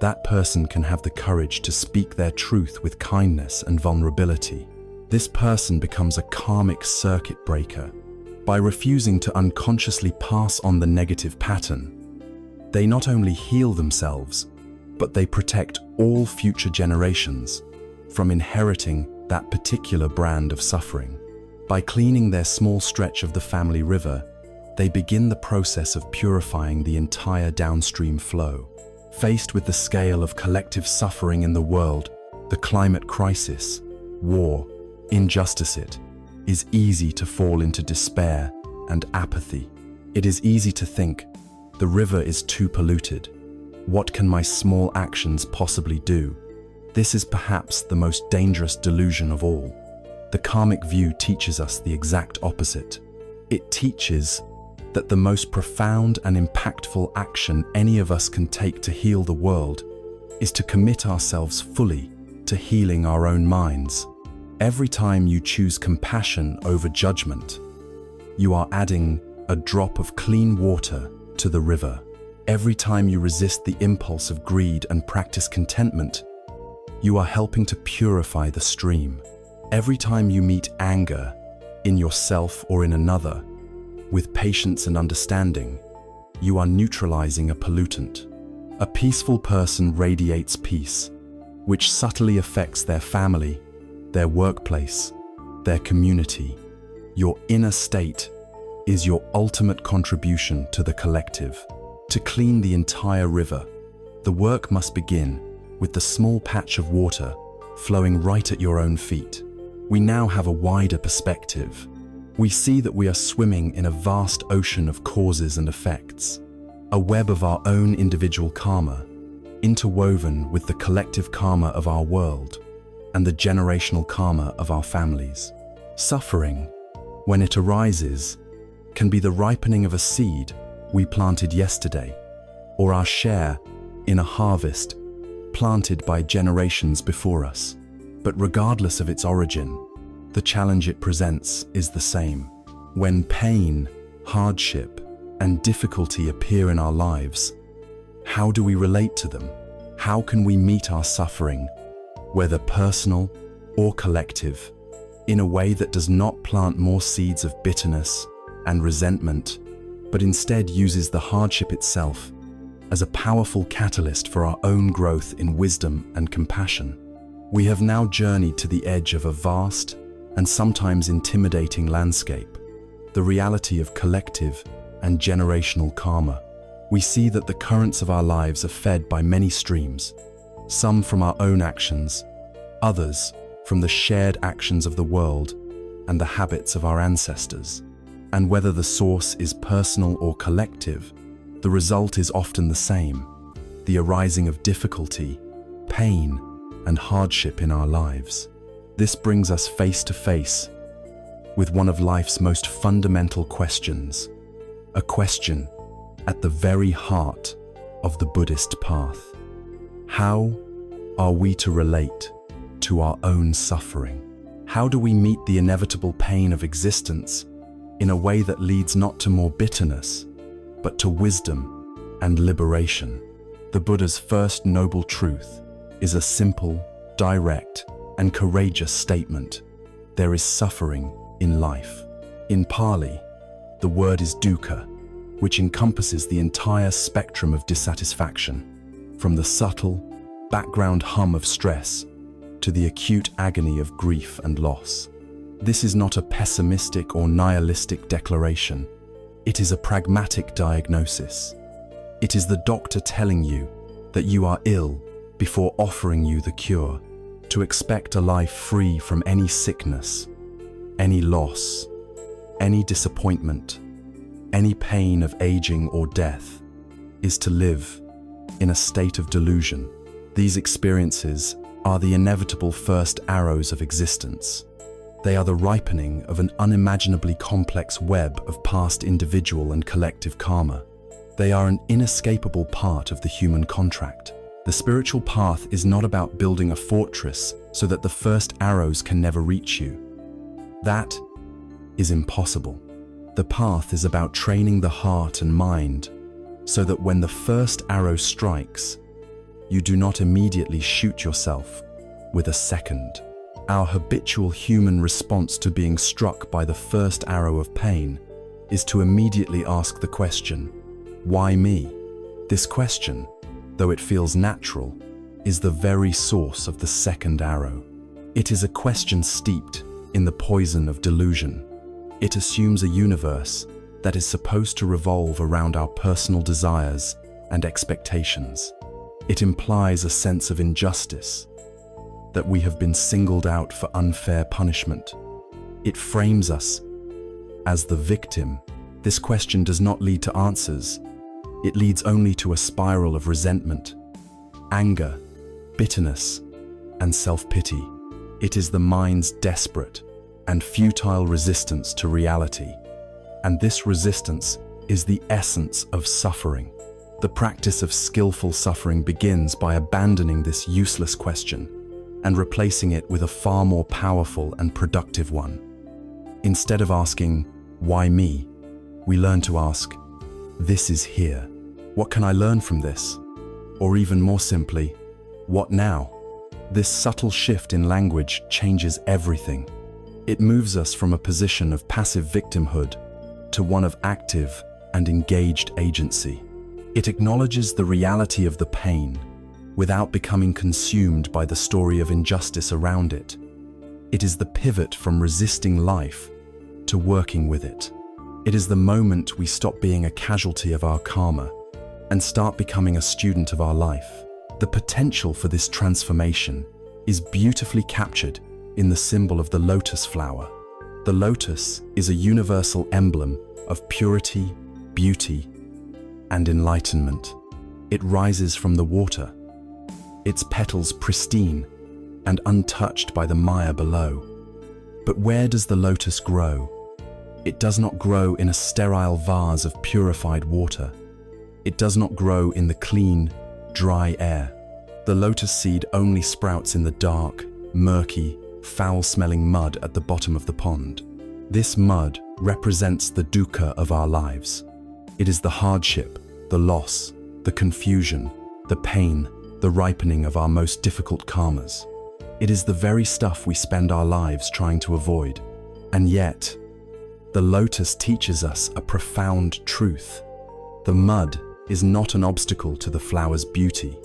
that person can have the courage to speak their truth with kindness and vulnerability. This person becomes a karmic circuit breaker. By refusing to unconsciously pass on the negative pattern, they not only heal themselves, but they protect all future generations from inheriting that particular brand of suffering. By cleaning their small stretch of the family river, they begin the process of purifying the entire downstream flow. Faced with the scale of collective suffering in the world, the climate crisis, war, injustice, it is easy to fall into despair and apathy. It is easy to think, the river is too polluted. What can my small actions possibly do? This is perhaps the most dangerous delusion of all. The karmic view teaches us the exact opposite. It teaches that the most profound and impactful action any of us can take to heal the world is to commit ourselves fully to healing our own minds. Every time you choose compassion over judgment, you are adding a drop of clean water to the river. Every time you resist the impulse of greed and practice contentment, you are helping to purify the stream. Every time you meet anger in yourself or in another, with patience and understanding, you are neutralizing a pollutant. A peaceful person radiates peace, which subtly affects their family, their workplace, their community. Your inner state is your ultimate contribution to the collective. To clean the entire river, the work must begin with the small patch of water flowing right at your own feet. We now have a wider perspective. We see that we are swimming in a vast ocean of causes and effects, a web of our own individual karma, interwoven with the collective karma of our world and the generational karma of our families. Suffering, when it arises, can be the ripening of a seed we planted yesterday, or our share in a harvest planted by generations before us. But regardless of its origin, the challenge it presents is the same. When pain, hardship, and difficulty appear in our lives, how do we relate to them? How can we meet our suffering, whether personal or collective, in a way that does not plant more seeds of bitterness and resentment, but instead uses the hardship itself as a powerful catalyst for our own growth in wisdom and compassion? We have now journeyed to the edge of a vast and sometimes intimidating landscape, the reality of collective and generational karma. We see that the currents of our lives are fed by many streams, some from our own actions, others from the shared actions of the world and the habits of our ancestors. And whether the source is personal or collective, the result is often the same: the arising of difficulty, pain, and hardship in our lives. This brings us face to face with one of life's most fundamental questions, a question at the very heart of the Buddhist path. How are we to relate to our own suffering? How do we meet the inevitable pain of existence in a way that leads not to more bitterness, but to wisdom and liberation? The Buddha's first noble truth is a simple, direct, and courageous statement: there is suffering in life. In Pali, the word is dukkha, which encompasses the entire spectrum of dissatisfaction, from the subtle, background hum of stress to the acute agony of grief and loss. This is not a pessimistic or nihilistic declaration. It is a pragmatic diagnosis. It is the doctor telling you that you are ill before offering you the cure. To expect a life free from any sickness, any loss, any disappointment, any pain of aging or death is to live in a state of delusion. These experiences are the inevitable first arrows of existence. They are the ripening of an unimaginably complex web of past individual and collective karma. They are an inescapable part of the human contract. The spiritual path is not about building a fortress so that the first arrows can never reach you. That is impossible. The path is about training the heart and mind so that when the first arrow strikes, you do not immediately shoot yourself with a second. Our habitual human response to being struck by the first arrow of pain is to immediately ask the question, why me? This question, though it feels natural, is the very source of the second arrow. It is a question steeped in the poison of delusion. It assumes a universe that is supposed to revolve around our personal desires and expectations. It implies a sense of injustice, that we have been singled out for unfair punishment. It frames us as the victim. This question does not lead to answers. It leads only to a spiral of resentment, anger, bitterness, and self-pity. It is the mind's desperate and futile resistance to reality. And this resistance is the essence of suffering. The practice of skillful suffering begins by abandoning this useless question and replacing it with a far more powerful and productive one. Instead of asking, why me? We learn to ask, this is here. What can I learn from this? Or even more simply, what now? This subtle shift in language changes everything. It moves us from a position of passive victimhood to one of active and engaged agency. It acknowledges the reality of the pain without becoming consumed by the story of injustice around it. It is the pivot from resisting life to working with it. It is the moment we stop being a casualty of our karma and start becoming a student of our life. The potential for this transformation is beautifully captured in the symbol of the lotus flower. The lotus is a universal emblem of purity, beauty, and enlightenment. It rises from the water, its petals pristine and untouched by the mire below. But where does the lotus grow? It does not grow in a sterile vase of purified water. It does not grow in the clean, dry air. The lotus seed only sprouts in the dark, murky, foul-smelling mud at the bottom of the pond. This mud represents the dukkha of our lives. It is the hardship, the loss, the confusion, the pain, the ripening of our most difficult karmas. It is the very stuff we spend our lives trying to avoid. And yet, the lotus teaches us a profound truth. The mud is not an obstacle to the flower's beauty.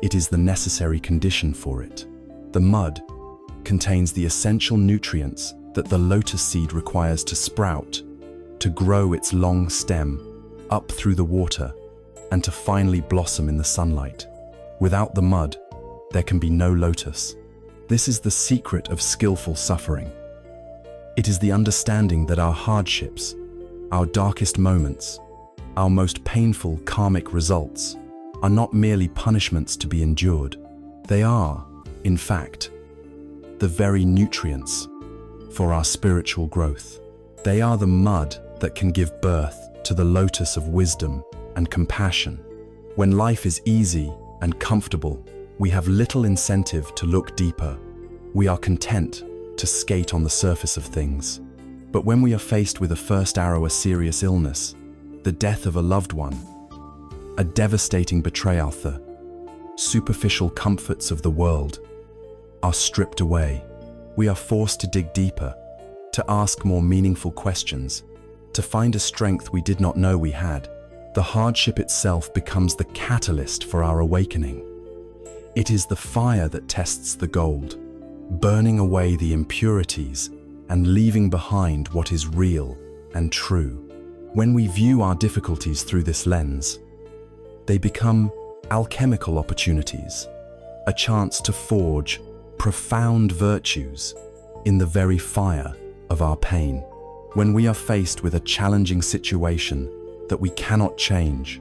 It is the necessary condition for it. The mud contains the essential nutrients that the lotus seed requires to sprout, to grow its long stem up through the water, and to finally blossom in the sunlight. Without the mud, there can be no lotus. This is the secret of skillful suffering. It is the understanding that our hardships, our darkest moments, our most painful karmic results are not merely punishments to be endured. They are, in fact, the very nutrients for our spiritual growth. They are the mud that can give birth to the lotus of wisdom and compassion. When life is easy and comfortable, we have little incentive to look deeper. We are content to skate on the surface of things. But when we are faced with a first arrow, a serious illness, the death of a loved one, a devastating betrayal, the superficial comforts of the world are stripped away. We are forced to dig deeper, to ask more meaningful questions, to find a strength we did not know we had. The hardship itself becomes the catalyst for our awakening. It is the fire that tests the gold, burning away the impurities and leaving behind what is real and true. When we view our difficulties through this lens, they become alchemical opportunities, a chance to forge profound virtues in the very fire of our pain. When we are faced with a challenging situation that we cannot change,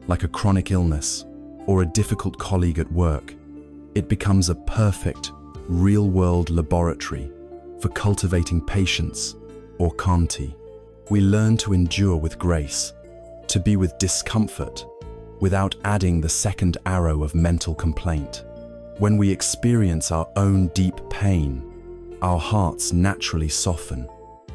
like a chronic illness or a difficult colleague at work, it becomes a perfect, real-world laboratory for cultivating patience or khanti. We learn to endure with grace, to be with discomfort without adding the second arrow of mental complaint. When we experience our own deep pain, our hearts naturally soften,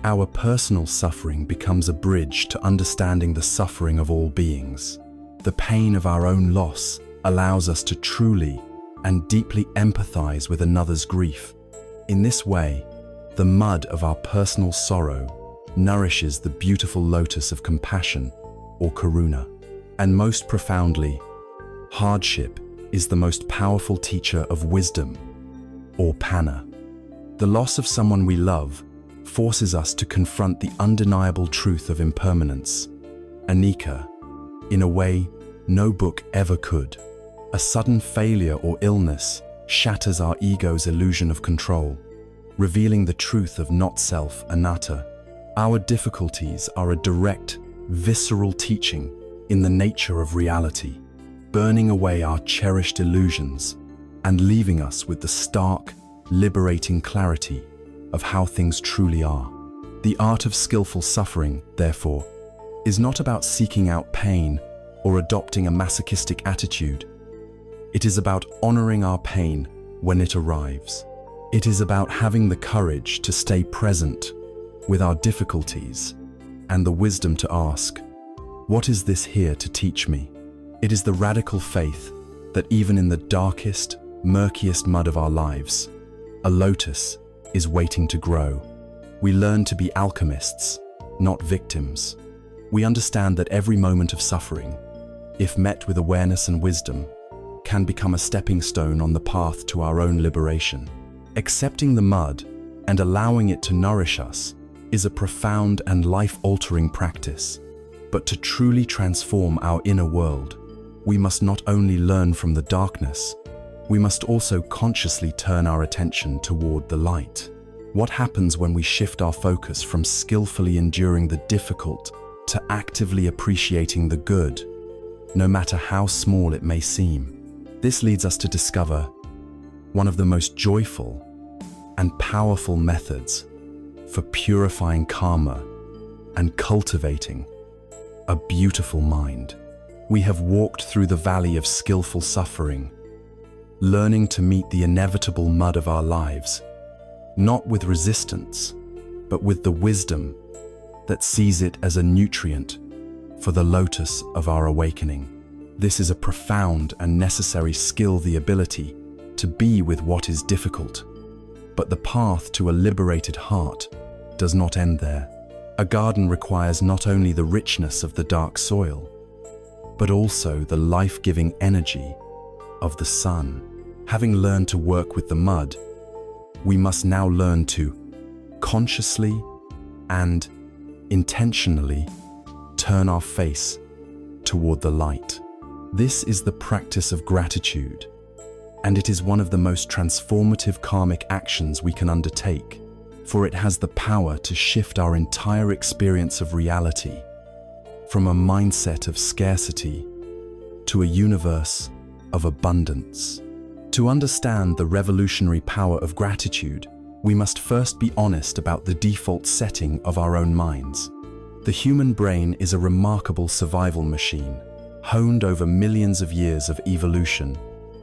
Our personal suffering becomes a bridge to understanding the suffering of all beings. The pain of our own loss allows us to truly and deeply empathize with another's grief. In this way, the mud of our personal sorrow nourishes the beautiful lotus of compassion, or karuna. And most profoundly, hardship is the most powerful teacher of wisdom, or panna. The loss of someone we love forces us to confront the undeniable truth of impermanence, anicca, in a way no book ever could. A sudden failure or illness shatters our ego's illusion of control, revealing the truth of not-self, anatta. Our difficulties are a direct, visceral teaching in the nature of reality, burning away our cherished illusions and leaving us with the stark, liberating clarity of how things truly are. The art of skillful suffering, therefore, is not about seeking out pain or adopting a masochistic attitude. It is about honoring our pain when it arrives. It is about having the courage to stay present with our difficulties and the wisdom to ask, what is this here to teach me? It is the radical faith that even in the darkest, murkiest mud of our lives, a lotus is waiting to grow. We learn to be alchemists, not victims. We understand that every moment of suffering, if met with awareness and wisdom, can become a stepping stone on the path to our own liberation. Accepting the mud and allowing it to nourish us is a profound and life-altering practice. But to truly transform our inner world, we must not only learn from the darkness, we must also consciously turn our attention toward the light. What happens when we shift our focus from skillfully enduring the difficult to actively appreciating the good, no matter how small it may seem? This leads us to discover one of the most joyful and powerful methods for purifying karma and cultivating a beautiful mind. We have walked through the valley of skillful suffering, learning to meet the inevitable mud of our lives, not with resistance, but with the wisdom that sees it as a nutrient for the lotus of our awakening. This is a profound and necessary skill, the ability to be with what is difficult. But the path to a liberated heart does not end there. A garden requires not only the richness of the dark soil, but also the life-giving energy of the sun. Having learned to work with the mud, we must now learn to consciously and intentionally turn our face toward the light. This is the practice of gratitude, and it is one of the most transformative karmic actions we can undertake, for it has the power to shift our entire experience of reality from a mindset of scarcity to a universe of abundance. To understand the revolutionary power of gratitude, we must first be honest about the default setting of our own minds. The human brain is a remarkable survival machine, honed over millions of years of evolution.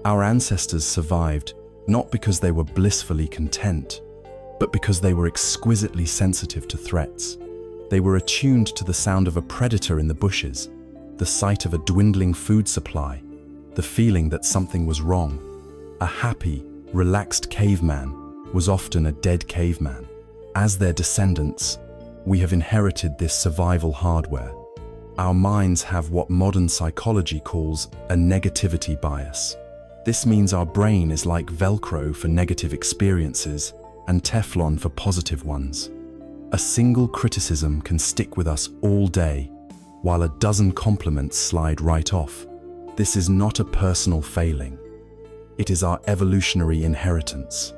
Our ancestors survived not because they were blissfully content, but because they were exquisitely sensitive to threats. They were attuned to the sound of a predator in the bushes, the sight of a dwindling food supply, the feeling that something was wrong. A happy, relaxed caveman was often a dead caveman. As their descendants, we have inherited this survival hardware. Our minds have what modern psychology calls a negativity bias. This means our brain is like Velcro for negative experiences and Teflon for positive ones. A single criticism can stick with us all day, while a dozen compliments slide right off. This is not a personal failing. It is our evolutionary inheritance.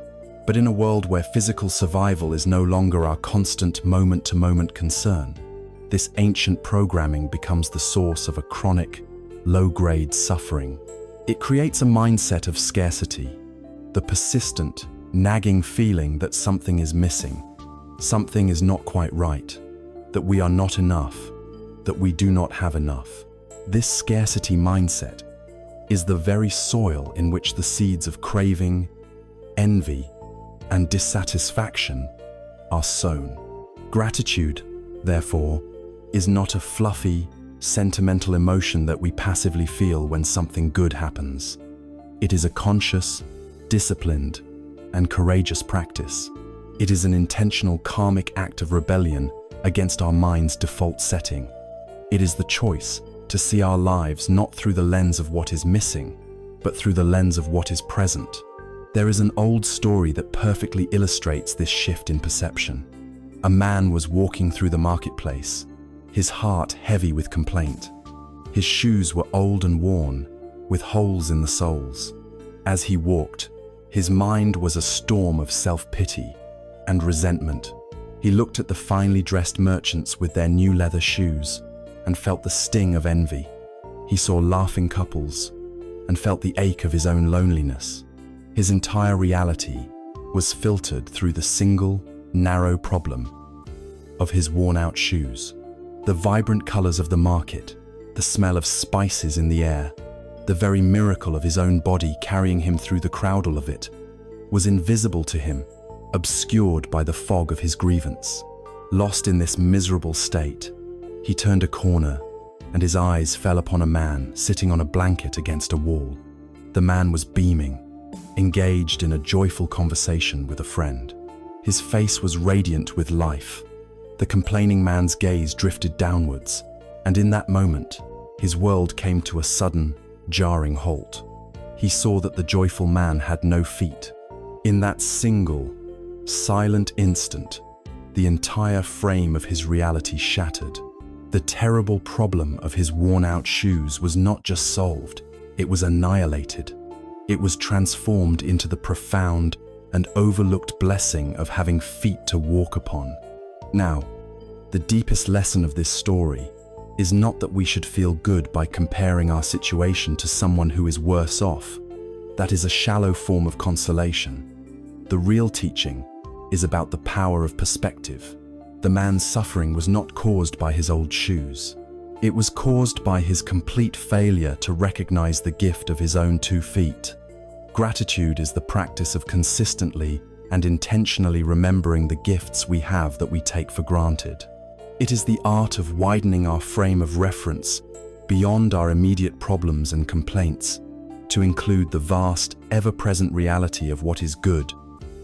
But in a world where physical survival is no longer our constant moment-to-moment concern, this ancient programming becomes the source of a chronic, low-grade suffering. It creates a mindset of scarcity, the persistent, nagging feeling that something is missing, something is not quite right, that we are not enough, that we do not have enough. This scarcity mindset is the very soil in which the seeds of craving, envy, and dissatisfaction are sown. Gratitude, therefore, is not a fluffy, sentimental emotion that we passively feel when something good happens. It is a conscious, disciplined, and courageous practice. It is an intentional karmic act of rebellion against our mind's default setting. It is the choice to see our lives not through the lens of what is missing, but through the lens of what is present. There is an old story that perfectly illustrates this shift in perception. A man was walking through the marketplace, his heart heavy with complaint. His shoes were old and worn, with holes in the soles. As he walked, his mind was a storm of self-pity and resentment. He looked at the finely dressed merchants with their new leather shoes and felt the sting of envy. He saw laughing couples and felt the ache of his own loneliness. His entire reality was filtered through the single, narrow problem of his worn-out shoes. The vibrant colors of the market, the smell of spices in the air, the very miracle of his own body carrying him through the crowdle of it, was invisible to him, obscured by the fog of his grievance. Lost in this miserable state, he turned a corner and his eyes fell upon a man sitting on a blanket against a wall. The man was beaming, engaged in a joyful conversation with a friend. His face was radiant with life. The complaining man's gaze drifted downwards, and in that moment, his world came to a sudden, jarring halt. He saw that the joyful man had no feet. In that single, silent instant, the entire frame of his reality shattered. The terrible problem of his worn-out shoes was not just solved, it was annihilated. It was transformed into the profound and overlooked blessing of having feet to walk upon. Now, the deepest lesson of this story is not that we should feel good by comparing our situation to someone who is worse off. That is a shallow form of consolation. The real teaching is about the power of perspective. The man's suffering was not caused by his old shoes. It was caused by his complete failure to recognize the gift of his own 2 feet. Gratitude is the practice of consistently and intentionally remembering the gifts we have that we take for granted. It is the art of widening our frame of reference beyond our immediate problems and complaints to include the vast, ever-present reality of what is good,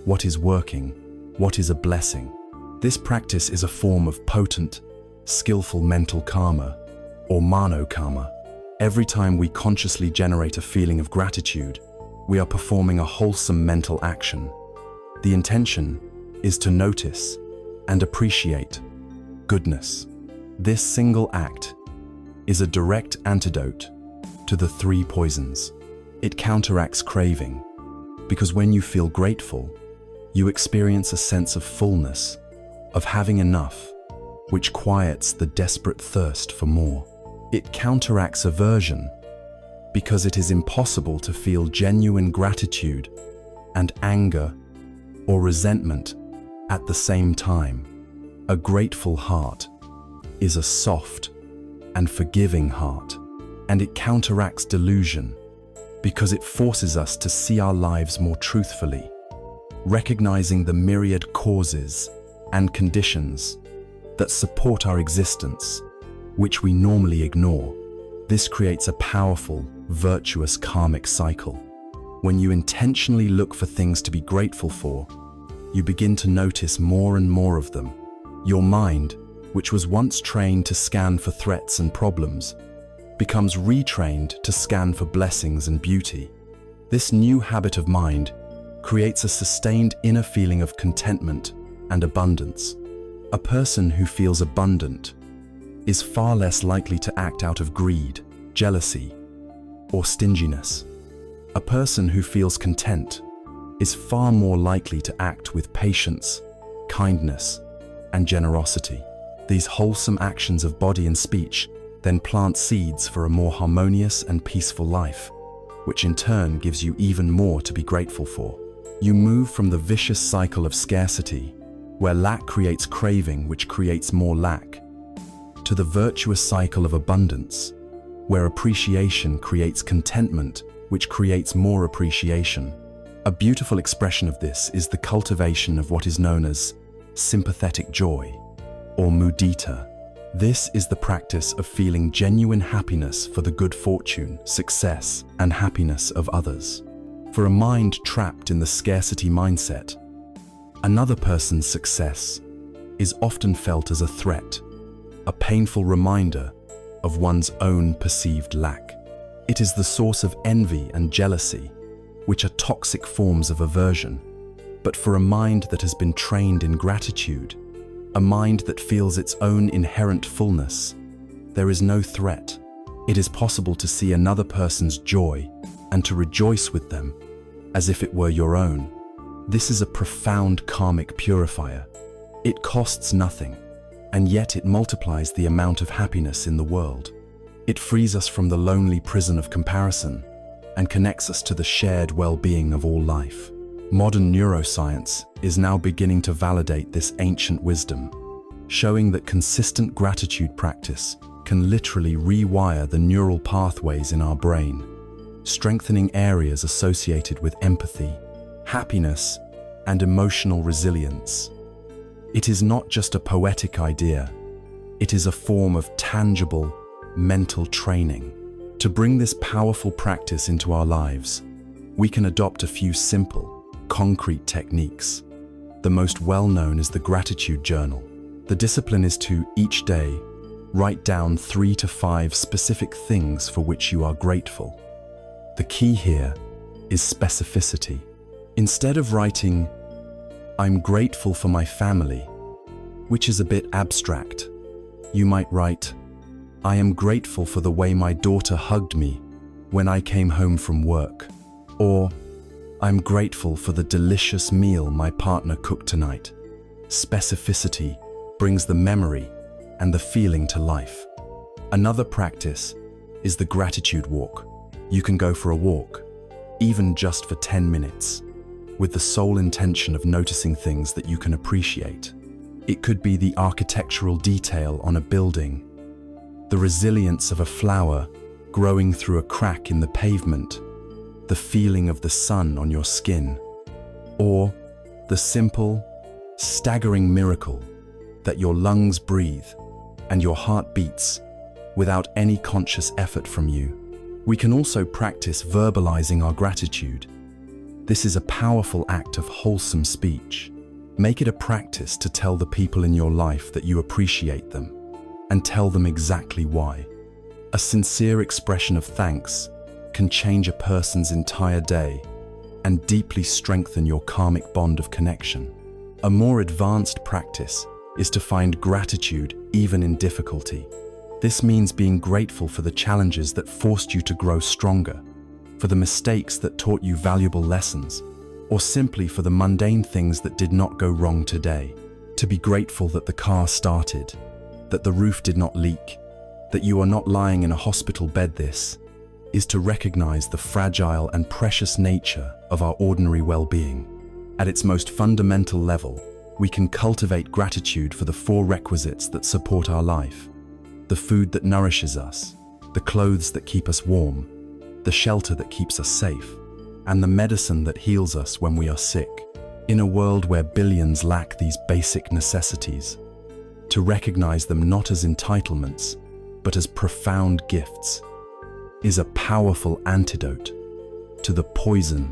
what is working, what is a blessing. This practice is a form of potent, skillful mental karma, or mano karma. Every time we consciously generate a feeling of gratitude, we are performing a wholesome mental action. The intention is to notice and appreciate goodness. This single act is a direct antidote to the 3 poisons. It counteracts craving, because when you feel grateful, you experience a sense of fullness, of having enough, which quiets the desperate thirst for more. It counteracts aversion, because it is impossible to feel genuine gratitude and anger or resentment at the same time. A grateful heart is a soft and forgiving heart, and it counteracts delusion because it forces us to see our lives more truthfully, recognizing the myriad causes and conditions that support our existence, which we normally ignore. This creates a powerful, virtuous karmic cycle. When you intentionally look for things to be gratful for, you begin to notice more and more of them. Your mind, which was once trained to scan for threats and problems, becomes retrained to scan for blessings and beauty. This new habit of mind creates a sustained inner feeling of contentment and abundance. A person who feels abundant is far less likely to act out of greed, jealousy, or stinginess. A person who feels content is far more likely to act with patience, kindness, and generosity. These wholesome actions of body and speech then plant seeds for a more harmonious and peaceful life, which in turn gives you even more to be grateful for. You move from the vicious cycle of scarcity, where lack creates craving, which creates more lack, to the virtuous cycle of abundance, where appreciation creates contentment, which creates more appreciation. A beautiful expression of this is the cultivation of what is known as sympathetic joy. or mudita. This is the practice of feeling genuine happiness for the good fortune, success, and happiness of others. For a mind trapped in the scarcity mindset, another person's success is often felt as a threat, a painful reminder of one's own perceived lack. It is the source of envy and jealousy, which are toxic forms of aversion. But for a mind that has been trained in gratitude, a mind that feels its own inherent fullness, there is no threat. It is possible to see another person's joy and to rejoice with them as if it were your own. This is a profound karmic purifier. It costs nothing, and yet it multiplies the amount of happiness in the world. It frees us from the lonely prison of comparison and connects us to the shared well-being of all life. Modern neuroscience is now beginning to validate this ancient wisdom, showing that consistent gratitude practice can literally rewire the neural pathways in our brain, strengthening areas associated with empathy, happiness, and emotional resilience. It is not just a poetic idea, it is a form of tangible mental training. To bring this powerful practice into our lives, we can adopt a few simple, concrete techniques. The most well-known is the gratitude journal. The discipline is to, each day, write down 3 to 5 specific things for which you are grateful. The key here is specificity. Instead of writing, "I'm grateful for my family," which is a bit abstract, you might write, "I am grateful for the way my daughter hugged me when I came home from work," or "I'm grateful for the delicious meal my partner cooked tonight." Specificity brings the memory and the feeling to life. Another practice is the gratitude walk. You can go for a walk, even just for 10 minutes, with the sole intention of noticing things that you can appreciate. It could be the architectural detail on a building, the resilience of a flower growing through a crack in the pavement, the feeling of the sun on your skin, or the simple, staggering miracle that your lungs breathe and your heart beats without any conscious effort from you. We can also practice verbalizing our gratitude. This is a powerful act of wholesome speech. Make it a practice to tell the people in your life that you appreciate them, and tell them exactly why. A sincere expression of thanks can change a person's entire day and deeply strengthen your karmic bond of connection. A more advanced practice is to find gratitude even in difficulty. This means being grateful for the challenges that forced you to grow stronger, for the mistakes that taught you valuable lessons, or simply for the mundane things that did not go wrong today. To be grateful that the car started, that the roof did not leak, that you are not lying in a hospital bed. This is to recognize the fragile and precious nature of our ordinary well-being. At its most fundamental level, we can cultivate gratitude for the 4 requisites that support our life: the food that nourishes us, the clothes that keep us warm, the shelter that keeps us safe, and the medicine that heals us when we are sick. In a world where billions lack these basic necessities, to recognize them not as entitlements, but as profound gifts, is a powerful antidote to the poison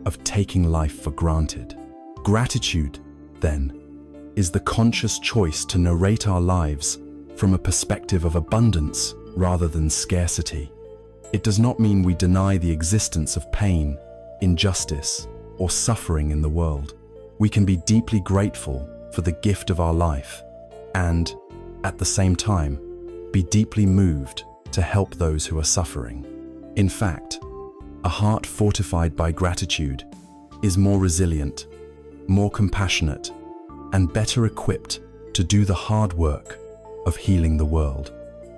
of taking life for granted. Gratitude, then, is the conscious choice to narrate our lives from a perspective of abundance rather than scarcity. It does not mean we deny the existence of pain, injustice, or suffering in the world. We can be deeply grateful for the gift of our life and, at the same time, be deeply moved to help those who are suffering. In fact, a heart fortified by gratitude is more resilient, more compassionate, and better equipped to do the hard work of healing the world.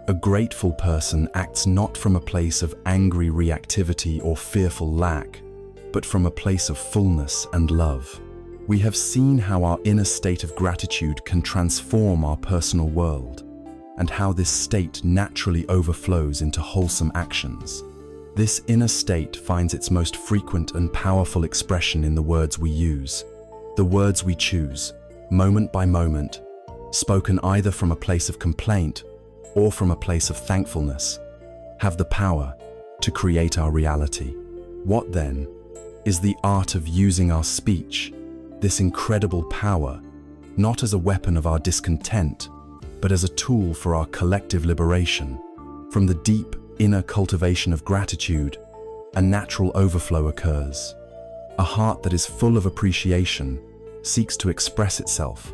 A grateful person acts not from a place of angry reactivity or fearful lack, but from a place of fullness and love. We have seen how our inner state of gratitude can transform our personal world, and how this state naturally overflows into wholesome actions. This inner state finds its most frequent and powerful expression in the words we use, the words we choose, moment by moment, spoken either from a place of complaint or from a place of thankfulness, have the power to create our reality. What then is the art of using our speech, this incredible power, not as a weapon of our discontent, but as a tool for our collective liberation? From the deep inner cultivation of gratitude, a natural overflow occurs. A heart that is full of appreciation seeks to express itself,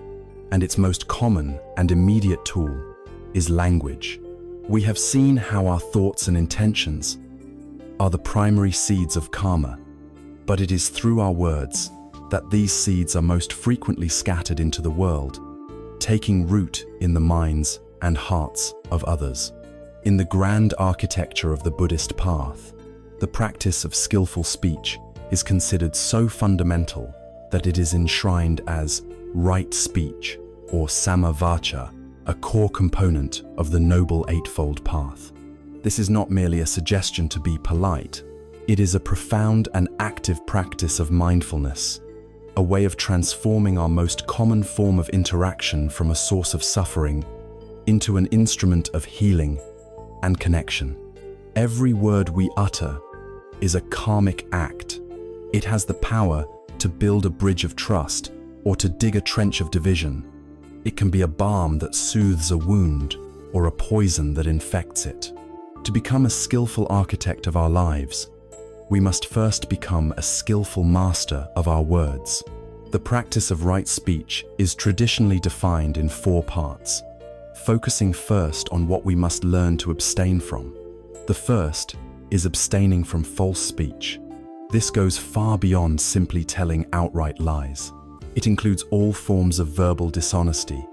and its most common and immediate tool is language. We have seen how our thoughts and intentions are the primary seeds of karma, but it is through our words that these seeds are most frequently scattered into the world, taking root in the minds and hearts of others. In the grand architecture of the Buddhist path, the practice of skillful speech is considered so fundamental that it is enshrined as right speech, or samavacha, a core component of the Noble Eightfold Path. This is not merely a suggestion to be polite. It is a profound and active practice of mindfulness, a way of transforming our most common form of interaction from a source of suffering into an instrument of healing and connection. Every word we utter is a karmic act. It has the power to build a bridge of trust or to dig a trench of division. It can be a balm that soothes a wound or a poison that infects it. To become a skillful architect of our lives, we must first become a skillful master of our words. The practice of right speech is traditionally defined in 4 parts, focusing first on what we must learn to abstain from. The first is abstaining from false speech. This goes far beyond simply telling outright lies. It includes all forms of verbal dishonesty,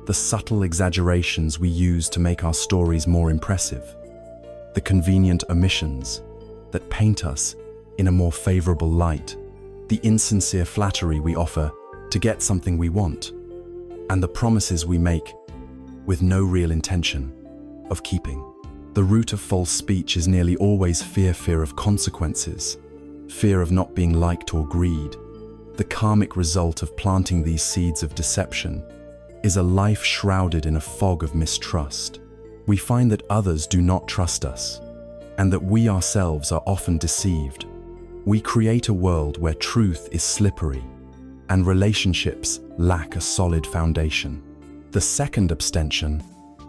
the subtle exaggerations we use to make our stories more impressive, the convenient omissions that paint us in a more favorable light, the insincere flattery we offer to get something we want, and the promises we make with no real intention of keeping. The root of false speech is nearly always fear of consequences, fear of not being liked or greed. The karmic result of planting these seeds of deception is a life shrouded in a fog of mistrust. We find that others do not trust us, and that we ourselves are often deceived. We create a world where truth is slippery, and relationships lack a solid foundation. The second abstention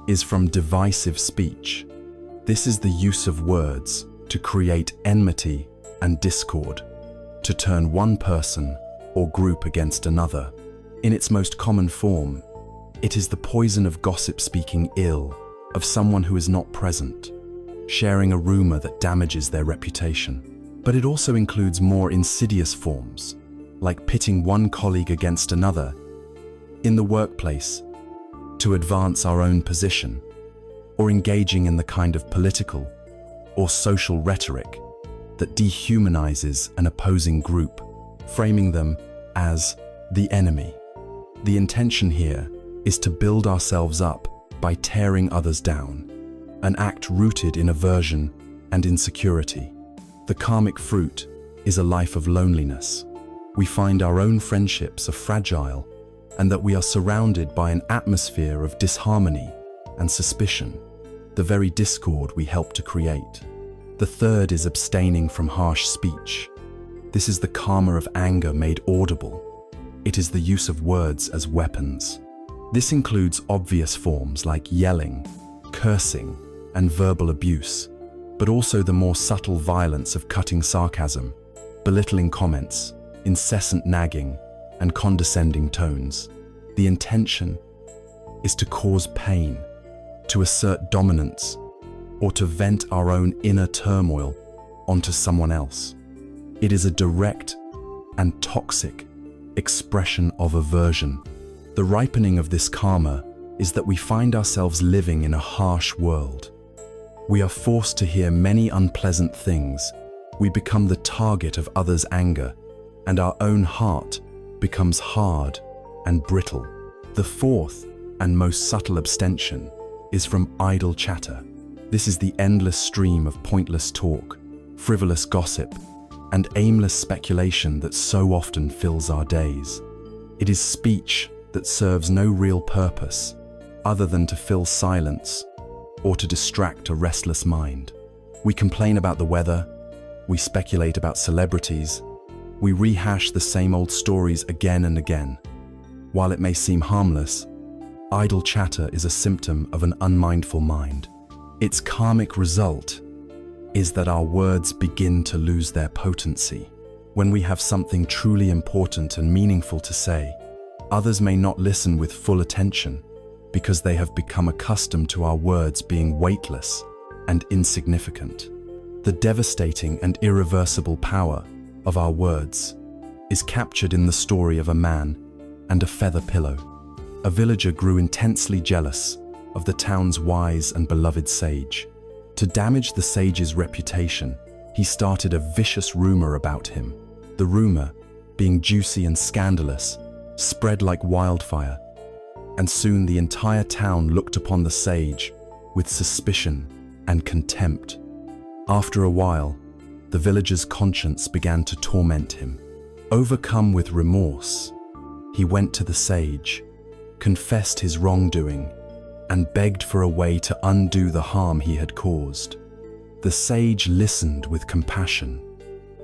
is from divisive speech. This is the use of words to create enmity and discord, to turn one person or group against another. In its most common form, it is the poison of gossip speaking ill of someone who is not present, sharing a rumor that damages their reputation. But it also includes more insidious forms, like pitting one colleague against another in the workplace to advance our own position, or engaging in the kind of political or social rhetoric that dehumanizes an opposing group, framing them as the enemy. The intention here is to build ourselves up by tearing others down, an act rooted in aversion and insecurity. The karmic fruit is a life of loneliness. We find our own friendships are fragile and that we are surrounded by an atmosphere of disharmony and suspicion, the very discord we help to create. The third is abstaining from harsh speech. This is the karma of anger made audible. It is the use of words as weapons. This includes obvious forms like yelling, cursing, and verbal abuse, but also the more subtle violence of cutting sarcasm, belittling comments, incessant nagging, and condescending tones. The intention is to cause pain, to assert dominance, or to vent our own inner turmoil onto someone else. It is a direct and toxic expression of aversion. The ripening of this karma is that we find ourselves living in a harsh world. We are forced to hear many unpleasant things. We become the target of others' anger, and our own heart becomes hard and brittle. The fourth and most subtle abstention is from idle chatter. This is the endless stream of pointless talk, frivolous gossip, and aimless speculation that so often fills our days. It is speech that serves no real purpose other than to fill silence or to distract a restless mind. We complain about the weather, we speculate about celebrities, we rehash the same old stories again and again. While it may seem harmless, idle chatter is a symptom of an unmindful mind. Its karmic result is that our words begin to lose their potency. When we have something truly important and meaningful to say, others may not listen with full attention because they have become accustomed to our words being weightless and insignificant. The devastating and irreversible power of our words is captured in the story of a man and a feather pillow. A villager grew intensely jealous of the town's wise and beloved sage. To damage the sage's reputation, he started a vicious rumor about him. The rumor, being juicy and scandalous, spread like wildfire, and soon the entire town looked upon the sage with suspicion and contempt. After a while, the villager's conscience began to torment him. Overcome with remorse, he went to the sage, confessed his wrongdoing, and begged for a way to undo the harm he had caused. The sage listened with compassion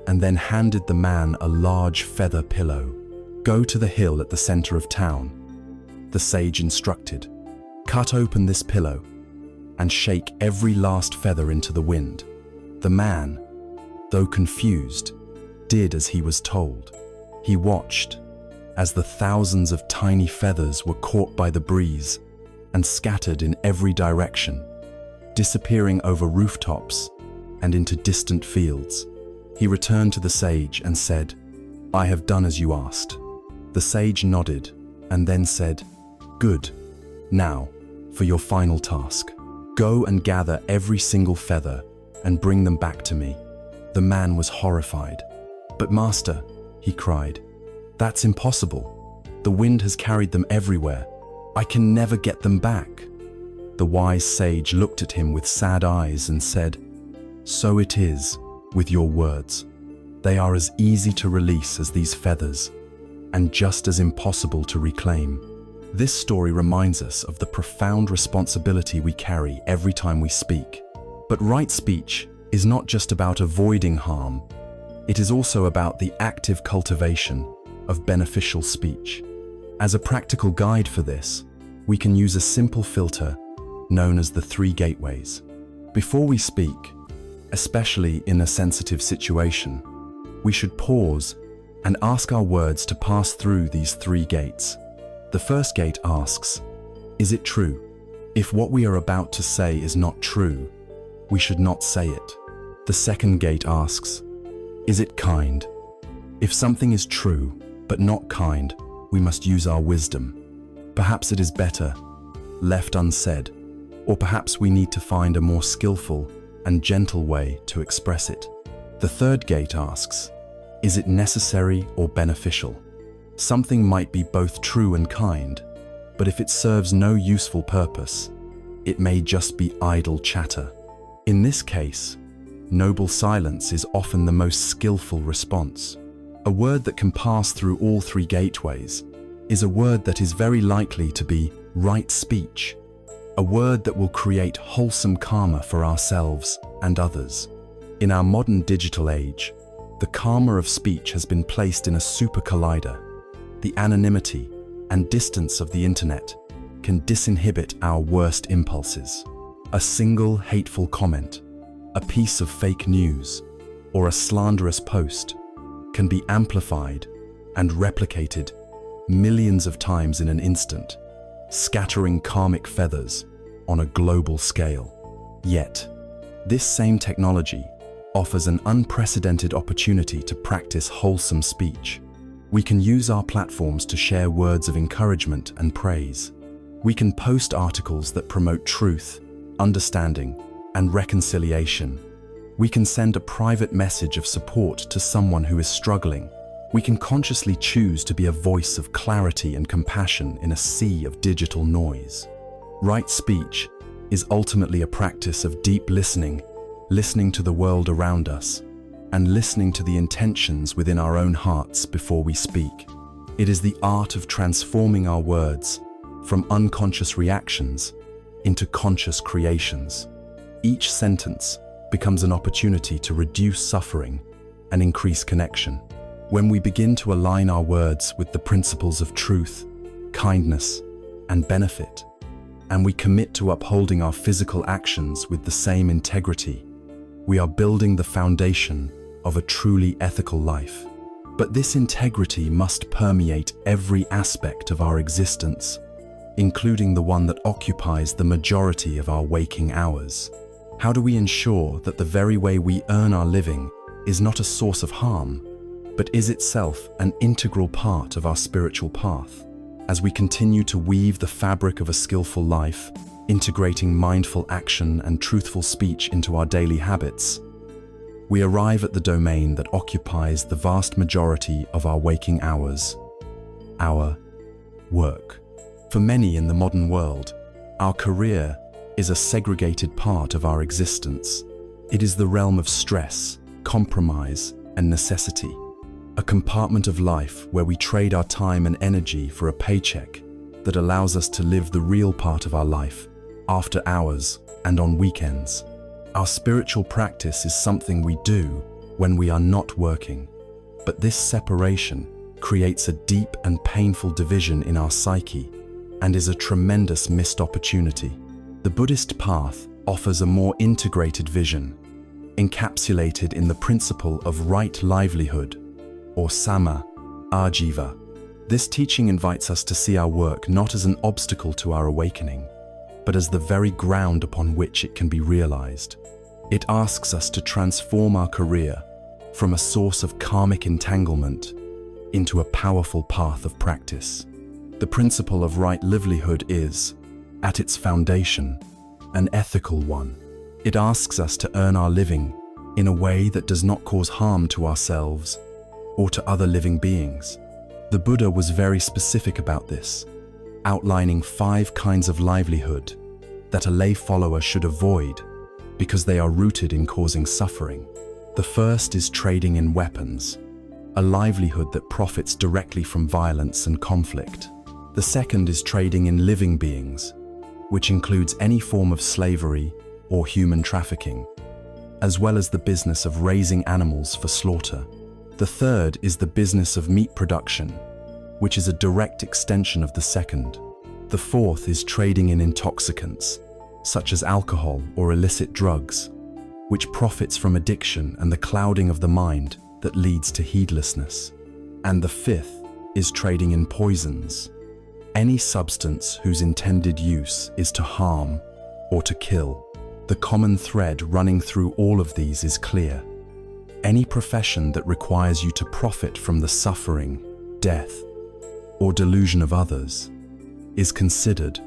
and then handed the man a large feather pillow. "Go to the hill at the center of town," the sage instructed. "Cut open this pillow and shake every last feather into the wind." The man, though confused, did as he was told. He watched as the thousands of tiny feathers were caught by the breeze and scattered in every direction, disappearing over rooftops and into distant fields. He returned to the sage and said, "I have done as you asked." The sage nodded and then said, "Good. Now, for your final task. Go and gather every single feather and bring them back to me." The man was horrified. "But master," he cried, "that's impossible. The wind has carried them everywhere. I can never get them back." The wise sage looked at him with sad eyes and said, "So it is with your words. They are as easy to release as these feathers, and just as impossible to reclaim." This story reminds us of the profound responsibility we carry every time we speak. But right speech is not just about avoiding harm. It is also about the active cultivation of beneficial speech. As a practical guide for this, we can use a simple filter known as the 3 gateways. Before we speak, especially in a sensitive situation, we should pause and ask our words to pass through these 3 gates. The first gate asks, "Is it true?" If what we are about to say is not true, we should not say it. The second gate asks, "Is it kind?" If something is true but not kind, we must use our wisdom. Perhaps it is better left unsaid, or perhaps we need to find a more skillful and gentle way to express it. The third gate asks, "Is it necessary or beneficial?" Something might be both true and kind, but if it serves no useful purpose, it may just be idle chatter. In this case, noble silence is often the most skillful response. A word that can pass through all 3 gateways is a word that is very likely to be right speech, a word that will create wholesome karma for ourselves and others. In our modern digital age, the karma of speech has been placed in a super collider. The anonymity and distance of the internet can disinhibit our worst impulses. A single hateful comment, a piece of fake news, or a slanderous post can be amplified and replicated millions of times in an instant, scattering karmic feathers on a global scale. Yet, this same technology offers an unprecedented opportunity to practice wholesome speech. We can use our platforms to share words of encouragement and praise. We can post articles that promote truth, understanding, and reconciliation. We can send a private message of support to someone who is struggling. We can consciously choose to be a voice of clarity and compassion in a sea of digital noise. Right speech is ultimately a practice of deep listening, listening to the world around us, and listening to the intentions within our own hearts before we speak. It is the art of transforming our words from unconscious reactions into conscious creations. Each sentence becomes an opportunity to reduce suffering and increase connection. When we begin to align our words with the principles of truth, kindness, and benefit, and we commit to upholding our physical actions with the same integrity, we are building the foundation of a truly ethical life. But this integrity must permeate every aspect of our existence, including the one that occupies the majority of our waking hours. How do we ensure that the very way we earn our living is not a source of harm, but is itself an integral part of our spiritual path? As we continue to weave the fabric of a skillful life, integrating mindful action and truthful speech into our daily habits, we arrive at the domain that occupies the vast majority of our waking hours: our work. For many in the modern world, our career is a segregated part of our existence. It is the realm of stress, compromise, and necessity. A compartment of life where we trade our time and energy for a paycheck that allows us to live the real part of our life after hours and on weekends. Our spiritual practice is something we do when we are not working, but this separation creates a deep and painful division in our psyche and is a tremendous missed opportunity. The Buddhist path offers a more integrated vision, encapsulated in the principle of right livelihood, or samma ajiva. This teaching invites us to see our work not as an obstacle to our awakening, but as the very ground upon which it can be realized. It asks us to transform our career from a source of karmic entanglement into a powerful path of practice. The principle of right livelihood is, at its foundation, an ethical one. It asks us to earn our living in a way that does not cause harm to ourselves or to other living beings. The Buddha was very specific about this, outlining 5 kinds of livelihood that a lay follower should avoid because they are rooted in causing suffering. The first is trading in weapons, a livelihood that profits directly from violence and conflict. The second is trading in living beings, which includes any form of slavery or human trafficking, as well as the business of raising animals for slaughter. The third is the business of meat production, which is a direct extension of the second. The fourth is trading in intoxicants, such as alcohol or illicit drugs, which profits from addiction and the clouding of the mind that leads to heedlessness. And the fifth is trading in poisons, any substance whose intended use is to harm or to kill. The common thread running through all of these is clear. Any profession that requires you to profit from the suffering, death, or delusion of others is considered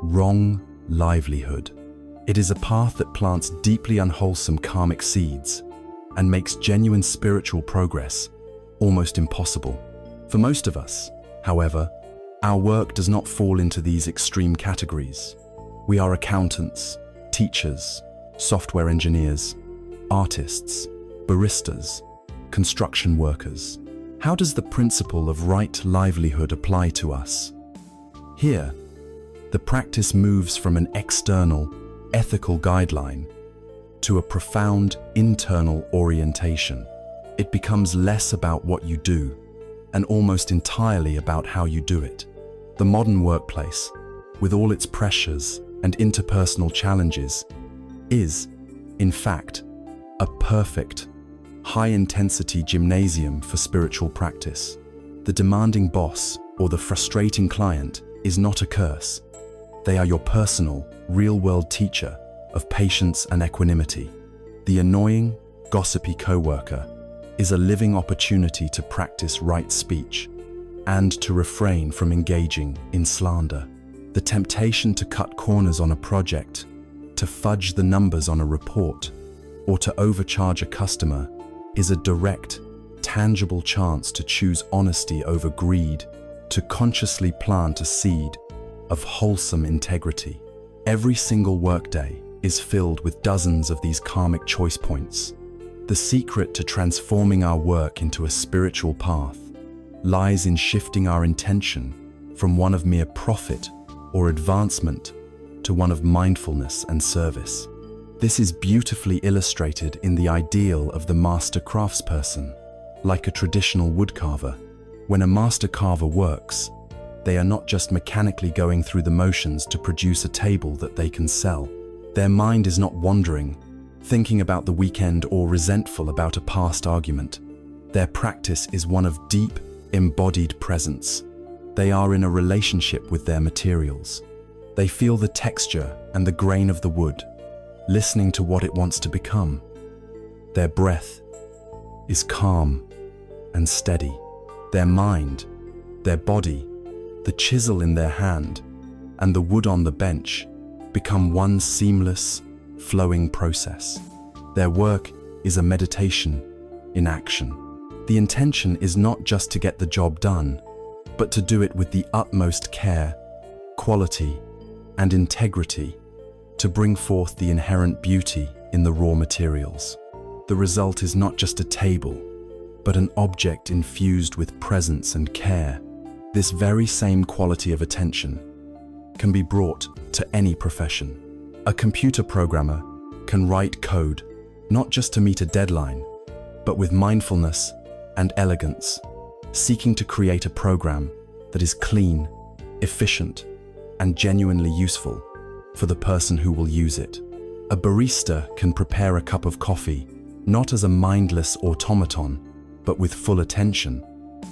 wrong livelihood. It is a path that plants deeply unwholesome karmic seeds and makes genuine spiritual progress almost impossible. For most of us, however, our work does not fall into these extreme categories. We are accountants, teachers, software engineers, artists, baristas, construction workers. How does the principle of right livelihood apply to us? Here, the practice moves from an external, ethical guideline to a profound internal orientation. It becomes less about what you do and almost entirely about how you do it. The modern workplace, with all its pressures and interpersonal challenges, is, in fact, a perfect, high-intensity gymnasium for spiritual practice. The demanding boss or the frustrating client is not a curse. They are your personal, real-world teacher of patience and equanimity. The annoying, gossipy coworker is a living opportunity to practice right speech and to refrain from engaging in slander. The temptation to cut corners on a project, to fudge the numbers on a report, or to overcharge a customer is a direct, tangible chance to choose honesty over greed, to consciously plant a seed of wholesome integrity. Every single workday is filled with dozens of these karmic choice points. The secret to transforming our work into a spiritual path lies in shifting our intention from one of mere profit or advancement to one of mindfulness and service. This is beautifully illustrated in the ideal of the master craftsperson. Like a traditional woodcarver, when a master carver works, they are not just mechanically going through the motions to produce a table that they can sell. Their mind is not wandering, thinking about the weekend or resentful about a past argument. Their practice is one of deep, embodied presence. They are in a relationship with their materials. They feel the texture and the grain of the wood, listening to what it wants to become. Their breath is calm and steady. Their mind, their body, the chisel in their hand, and the wood on the bench become one seamless, flowing process. Their work is a meditation in action. The intention is not just to get the job done, but to do it with the utmost care, quality, and integrity, to bring forth the inherent beauty in the raw materials. The result is not just a table, but an object infused with presence and care. This very same quality of attention can be brought to any profession. A computer programmer can write code not just to meet a deadline, but with mindfulness and elegance, seeking to create a program that is clean, efficient, and genuinely useful for the person who will use it. A barista can prepare a cup of coffee not as a mindless automaton, but with full attention,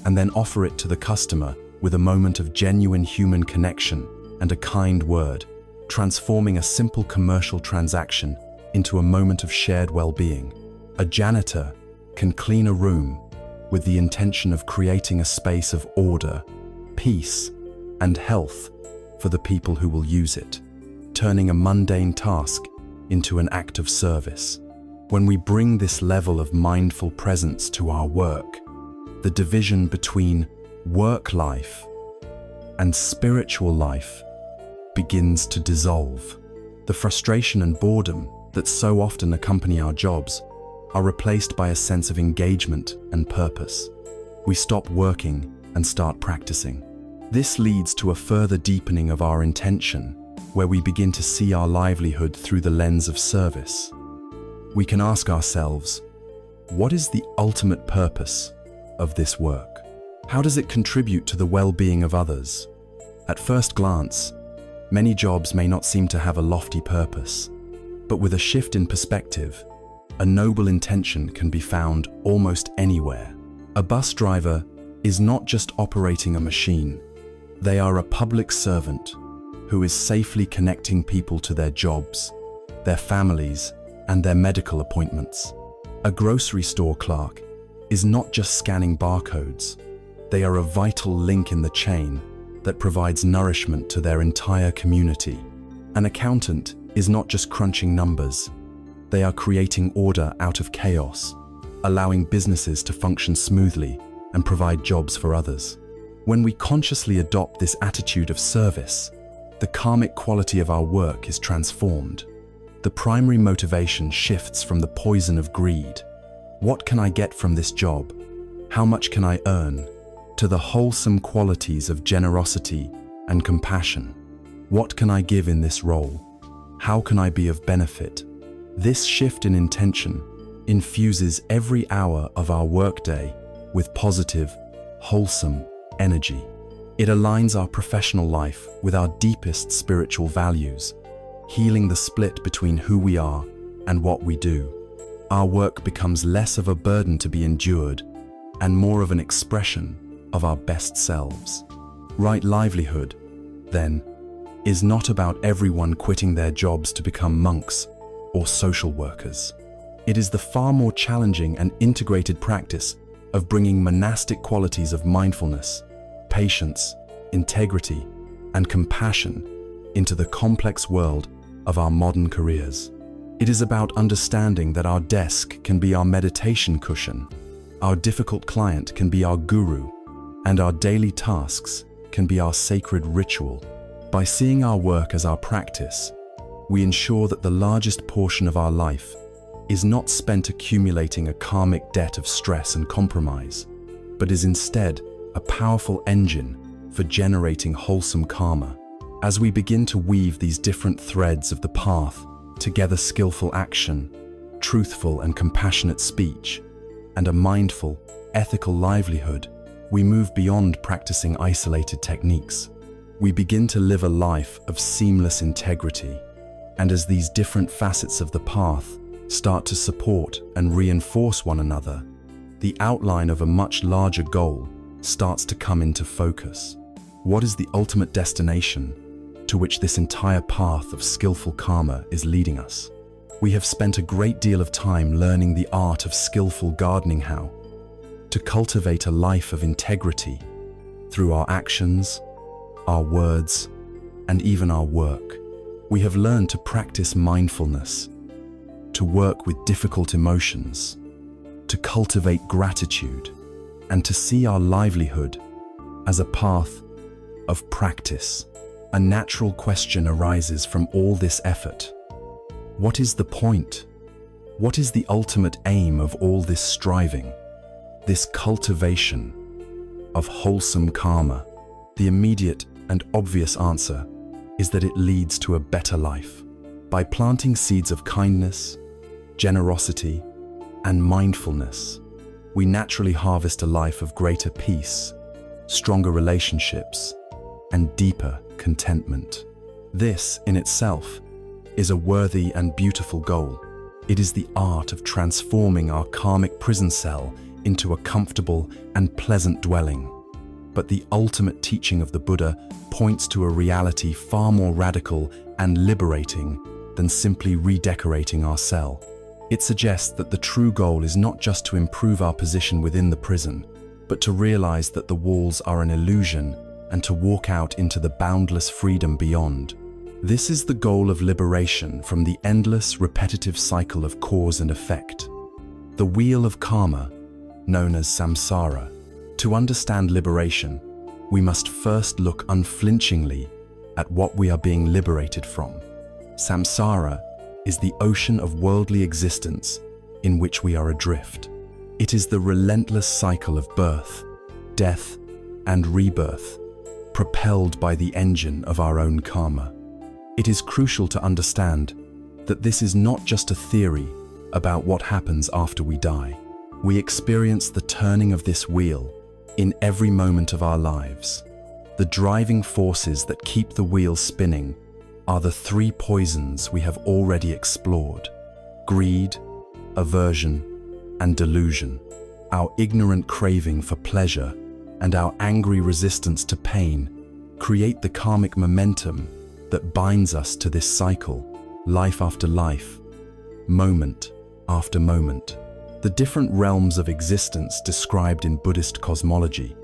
and then offer it to the customer with a moment of genuine human connection and a kind word, transforming a simple commercial transaction into a moment of shared well-being. A janitor can clean a room with the intention of creating a space of order, peace, and health for the people who will use it, turning a mundane task into an act of service. When we bring this level of mindful presence to our work, the division between work life and spiritual life begins to dissolve. The frustration and boredom that so often accompany our jobs are replaced by a sense of engagement and purpose. We stop working and start practicing. This leads to a further deepening of our intention, where we begin to see our livelihood through the lens of service. We can ask ourselves, what is the ultimate purpose of this work? How does it contribute to the well-being of others? At first glance, many jobs may not seem to have a lofty purpose, but with a shift in perspective, a noble intention can be found almost anywhere. A bus driver is not just operating a machine. They are a public servant who is safely connecting people to their jobs, their families, and their medical appointments. A grocery store clerk is not just scanning barcodes. They are a vital link in the chain that provides nourishment to their entire community. An accountant is not just crunching numbers. They are creating order out of chaos, allowing businesses to function smoothly and provide jobs for others. When we consciously adopt this attitude of service, the karmic quality of our work is transformed. The primary motivation shifts from the poison of greed, what can I get from this job? How much can I earn? To the wholesome qualities of generosity and compassion. What can I give in this role? How can I be of benefit? This shift in intention infuses every hour of our workday with positive, wholesome energy. It aligns our professional life with our deepest spiritual values, healing the split between who we are and what we do. Our work becomes less of a burden to be endured and more of an expression of our best selves. Right livelihood, then, is not about everyone quitting their jobs to become monks or social workers. It is the far more challenging and integrated practice of bringing monastic qualities of mindfulness, patience, integrity, and compassion into the complex world of our modern careers. It is about understanding that our desk can be our meditation cushion, our difficult client can be our guru, and our daily tasks can be our sacred ritual. By seeing our work as our practice, we ensure that the largest portion of our life is not spent accumulating a karmic debt of stress and compromise, but is instead a powerful engine for generating wholesome karma. As we begin to weave these different threads of the path together, skillful action, truthful and compassionate speech, and a mindful, ethical livelihood, we move beyond practicing isolated techniques. We begin to live a life of seamless integrity. And as these different facets of the path start to support and reinforce one another, the outline of a much larger goal starts to come into focus. What is the ultimate destination to which this entire path of skillful karma is leading us? We have spent a great deal of time learning the art of skillful gardening, how to cultivate a life of integrity through our actions, our words, and even our work. We have learned to practice mindfulness, to work with difficult emotions, to cultivate gratitude, and to see our livelihood as a path of practice. A natural question arises from all this effort. What is the point? What is the ultimate aim of all this striving, this cultivation of wholesome karma? The immediate and obvious answer is that it leads to a better life. By planting seeds of kindness, generosity, and mindfulness, we naturally harvest a life of greater peace, stronger relationships, and deeper contentment. This, in itself, is a worthy and beautiful goal. It is the art of transforming our karmic prison cell into a comfortable and pleasant dwelling. But the ultimate teaching of the Buddha points to a reality far more radical and liberating than simply redecorating our cell. It suggests that the true goal is not just to improve our position within the prison, but to realize that the walls are an illusion and to walk out into the boundless freedom beyond. This is the goal of liberation from the endless, repetitive cycle of cause and effect, the wheel of karma, known as samsara. To understand liberation, we must first look unflinchingly at what we are being liberated from. Samsara is the ocean of worldly existence in which we are adrift. It is the relentless cycle of birth, death, and rebirth, propelled by the engine of our own karma. It is crucial to understand that this is not just a theory about what happens after we die. We experience the turning of this wheel in every moment of our lives. The driving forces that keep the wheel spinning are the three poisons we have already explored: greed, aversion, and delusion. Our ignorant craving for pleasure and our angry resistance to pain create the karmic momentum that binds us to this cycle, life after life, moment after moment. The different realms of existence described in Buddhist cosmology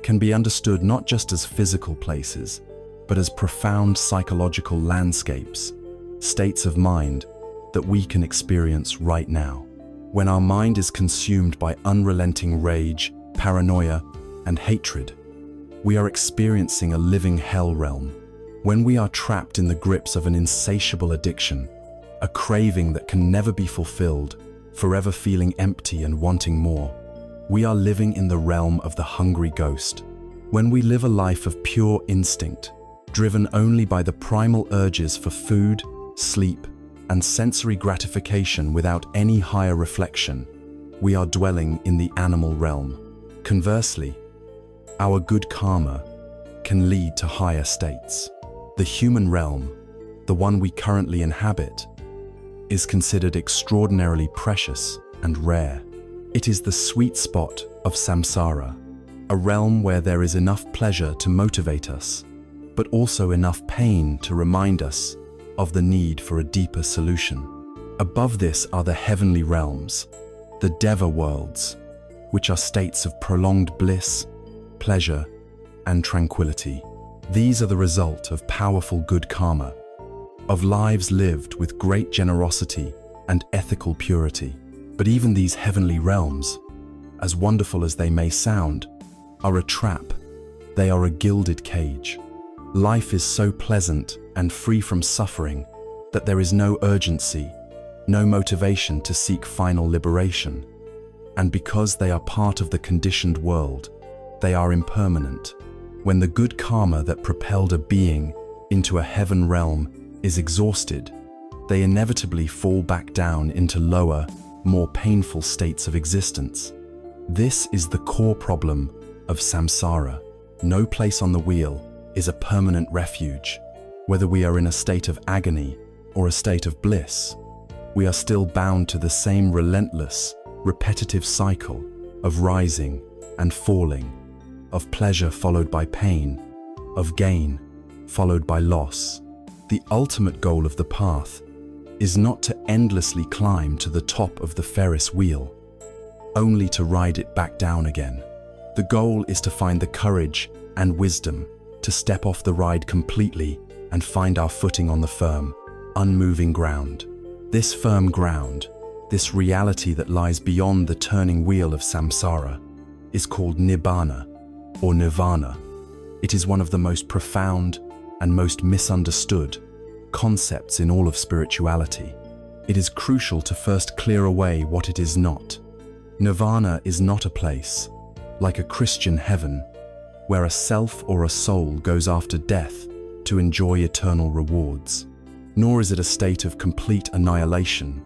can be understood not just as physical places, but as profound psychological landscapes, states of mind that we can experience right now. When our mind is consumed by unrelenting rage, paranoia, and hatred, we are experiencing a living hell realm. When we are trapped in the grips of an insatiable addiction, a craving that can never be fulfilled, forever feeling empty and wanting more, we are living in the realm of the hungry ghost. When we live a life of pure instinct, driven only by the primal urges for food, sleep, and sensory gratification without any higher reflection, we are dwelling in the animal realm. Conversely, our good karma can lead to higher states. The human realm, the one we currently inhabit, is considered extraordinarily precious and rare. It is the sweet spot of samsara, a realm where there is enough pleasure to motivate us, but also enough pain to remind us of the need for a deeper solution. Above this are the heavenly realms, the deva worlds, which are states of prolonged bliss, pleasure, and tranquility. These are the result of powerful good karma, of lives lived with great generosity and ethical purity. But even these heavenly realms, as wonderful as they may sound, are a trap. They are a gilded cage. Life is so pleasant and free from suffering that there is no urgency, no motivation to seek final liberation. And because they are part of the conditioned world, they are impermanent. When the good karma that propelled a being into a heaven realm is exhausted, they inevitably fall back down into lower, more painful states of existence. This is the core problem of samsara. No place on the wheel is a permanent refuge. Whether we are in a state of agony or a state of bliss, we are still bound to the same relentless, repetitive cycle of rising and falling, of pleasure followed by pain, of gain followed by loss. The ultimate goal of the path is not to endlessly climb to the top of the Ferris wheel, only to ride it back down again. The goal is to find the courage and wisdom to step off the ride completely and find our footing on the firm, unmoving ground. This firm ground, this reality that lies beyond the turning wheel of samsara, is called nibbana or nirvana. It is one of the most profound and most misunderstood concepts in all of spirituality. It is crucial to first clear away what it is not. Nirvana is not a place, like a Christian heaven, where a self or a soul goes after death to enjoy eternal rewards. Nor is it a state of complete annihilation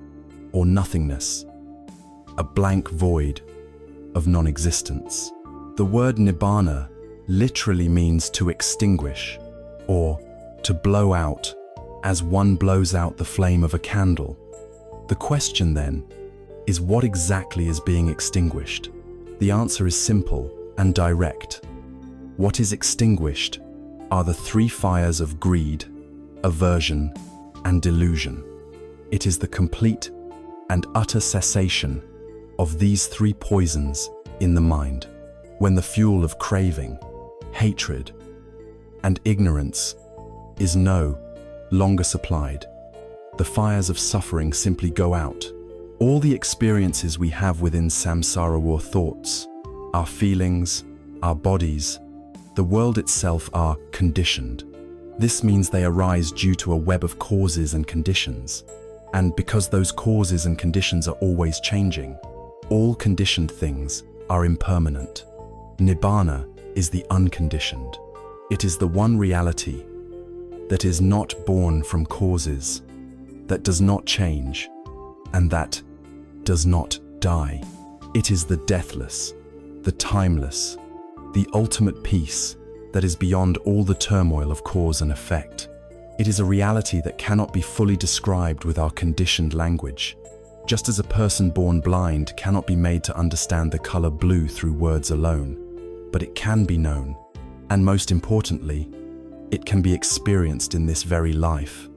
or nothingness, a blank void of non-existence. The word nibbana literally means to extinguish or to blow out, as one blows out the flame of a candle. The question then is, what exactly is being extinguished? The answer is simple and direct. What is extinguished are the three fires of greed, aversion, and delusion. It is the complete and utter cessation of these three poisons in the mind. When the fuel of craving, hatred, and ignorance is no longer supplied, the fires of suffering simply go out. All the experiences we have within samsara war thoughts, our feelings, our bodies, the world itself are conditioned. This means they arise due to a web of causes and conditions. And because those causes and conditions are always changing, all conditioned things are impermanent. Nibbana is the unconditioned. It is the one reality that is not born from causes, that does not change, and that does not die. It is the deathless, the timeless, the ultimate peace that is beyond all the turmoil of cause and effect. It is a reality that cannot be fully described with our conditioned language. Just as a person born blind cannot be made to understand the color blue through words alone, but it can be known, and most importantly, it can be experienced in this very life.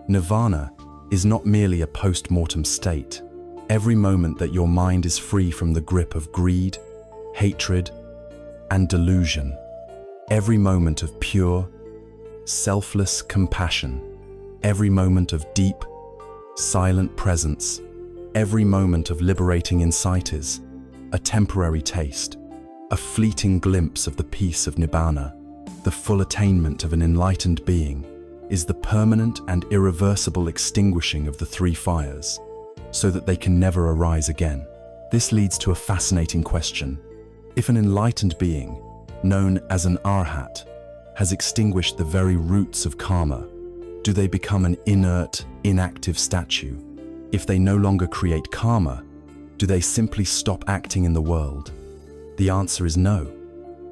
Nirvana is not merely a post-mortem state. Every moment that your mind is free from the grip of greed, hatred, and delusion, every moment of pure, selfless compassion, every moment of deep, silent presence, every moment of liberating insight is a temporary taste, a fleeting glimpse of the peace of Nibbana. The full attainment of an enlightened being is the permanent and irreversible extinguishing of the three fires, so that they can never arise again. This leads to a fascinating question. If an enlightened being, known as an arhat, has extinguished the very roots of karma, do they become an inert, inactive statue? If they no longer create karma, do they simply stop acting in the world? The answer is no.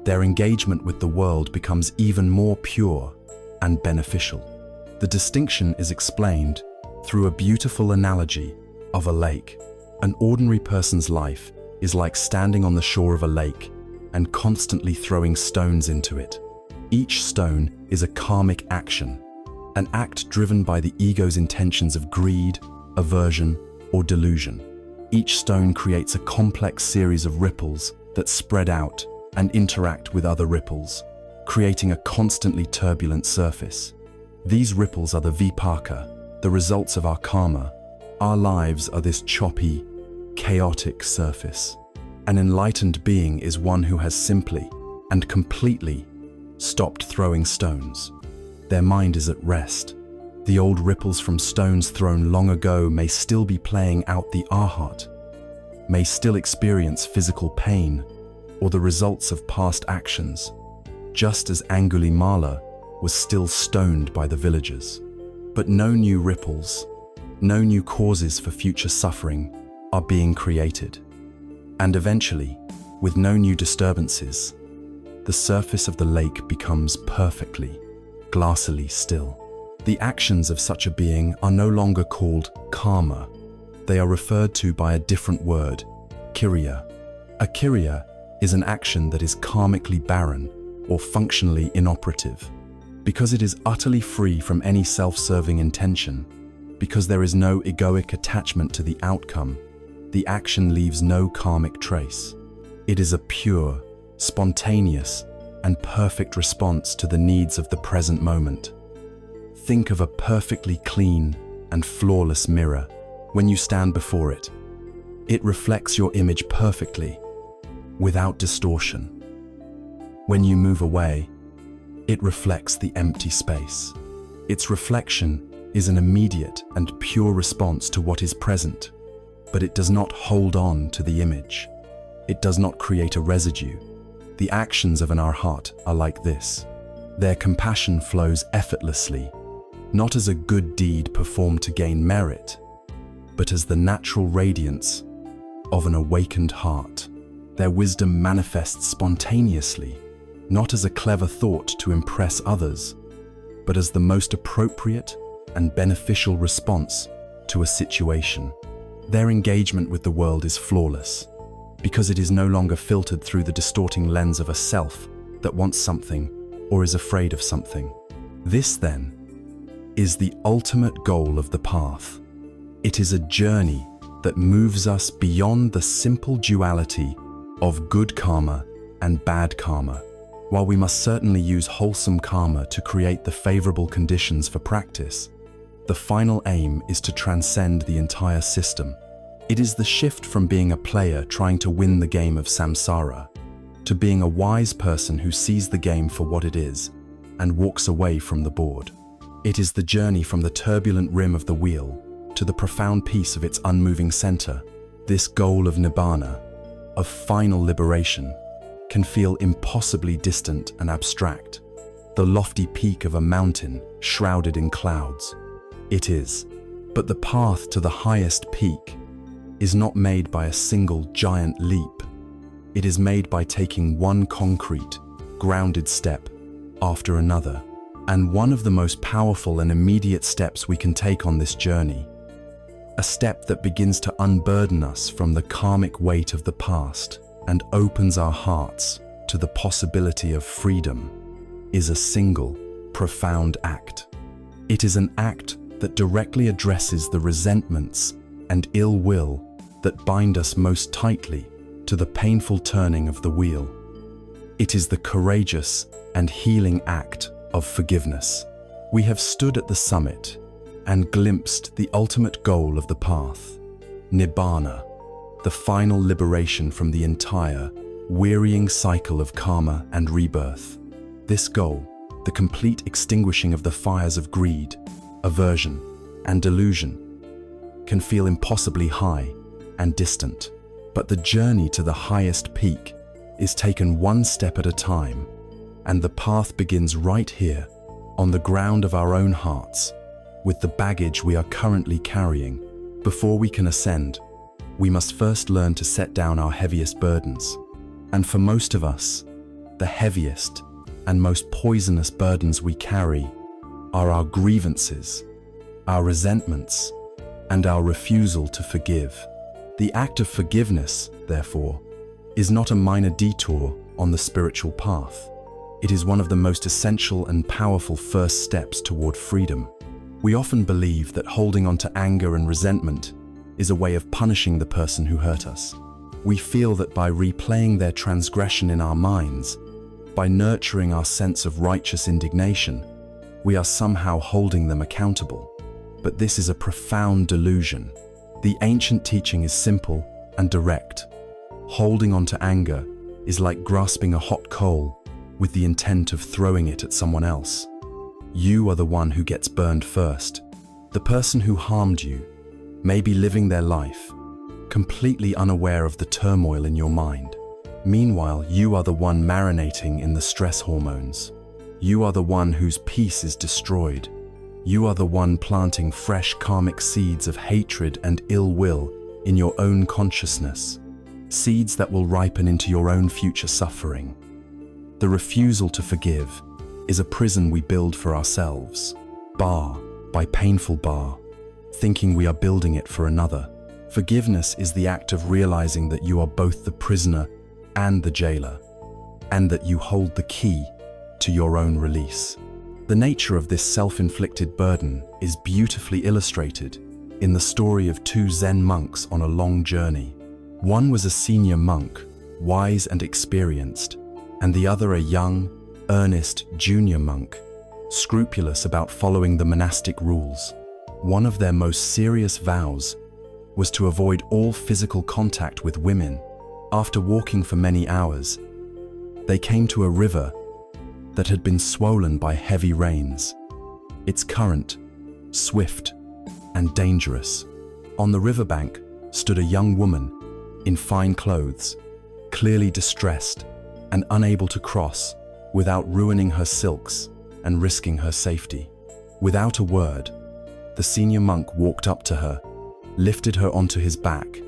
Their engagement with the world becomes even more pure and beneficial. The distinction is explained through a beautiful analogy of a lake. An ordinary person's life is like standing on the shore of a lake and constantly throwing stones into it. Each stone is a karmic action, an act driven by the ego's intentions of greed, aversion, or delusion. Each stone creates a complex series of ripples that spread out and interact with other ripples, creating a constantly turbulent surface. These ripples are the vipaka, the results of our karma. Our lives are this choppy, chaotic surface. An enlightened being is one who has simply and completely stopped throwing stones. Their mind is at rest. The old ripples from stones thrown long ago may still be playing out. The arhat may still experience physical pain, or the results of past actions, just as Angulimala was still stoned by the villagers. But no new ripples, no new causes for future suffering are being created. And eventually, with no new disturbances, the surface of the lake becomes perfectly, glassily still. The actions of such a being are no longer called karma. They are referred to by a different word, kriya. A kriya is an action that is karmically barren or functionally inoperative, because it is utterly free from any self-serving intention. Because there is no egoic attachment to the outcome, the action leaves no karmic trace. It is a pure, spontaneous, and perfect response to the needs of the present moment. Think of a perfectly clean and flawless mirror. When you stand before it, it reflects your image perfectly, without distortion. When you move away, it reflects the empty space. Its reflection is an immediate and pure response to what is present, but it does not hold on to the image. It does not create a residue. The actions of our heart are like this. Their compassion flows effortlessly, not as a good deed performed to gain merit, but as the natural radiance of an awakened heart. Their wisdom manifests spontaneously, not as a clever thought to impress others, but as the most appropriate and beneficial response to a situation. Their engagement with the world is flawless, because it is no longer filtered through the distorting lens of a self that wants something or is afraid of something. This, then, is the ultimate goal of the path. It is a journey that moves us beyond the simple duality of good karma and bad karma. While we must certainly use wholesome karma to create the favorable conditions for practice, the final aim is to transcend the entire system. It is the shift from being a player trying to win the game of samsara to being a wise person who sees the game for what it is and walks away from the board. It is the journey from the turbulent rim of the wheel to the profound peace of its unmoving center. This goal of nibbana, of final liberation, can feel impossibly distant and abstract, the lofty peak of a mountain shrouded in clouds. It is, but the path to the highest peak is not made by a single giant leap. It is made by taking one concrete, grounded step after another. And one of the most powerful and immediate steps we can take on this journey, a step that begins to unburden us from the karmic weight of the past and opens our hearts to the possibility of freedom, is a single, profound act. It is an act that directly addresses the resentments and ill will that bind us most tightly to the painful turning of the wheel. It is the courageous and healing act of forgiveness. We have stood at the summit and glimpsed the ultimate goal of the path, Nibbana, the final liberation from the entire, wearying cycle of karma and rebirth. This goal, the complete extinguishing of the fires of greed, aversion, and delusion, can feel impossibly high and distant. But the journey to the highest peak is taken one step at a time, and the path begins right here, on the ground of our own hearts, with the baggage we are currently carrying. Before we can ascend, we must first learn to set down our heaviest burdens. And for most of us, the heaviest and most poisonous burdens we carry are our grievances, our resentments, and our refusal to forgive. The act of forgiveness, therefore, is not a minor detour on the spiritual path. It is one of the most essential and powerful first steps toward freedom. We often believe that holding on to anger and resentment is a way of punishing the person who hurt us. We feel that by replaying their transgression in our minds, by nurturing our sense of righteous indignation, we are somehow holding them accountable. But this is a profound delusion. The ancient teaching is simple and direct. Holding on to anger is like grasping a hot coal with the intent of throwing it at someone else. You are the one who gets burned first. The person who harmed you may be living their life, completely unaware of the turmoil in your mind. Meanwhile, you are the one marinating in the stress hormones. You are the one whose peace is destroyed. You are the one planting fresh karmic seeds of hatred and ill will in your own consciousness, seeds that will ripen into your own future suffering. The refusal to forgive is a prison we build for ourselves, bar by painful bar, thinking we are building it for another. Forgiveness is the act of realizing that you are both the prisoner and the jailer, and that you hold the key to your own release. The nature of this self-inflicted burden is beautifully illustrated in the story of two Zen monks on a long journey. One was a senior monk, wise and experienced, and the other a young, earnest junior monk, scrupulous about following the monastic rules. One of their most serious vows was to avoid all physical contact with women. After walking for many hours, they came to a river that had been swollen by heavy rains. Its current, swift and dangerous. On the riverbank stood a young woman in fine clothes, clearly distressed and unable to cross without ruining her silks and risking her safety. Without a word, the senior monk walked up to her, lifted her onto his back,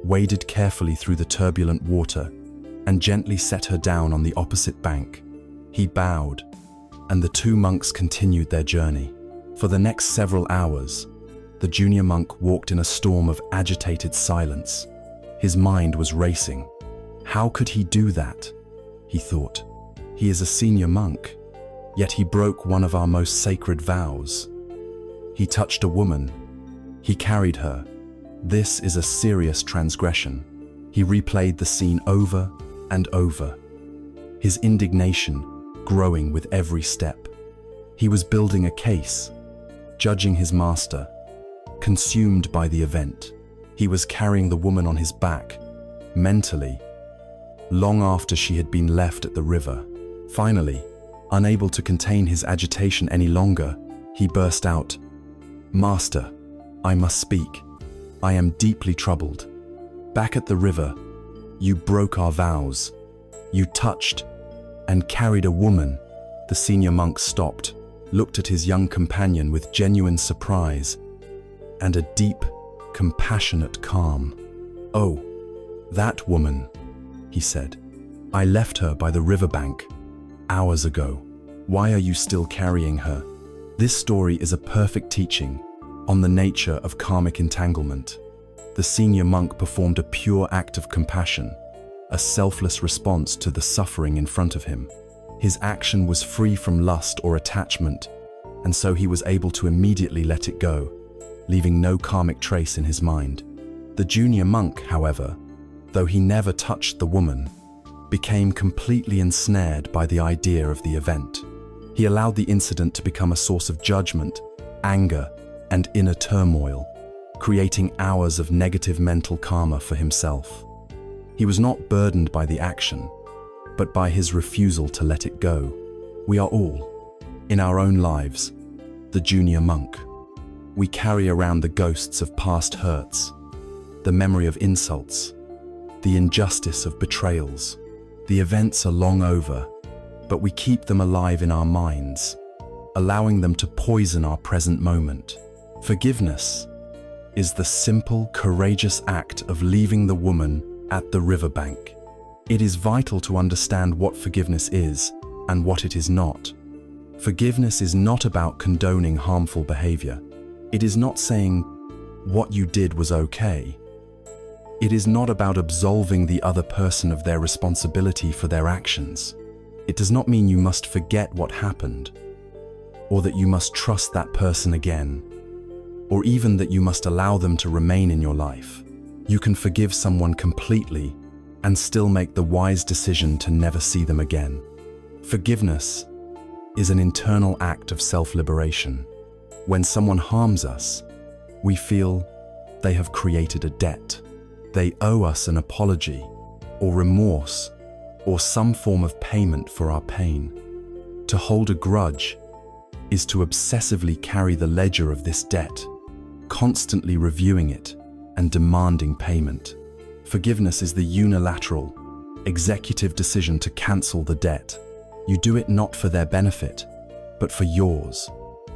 waded carefully through the turbulent water, and gently set her down on the opposite bank. He bowed, and the two monks continued their journey. For the next several hours, the junior monk walked in a storm of agitated silence. His mind was racing. How could he do that? He thought. He is a senior monk, yet he broke one of our most sacred vows. He touched a woman. He carried her. This is a serious transgression. He replayed the scene over and over, his indignation growing with every step. He was building a case, judging his master, consumed by the event. He was carrying the woman on his back, mentally, long after she had been left at the river. Finally, unable to contain his agitation any longer, he burst out, "Master, I must speak. I am deeply troubled. Back at the river, you broke our vows. You touched and carried a woman." The senior monk stopped, looked at his young companion with genuine surprise and a deep, compassionate calm. "Oh, that woman," he said. "I left her by the riverbank hours ago. Why are you still carrying her?" This story is a perfect teaching on the nature of karmic entanglement. The senior monk performed a pure act of compassion, a selfless response to the suffering in front of him. His action was free from lust or attachment, and so he was able to immediately let it go, leaving no karmic trace in his mind. The junior monk, however, though he never touched the woman, became completely ensnared by the idea of the event. He allowed the incident to become a source of judgment, anger, and inner turmoil, creating hours of negative mental karma for himself. He was not burdened by the action, but by his refusal to let it go. We are all, in our own lives, the junior monk. We carry around the ghosts of past hurts, the memory of insults, the injustice of betrayals. The events are long over, but we keep them alive in our minds, allowing them to poison our present moment. Forgiveness is the simple, courageous act of leaving the woman at the riverbank. It is vital to understand what forgiveness is and what it is not. Forgiveness is not about condoning harmful behavior. It is not saying what you did was okay. It is not about absolving the other person of their responsibility for their actions. It does not mean you must forget what happened, or that you must trust that person again, or even that you must allow them to remain in your life. You can forgive someone completely and still make the wise decision to never see them again. Forgiveness is an internal act of self-liberation. When someone harms us, we feel they have created a debt. They owe us an apology, or remorse, or some form of payment for our pain. To hold a grudge is to obsessively carry the ledger of this debt, constantly reviewing it and demanding payment. Forgiveness is the unilateral, executive decision to cancel the debt. You do it not for their benefit, but for yours,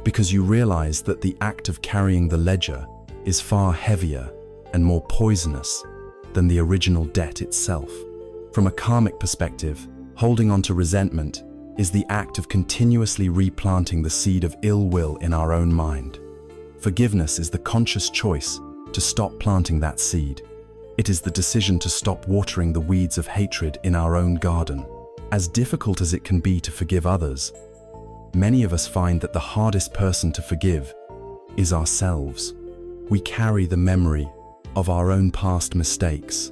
because you realize that the act of carrying the ledger is far heavier and more poisonous than the original debt itself. From a karmic perspective, holding on to resentment is the act of continuously replanting the seed of ill will in our own mind. Forgiveness is the conscious choice to stop planting that seed. It is the decision to stop watering the weeds of hatred in our own garden. As difficult as it can be to forgive others, many of us find that the hardest person to forgive is ourselves. We carry the memory of our own past mistakes,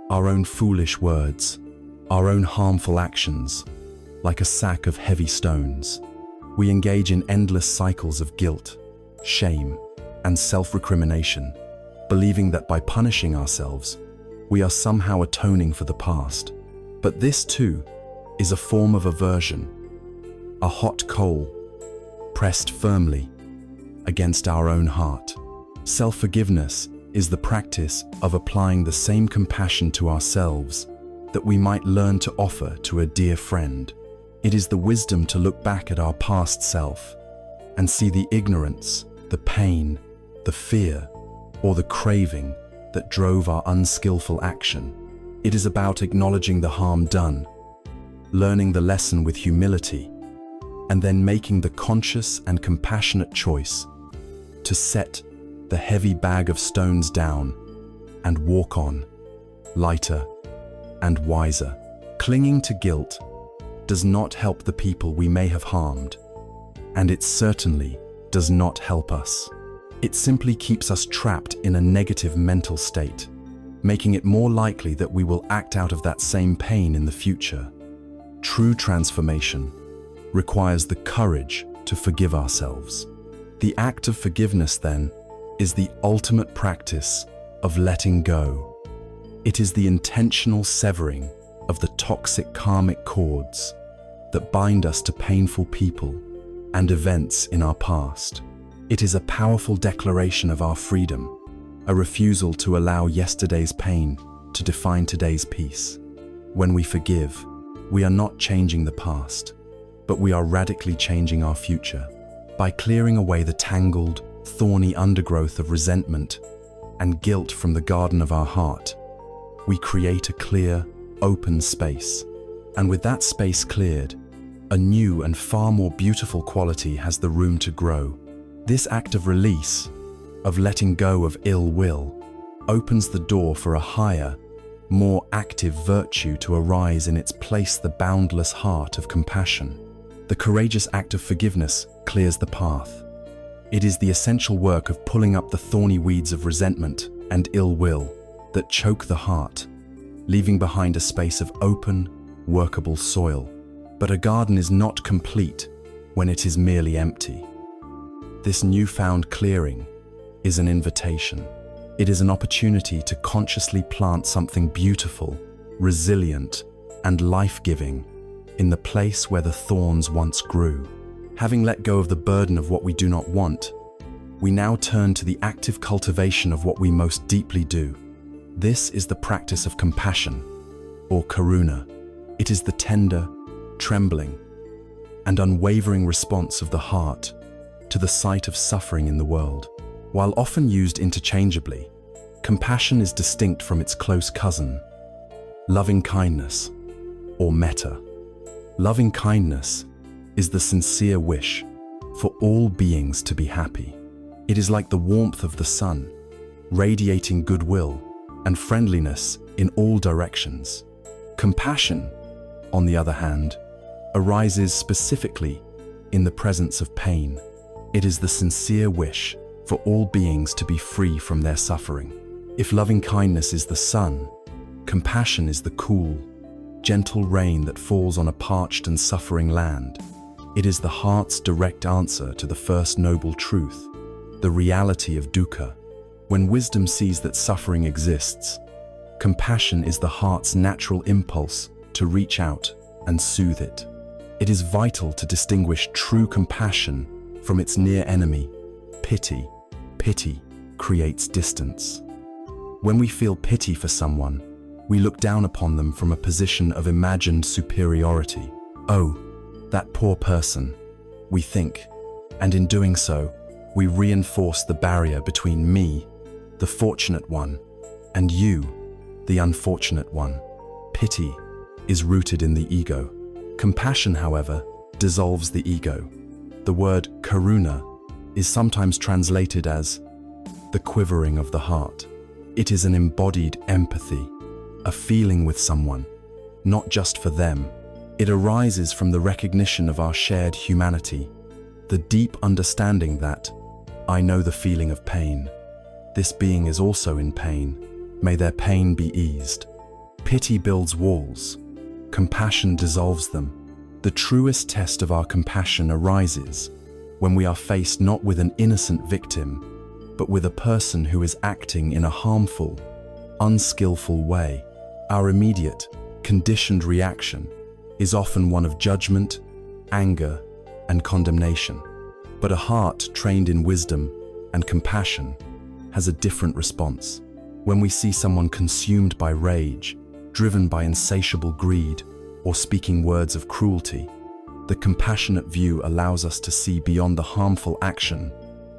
our own foolish words, our own harmful actions, like a sack of heavy stones. We engage in endless cycles of guilt, shame, and self-recrimination, believing that by punishing ourselves, we are somehow atoning for the past. But this too is a form of aversion, a hot coal pressed firmly against our own heart. Self-forgiveness is the practice of applying the same compassion to ourselves that we might learn to offer to a dear friend. It is the wisdom to look back at our past self and see the ignorance, the pain, the fear, or the craving that drove our unskillful action. It is about acknowledging the harm done, learning the lesson with humility, and then making the conscious and compassionate choice to set the heavy bag of stones down and walk on, lighter and wiser. Clinging to guilt does not help the people we may have harmed, and it certainly does not help us. It simply keeps us trapped in a negative mental state, making it more likely that we will act out of that same pain in the future. True transformation requires the courage to forgive ourselves. The act of forgiveness, then, is the ultimate practice of letting go. It is the intentional severing of the toxic karmic cords that bind us to painful people and events in our past. It is a powerful declaration of our freedom, a refusal to allow yesterday's pain to define today's peace. When we forgive, we are not changing the past, but we are radically changing our future. By clearing away the tangled, thorny undergrowth of resentment and guilt from the garden of our heart, we create a clear, open space. And with that space cleared, a new and far more beautiful quality has the room to grow. This act of release, of letting go of ill will, opens the door for a higher, more active virtue to arise in its place, the boundless heart of compassion. The courageous act of forgiveness clears the path. It is the essential work of pulling up the thorny weeds of resentment and ill will that choke the heart, leaving behind a space of open, workable soil. But a garden is not complete when it is merely empty. This newfound clearing is an invitation. It is an opportunity to consciously plant something beautiful, resilient, and life-giving in the place where the thorns once grew. Having let go of the burden of what we do not want, we now turn to the active cultivation of what we most deeply do. This is the practice of compassion, or karuna. It is the tender, trembling, and unwavering response of the heart to the sight of suffering in the world. While often used interchangeably, compassion is distinct from its close cousin, loving kindness, or metta. Loving kindness is the sincere wish for all beings to be happy. It is like the warmth of the sun, radiating goodwill and friendliness in all directions. Compassion, on the other hand, arises specifically in the presence of pain. It is the sincere wish for all beings to be free from their suffering. If loving kindness is the sun, compassion is the cool, gentle rain that falls on a parched and suffering land. It is the heart's direct answer to the first noble truth, the reality of dukkha. When wisdom sees that suffering exists, compassion is the heart's natural impulse to reach out and soothe it. It is vital to distinguish true compassion from its near enemy, pity. Pity creates distance. When we feel pity for someone, We look down upon them from a position of imagined superiority. Oh, that poor person, we think, and in doing so, we reinforce the barrier between me, the fortunate one, and you, the unfortunate one. Pity is rooted in the ego. Compassion, however, dissolves the ego. The word karuna is sometimes translated as the quivering of the heart. It is an embodied empathy, a feeling with someone, not just for them. It arises from the recognition of our shared humanity, the deep understanding that I know the feeling of pain. This being is also in pain. May their pain be eased. Pity builds walls. Compassion dissolves them. The truest test of our compassion arises when we are faced not with an innocent victim, but with a person who is acting in a harmful, unskillful way. Our immediate, conditioned reaction is often one of judgment, anger, and condemnation. But a heart trained in wisdom and compassion has a different response. When we see someone consumed by rage, driven by insatiable greed, or speaking words of cruelty, the compassionate view allows us to see beyond the harmful action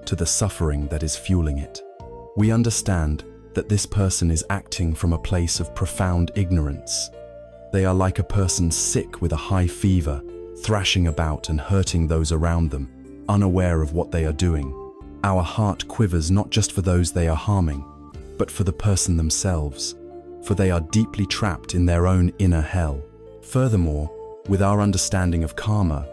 to the suffering that is fueling it. We understand that this person is acting from a place of profound ignorance. They are like a person sick with a high fever, thrashing about and hurting those around them, unaware of what they are doing. Our heart quivers not just for those they are harming, but for the person themselves, for they are deeply trapped in their own inner hell. Furthermore, with our understanding of karma,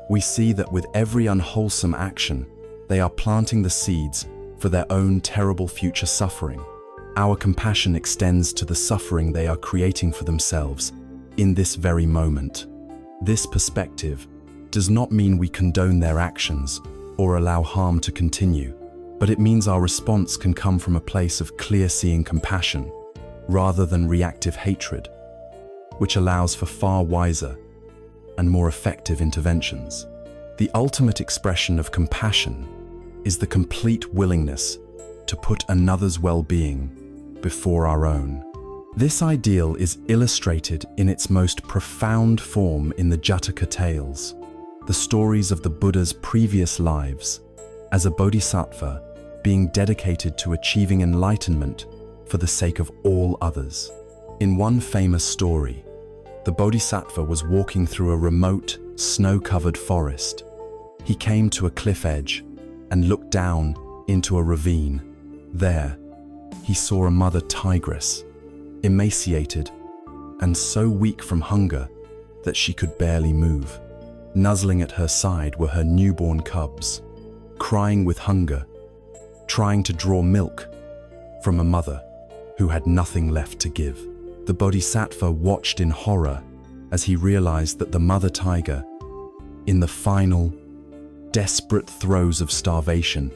we see that with every unwholesome action, they are planting the seeds for their own terrible future suffering. Our compassion extends to the suffering they are creating for themselves in this very moment. This perspective does not mean we condone their actions or allow harm to continue, but it means our response can come from a place of clear-seeing compassion rather than reactive hatred, which allows for far wiser and more effective interventions. The ultimate expression of compassion is the complete willingness to put another's well-being before our own. This ideal is illustrated in its most profound form in the Jataka tales, the stories of the Buddha's previous lives as a bodhisattva being dedicated to achieving enlightenment for the sake of all others. In one famous story, the bodhisattva was walking through a remote, snow-covered forest. He came to a cliff edge and looked down into a ravine. There, he saw a mother tigress, emaciated and so weak from hunger that she could barely move. Nuzzling at her side were her newborn cubs, crying with hunger, trying to draw milk from a mother who had nothing left to give. The bodhisattva watched in horror as he realized that the mother tiger, in the final, desperate throes of starvation,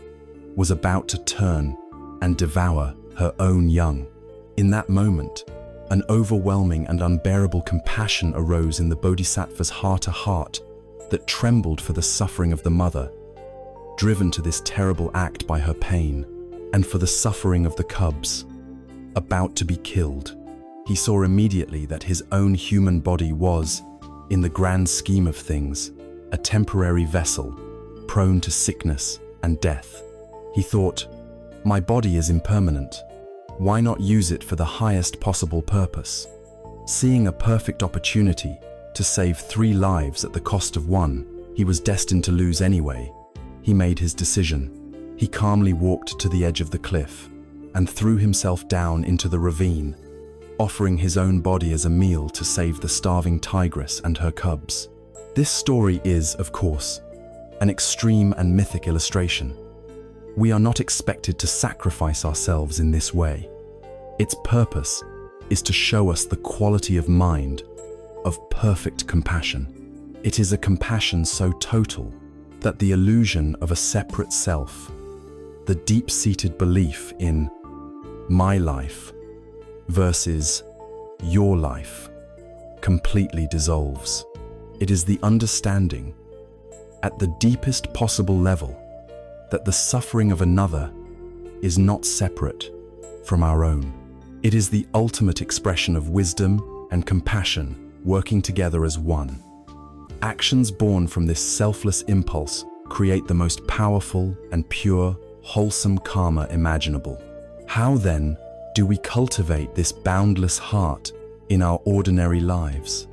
was about to turn and devour her own young. In that moment, an overwhelming and unbearable compassion arose in the bodhisattva's heart that trembled for the suffering of the mother, driven to this terrible act by her pain, and for the suffering of the cubs, about to be killed. He saw immediately that his own human body was, in the grand scheme of things, a temporary vessel, prone to sickness and death. He thought, "My body is impermanent. Why not use it for the highest possible purpose?" Seeing a perfect opportunity to save 3 lives at the cost of 1 he was destined to lose anyway, he made his decision. He calmly walked to the edge of the cliff and threw himself down into the ravine, offering his own body as a meal to save the starving tigress and her cubs. This story is, of course, an extreme and mythic illustration. We are not expected to sacrifice ourselves in this way. Its purpose is to show us the quality of mind, of perfect compassion. It is a compassion so total that the illusion of a separate self, the deep-seated belief in my life versus your life, completely dissolves. It is the understanding, at the deepest possible level, that the suffering of another is not separate from our own. It is the ultimate expression of wisdom and compassion working together as one. Actions born from this selfless impulse create the most powerful and pure, wholesome karma imaginable. How then do we cultivate this boundless heart in our ordinary lives?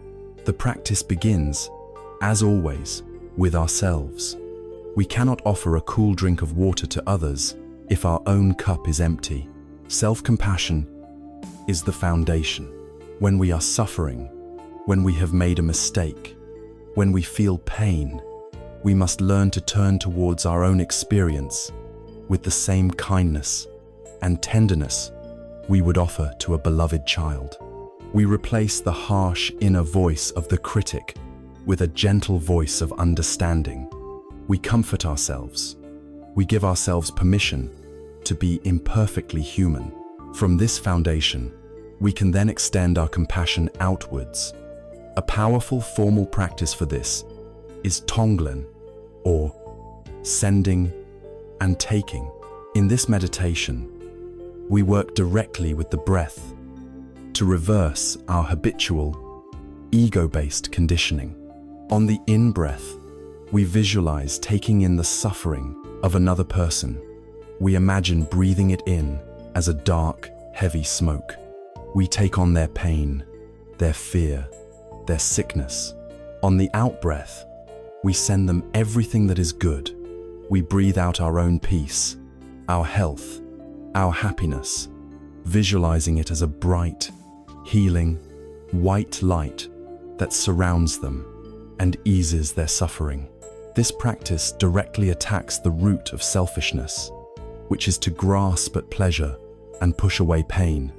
The practice begins, as always, with ourselves. We cannot offer a cool drink of water to others if our own cup is empty. Self-compassion is the foundation. When we are suffering, when we have made a mistake, when we feel pain, we must learn to turn towards our own experience with the same kindness and tenderness we would offer to a beloved child. We replace the harsh inner voice of the critic with a gentle voice of understanding. We comfort ourselves. We give ourselves permission to be imperfectly human. From this foundation, we can then extend our compassion outwards. A powerful formal practice for this is Tonglen, or sending and taking. In this meditation, we work directly with the breath to reverse our habitual, ego-based conditioning. On the in-breath, we visualize taking in the suffering of another person. We imagine breathing it in as a dark, heavy smoke. We take on their pain, their fear, their sickness. On the out-breath, we send them everything that is good. We breathe out our own peace, our health, our happiness, visualizing it as a bright, healing, white light that surrounds them and eases their suffering. This practice directly attacks the root of selfishness, which is to grasp at pleasure and push away pain.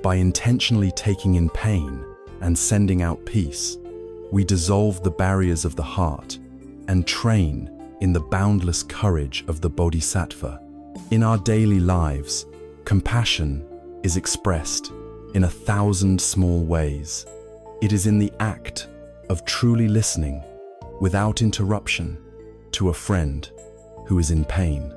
By intentionally taking in pain and sending out peace, we dissolve the barriers of the heart and train in the boundless courage of the Bodhisattva. In our daily lives, compassion is expressed in 1,000 small ways. It is in the act of truly listening without interruption to a friend who is in pain.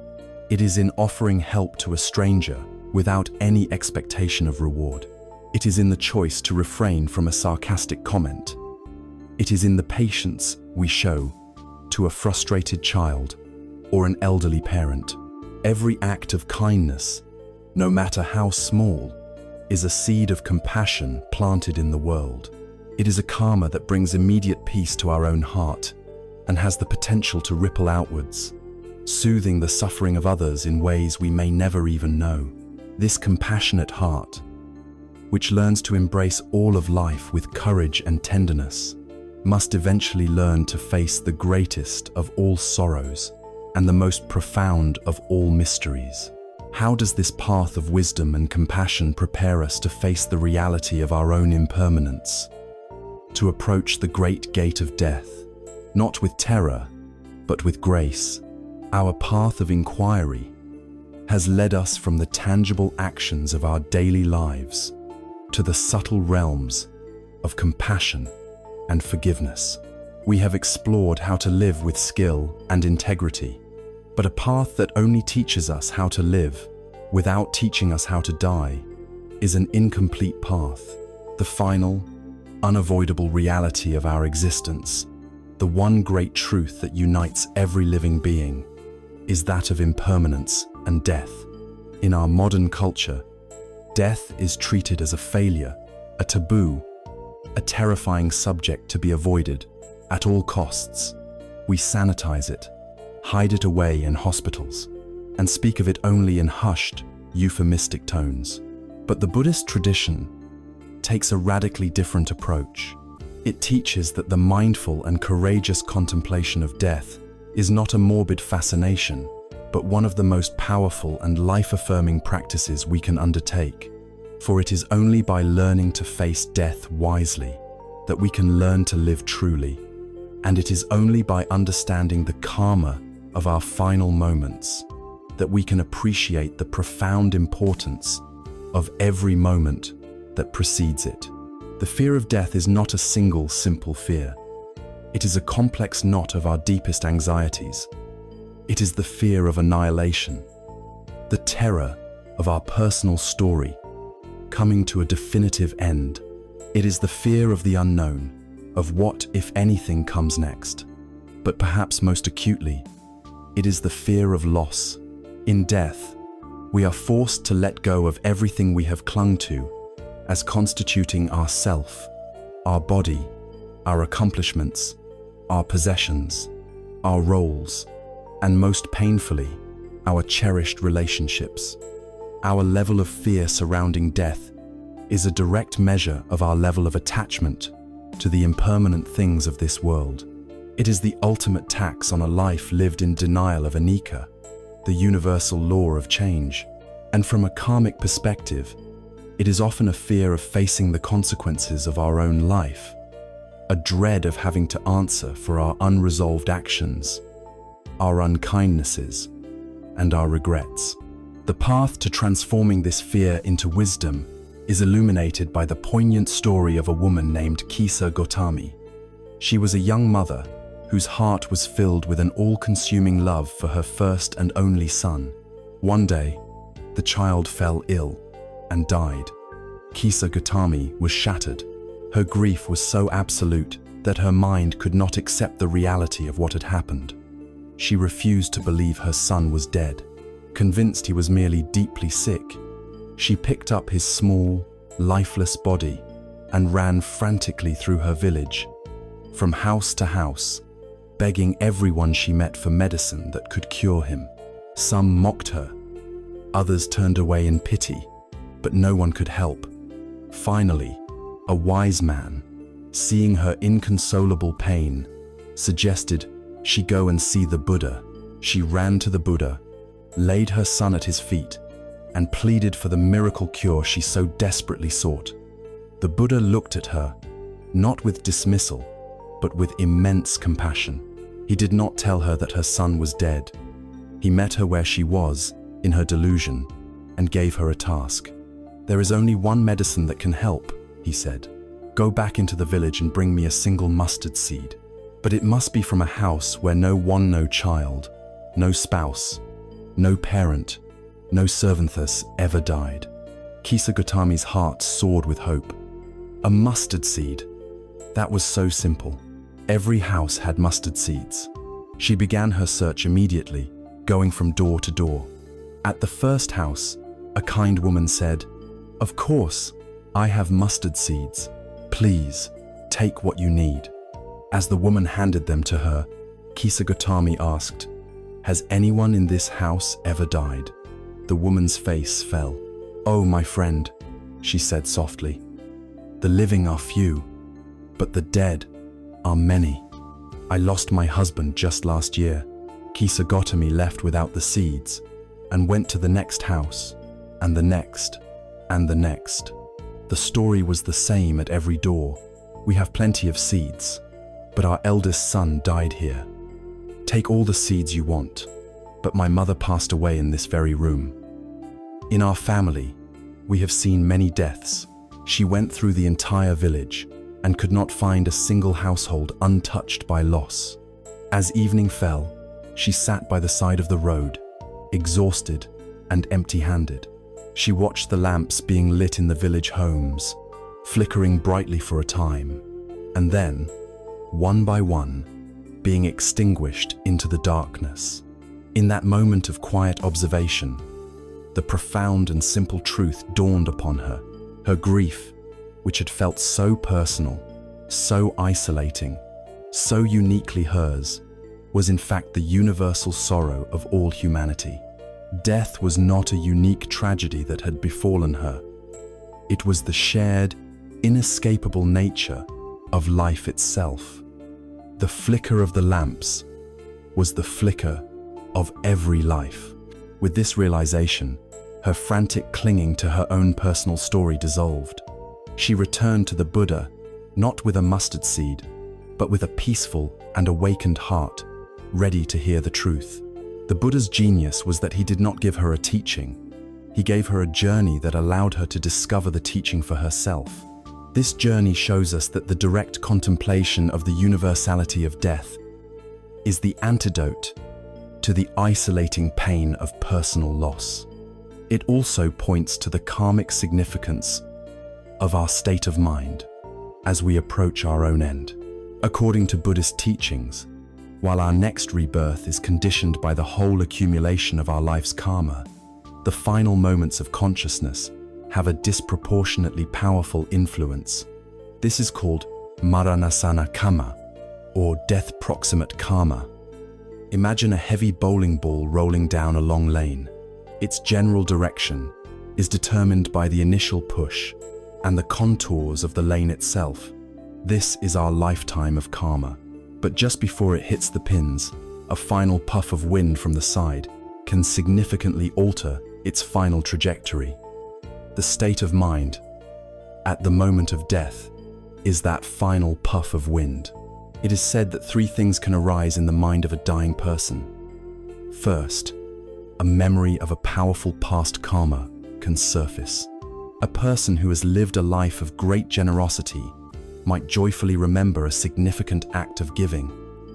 It is in offering help to a stranger without any expectation of reward. It is in the choice to refrain from a sarcastic comment. It is in the patience we show to a frustrated child or an elderly parent. Every act of kindness, no matter how small, is a seed of compassion planted in the world. It is a karma that brings immediate peace to our own heart and has the potential to ripple outwards, soothing the suffering of others in ways we may never even know. This compassionate heart, which learns to embrace all of life with courage and tenderness, must eventually learn to face the greatest of all sorrows and the most profound of all mysteries. How does this path of wisdom and compassion prepare us to face the reality of our own impermanence, to approach the great gate of death, not with terror, but with grace? Our path of inquiry has led us from the tangible actions of our daily lives to the subtle realms of compassion and forgiveness. We have explored how to live with skill and integrity, but a path that only teaches us how to live without teaching us how to die is an incomplete path. The final, unavoidable reality of our existence, the one great truth that unites every living being, is that of impermanence and death. In our modern culture, death is treated as a failure, a taboo, a terrifying subject to be avoided at all costs. We sanitize it, hide it away in hospitals, and speak of it only in hushed, euphemistic tones. But the Buddhist tradition takes a radically different approach. It teaches that the mindful and courageous contemplation of death is not a morbid fascination, but one of the most powerful and life-affirming practices we can undertake. For it is only by learning to face death wisely that we can learn to live truly. And it is only by understanding the karma of our final moments that we can appreciate the profound importance of every moment that precedes it. The fear of death is not a single, simple fear. It is a complex knot of our deepest anxieties. It is the fear of annihilation, the terror of our personal story coming to a definitive end. It is the fear of the unknown, of what, if anything, comes next. But perhaps most acutely, it is the fear of loss. In death, we are forced to let go of everything we have clung to as constituting our self, our body, our accomplishments, our possessions, our roles, and most painfully, our cherished relationships. Our level of fear surrounding death is a direct measure of our level of attachment to the impermanent things of this world. It is the ultimate tax on a life lived in denial of anicca, the universal law of change. And from a karmic perspective, it is often a fear of facing the consequences of our own life, a dread of having to answer for our unresolved actions, our unkindnesses, and our regrets. The path to transforming this fear into wisdom is illuminated by the poignant story of a woman named Kisa Gotami. She was a young mother whose heart was filled with an all-consuming love for her first and only son. One day, the child fell ill and died. Kisa Gotami was shattered. Her grief was so absolute that her mind could not accept the reality of what had happened. She refused to believe her son was dead. Convinced he was merely deeply sick, she picked up his small, lifeless body and ran frantically through her village, from house to house, begging everyone she met for medicine that could cure him. Some mocked her, others turned away in pity, but no one could help. Finally, a wise man, seeing her inconsolable pain, suggested she go and see the Buddha. She ran to the Buddha, laid her son at his feet, and pleaded for the miracle cure she so desperately sought. The Buddha looked at her, not with dismissal, but with immense compassion. He did not tell her that her son was dead. He met her where she was, in her delusion, and gave her a task. "There is only one medicine that can help," he said. "Go back into the village and bring me a single mustard seed. But it must be from a house where no child, no spouse, no parent, no servanthus ever died." Kisa Gotami's heart soared with hope. A mustard seed. That was so simple. Every house had mustard seeds. She began her search immediately, going from door to door. At the first house, a kind woman said, "Of course, I have mustard seeds. Please, take what you need." As the woman handed them to her, Kisa Gotami asked, "Has anyone in this house ever died?" The woman's face fell. "Oh, my friend," she said softly, "the living are few, but the dead are many. I lost my husband just last year." Kisa Gotami left without the seeds and went to the next house, and the next, and the next. The story was the same at every door. "We have plenty of seeds, but our eldest son died here. Take all the seeds you want, but my mother passed away in this very room. In our family, we have seen many deaths. She went through the entire village and could not find a single household untouched by loss. As evening fell, she sat by the side of the road, exhausted and empty-handed. She watched the lamps being lit in the village homes, flickering brightly for a time, and then, one by one, being extinguished into the darkness. In that moment of quiet observation, the profound and simple truth dawned upon her. Her grief, which had felt so personal, so isolating, so uniquely hers, was in fact the universal sorrow of all humanity. Death was not a unique tragedy that had befallen her. It was the shared, inescapable nature of life itself. The flicker of the lamps was the flicker of every life. With this realization, her frantic clinging to her own personal story dissolved. She returned to the Buddha, not with a mustard seed, but with a peaceful and awakened heart, ready to hear the truth. The Buddha's genius was that he did not give her a teaching. He gave her a journey that allowed her to discover the teaching for herself. This journey shows us that the direct contemplation of the universality of death is the antidote to the isolating pain of personal loss. It also points to the karmic significance of our state of mind as we approach our own end. According to Buddhist teachings, while our next rebirth is conditioned by the whole accumulation of our life's karma, the final moments of consciousness have a disproportionately powerful influence. This is called maranasana karma, or death proximate karma. Imagine a heavy bowling ball rolling down a long lane. Its general direction is determined by the initial push and the contours of the lane itself. This is our lifetime of karma. But just before it hits the pins, a final puff of wind from the side can significantly alter its final trajectory. The state of mind at the moment of death is that final puff of wind. It is said that three things can arise in the mind of a dying person. First, a memory of a powerful past karma can surface. A person who has lived a life of great generosity might joyfully remember a significant act of giving.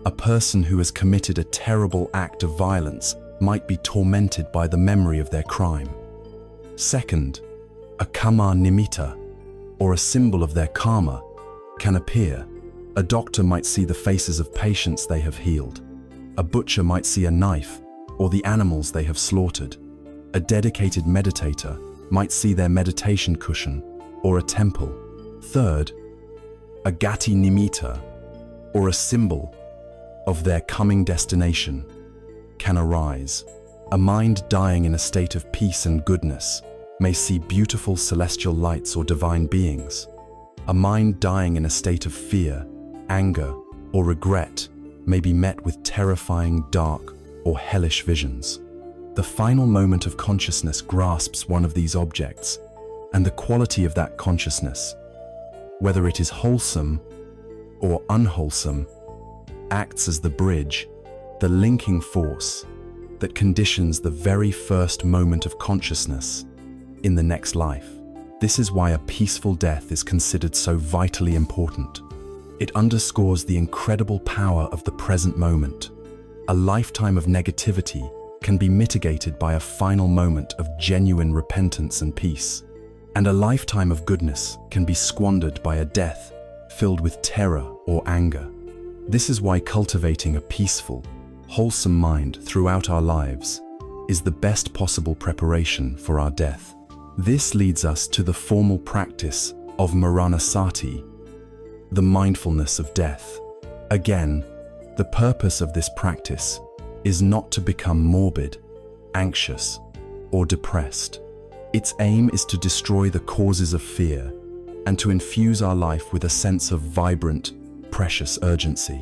A person who has committed a terrible act of violence might be tormented by the memory of their crime. Second, a karma nimitta, or a symbol of their karma, can appear. A doctor might see the faces of patients they have healed. A butcher might see a knife or the animals they have slaughtered. A dedicated meditator might see their meditation cushion or a temple. Third, a gati nimitta, or a symbol of their coming destination, can arise. A mind dying in a state of peace and goodness may see beautiful celestial lights or divine beings. A mind dying in a state of fear, anger, or regret may be met with terrifying, dark, or hellish visions. The final moment of consciousness grasps one of these objects, and the quality of that consciousness, whether it is wholesome or unwholesome, acts as the bridge, the linking force that conditions the very first moment of consciousness in the next life. This is why a peaceful death is considered so vitally important. It underscores the incredible power of the present moment. A lifetime of negativity can be mitigated by a final moment of genuine repentance and peace. And a lifetime of goodness can be squandered by a death filled with terror or anger. This is why cultivating a peaceful, wholesome mind throughout our lives is the best possible preparation for our death. This leads us to the formal practice of maranasati, the mindfulness of death. Again, the purpose of this practice is not to become morbid, anxious, or depressed. Its aim is to destroy the causes of fear and to infuse our life with a sense of vibrant, precious urgency.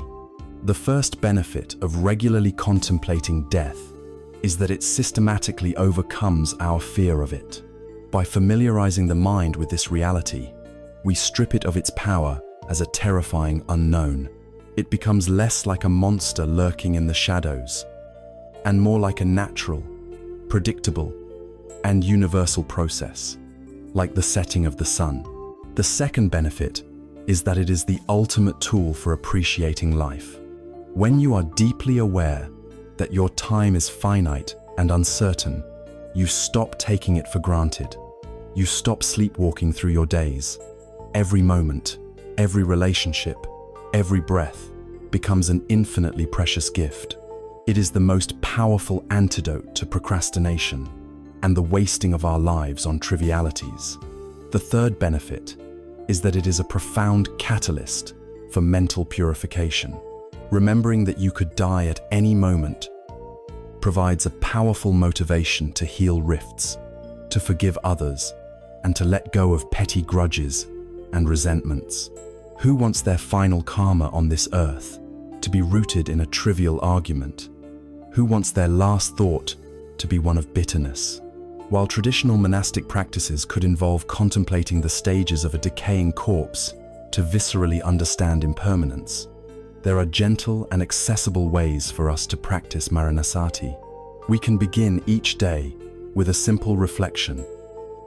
The first benefit of regularly contemplating death is that it systematically overcomes our fear of it. By familiarizing the mind with this reality, we strip it of its power as a terrifying unknown. It becomes less like a monster lurking in the shadows and more like a natural, predictable, and universal process, like the setting of the sun. The second benefit is that it is the ultimate tool for appreciating life. When you are deeply aware that your time is finite and uncertain, you stop taking it for granted. You stop sleepwalking through your days. Every moment, every relationship, every breath becomes an infinitely precious gift. It is the most powerful antidote to procrastination and the wasting of our lives on trivialities. The third benefit is that it is a profound catalyst for mental purification. Remembering that you could die at any moment provides a powerful motivation to heal rifts, to forgive others, and to let go of petty grudges and resentments. Who wants their final karma on this earth to be rooted in a trivial argument? Who wants their last thought to be one of bitterness? While traditional monastic practices could involve contemplating the stages of a decaying corpse to viscerally understand impermanence, there are gentle and accessible ways for us to practice maranasati. We can begin each day with a simple reflection.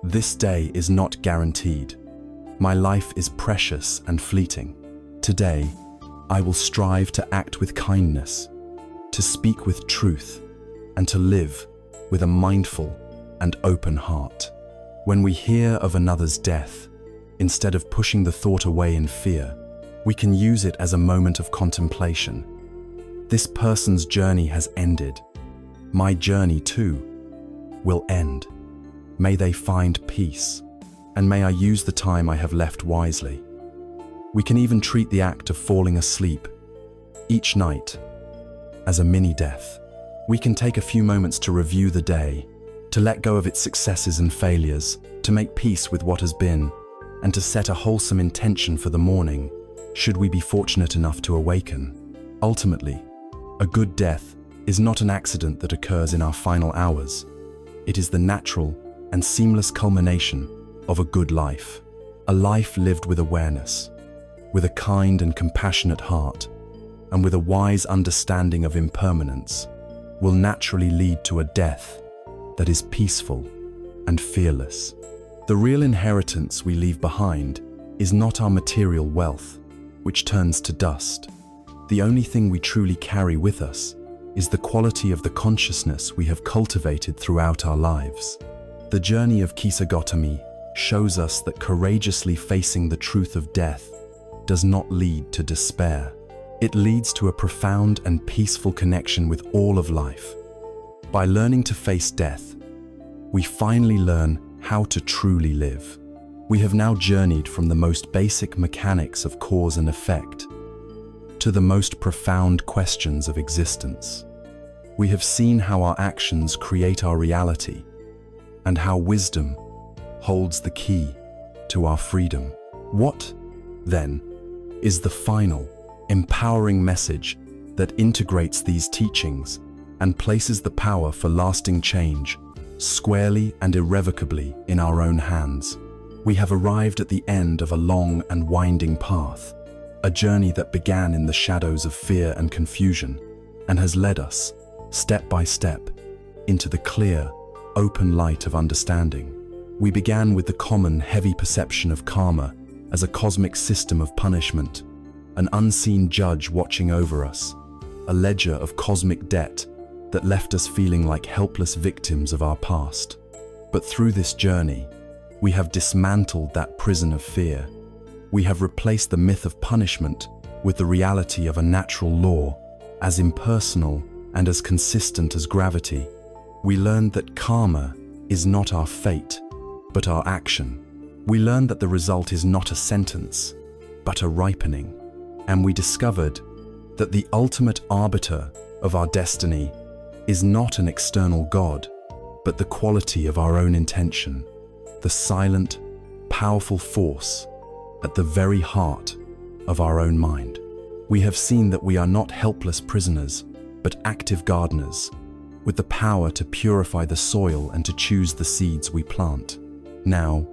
This day is not guaranteed. My life is precious and fleeting. Today, I will strive to act with kindness, to speak with truth, and to live with a mindful and open heart. When we hear of another's death, instead of pushing the thought away in fear, we can use it as a moment of contemplation. This person's journey has ended. My journey, too, will end. May they find peace, and may I use the time I have left wisely. We can even treat the act of falling asleep each night as a mini-death. We can take a few moments to review the day, to let go of its successes and failures, to make peace with what has been, and to set a wholesome intention for the morning, should we be fortunate enough to awaken. Ultimately, a good death is not an accident that occurs in our final hours. It is the natural and seamless culmination of a good life. A life lived with awareness, with a kind and compassionate heart, and with a wise understanding of impermanence, will naturally lead to a death that is peaceful and fearless. The real inheritance we leave behind is not our material wealth, which turns to dust. The only thing we truly carry with us is the quality of the consciousness we have cultivated throughout our lives. The journey of Kisagotami shows us that courageously facing the truth of death does not lead to despair. It leads to a profound and peaceful connection with all of life. By learning to face death, we finally learn how to truly live. We have now journeyed from the most basic mechanics of cause and effect to the most profound questions of existence. We have seen how our actions create our reality and how wisdom holds the key to our freedom. What, then, is the final, empowering message that integrates these teachings and places the power for lasting change squarely and irrevocably in our own hands? We have arrived at the end of a long and winding path, a journey that began in the shadows of fear and confusion and has led us, step by step, into the clear, open light of understanding. We began with the common, heavy perception of karma as a cosmic system of punishment, an unseen judge watching over us, a ledger of cosmic debt that left us feeling like helpless victims of our past. But through this journey, we have dismantled that prison of fear. We have replaced the myth of punishment with the reality of a natural law, as impersonal and as consistent as gravity. We learned that karma is not our fate, but our action. We learned that the result is not a sentence, but a ripening. And we discovered that the ultimate arbiter of our destiny is not an external God, but the quality of our own intention, the silent, powerful force at the very heart of our own mind. We have seen that we are not helpless prisoners, but active gardeners, with the power to purify the soil and to choose the seeds we plant. Now,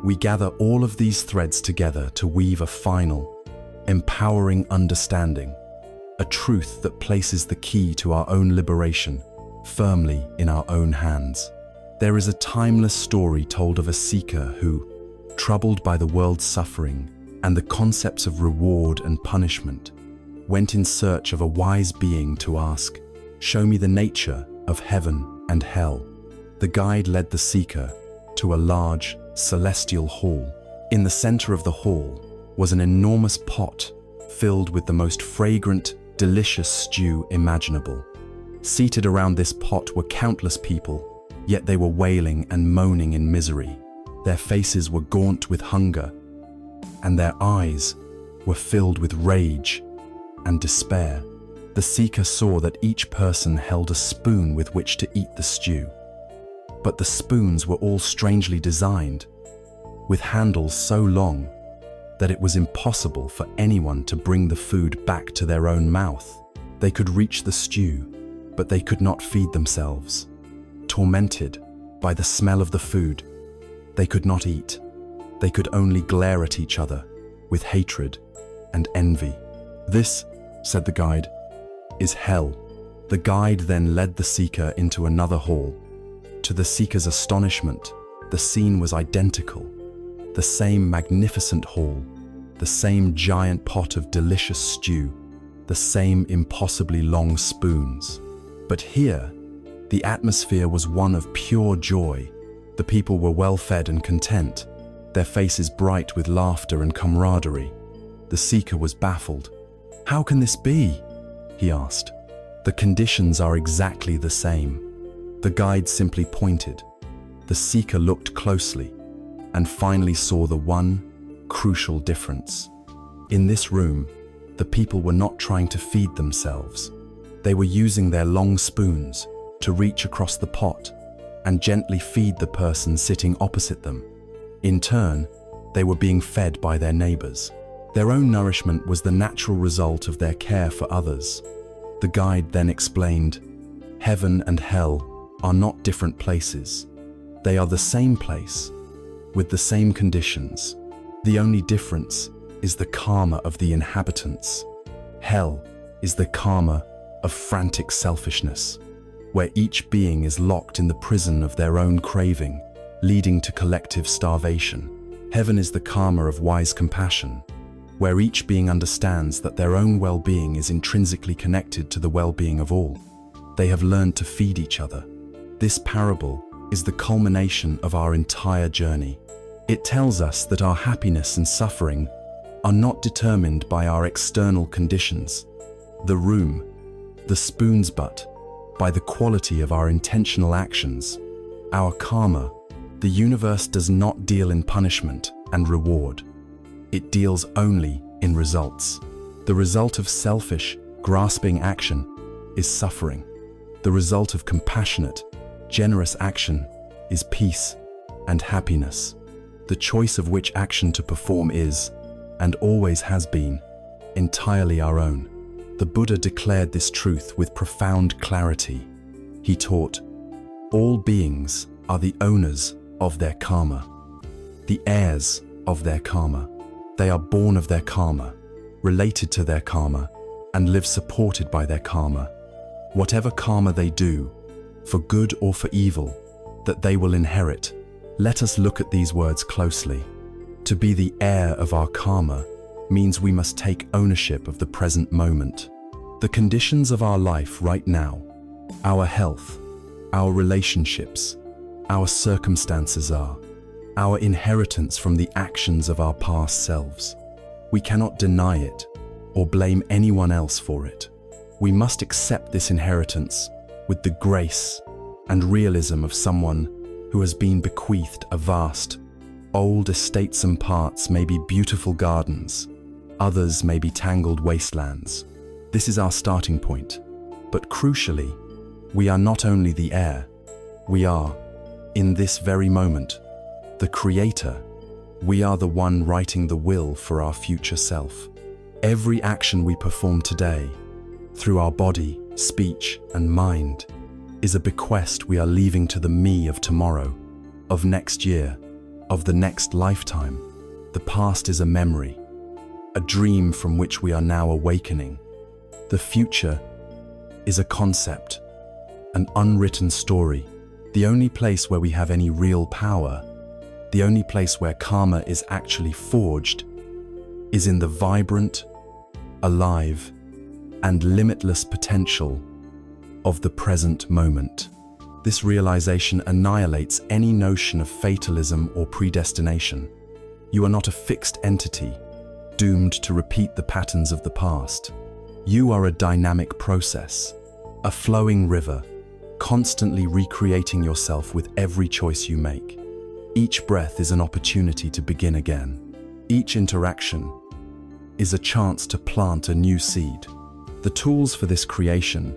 we gather all of these threads together to weave a final, empowering understanding, a truth that places the key to our own liberation firmly in our own hands. There is a timeless story told of a seeker who, troubled by the world's suffering and the concepts of reward and punishment, went in search of a wise being to ask, "Show me the nature of heaven and hell." The guide led the seeker to a large, celestial hall. In the center of the hall was an enormous pot filled with the most fragrant, delicious stew imaginable. Seated around this pot were countless people, yet they were wailing and moaning in misery. Their faces were gaunt with hunger, and their eyes were filled with rage and despair. The seeker saw that each person held a spoon with which to eat the stew, but the spoons were all strangely designed, with handles so long that it was impossible for anyone to bring the food back to their own mouth. They could reach the stew, but they could not feed themselves. Tormented by the smell of the food, they could not eat. They could only glare at each other with hatred and envy. "This," said the guide, "is hell." The guide then led the seeker into another hall. To the seeker's astonishment, the scene was identical. The same magnificent hall, the same giant pot of delicious stew, the same impossibly long spoons. But here, The atmosphere was one of pure joy. The people were well fed and content, their faces bright with laughter and camaraderie. The seeker was baffled. "How can this be?" he asked. "The conditions are exactly the same." The guide simply pointed. The seeker looked closely and finally saw the one crucial difference. In this room, the people were not trying to feed themselves. They were using their long spoons to reach across the pot and gently feed the person sitting opposite them. In turn, they were being fed by their neighbors. Their own nourishment was the natural result of their care for others. The guide then explained, "Heaven and hell are not different places. They are the same place, with the same conditions. The only difference is the karma of the inhabitants. Hell is the karma of frantic selfishness, where each being is locked in the prison of their own craving, leading to collective starvation. Heaven is the karma of wise compassion, where each being understands that their own well-being is intrinsically connected to the well-being of all. They have learned to feed each other." This parable is the culmination of our entire journey. It tells us that our happiness and suffering are not determined by our external conditions, the room, the spoon's butt, by the quality of our intentional actions, our karma. The universe does not deal in punishment and reward. It deals only in results. The result of selfish, grasping action is suffering. The result of compassionate, generous action is peace and happiness. The choice of which action to perform is, and always has been, entirely our own. The Buddha declared this truth with profound clarity. He taught, "All beings are the owners of their karma, the heirs of their karma. They are born of their karma, related to their karma, and live supported by their karma. Whatever karma they do, for good or for evil, that they will inherit." Let us look at these words closely. To be the heir of our karma means we must take ownership of the present moment. The conditions of our life right now, our health, our relationships, our circumstances are our inheritance from the actions of our past selves. We cannot deny it or blame anyone else for it. We must accept this inheritance with the grace and realism of someone who has been bequeathed a vast, old estates. And parts may be beautiful gardens, others may be tangled wastelands. This is our starting point. But crucially, we are not only the heir, we are, in this very moment, the creator. We are the one writing the will for our future self. Every action we perform today, through our body, speech, and mind, is a bequest we are leaving to the me of tomorrow, of next year, of the next lifetime. The past is a memory, a dream from which we are now awakening. The future is a concept, an unwritten story. The only place where we have any real power, the only place where karma is actually forged, is in the vibrant, alive, and limitless potential of the present moment. This realization annihilates any notion of fatalism or predestination. You are not a fixed entity, doomed to repeat the patterns of the past. You are a dynamic process, a flowing river, constantly recreating yourself with every choice you make. Each breath is an opportunity to begin again. Each interaction is a chance to plant a new seed. The tools for this creation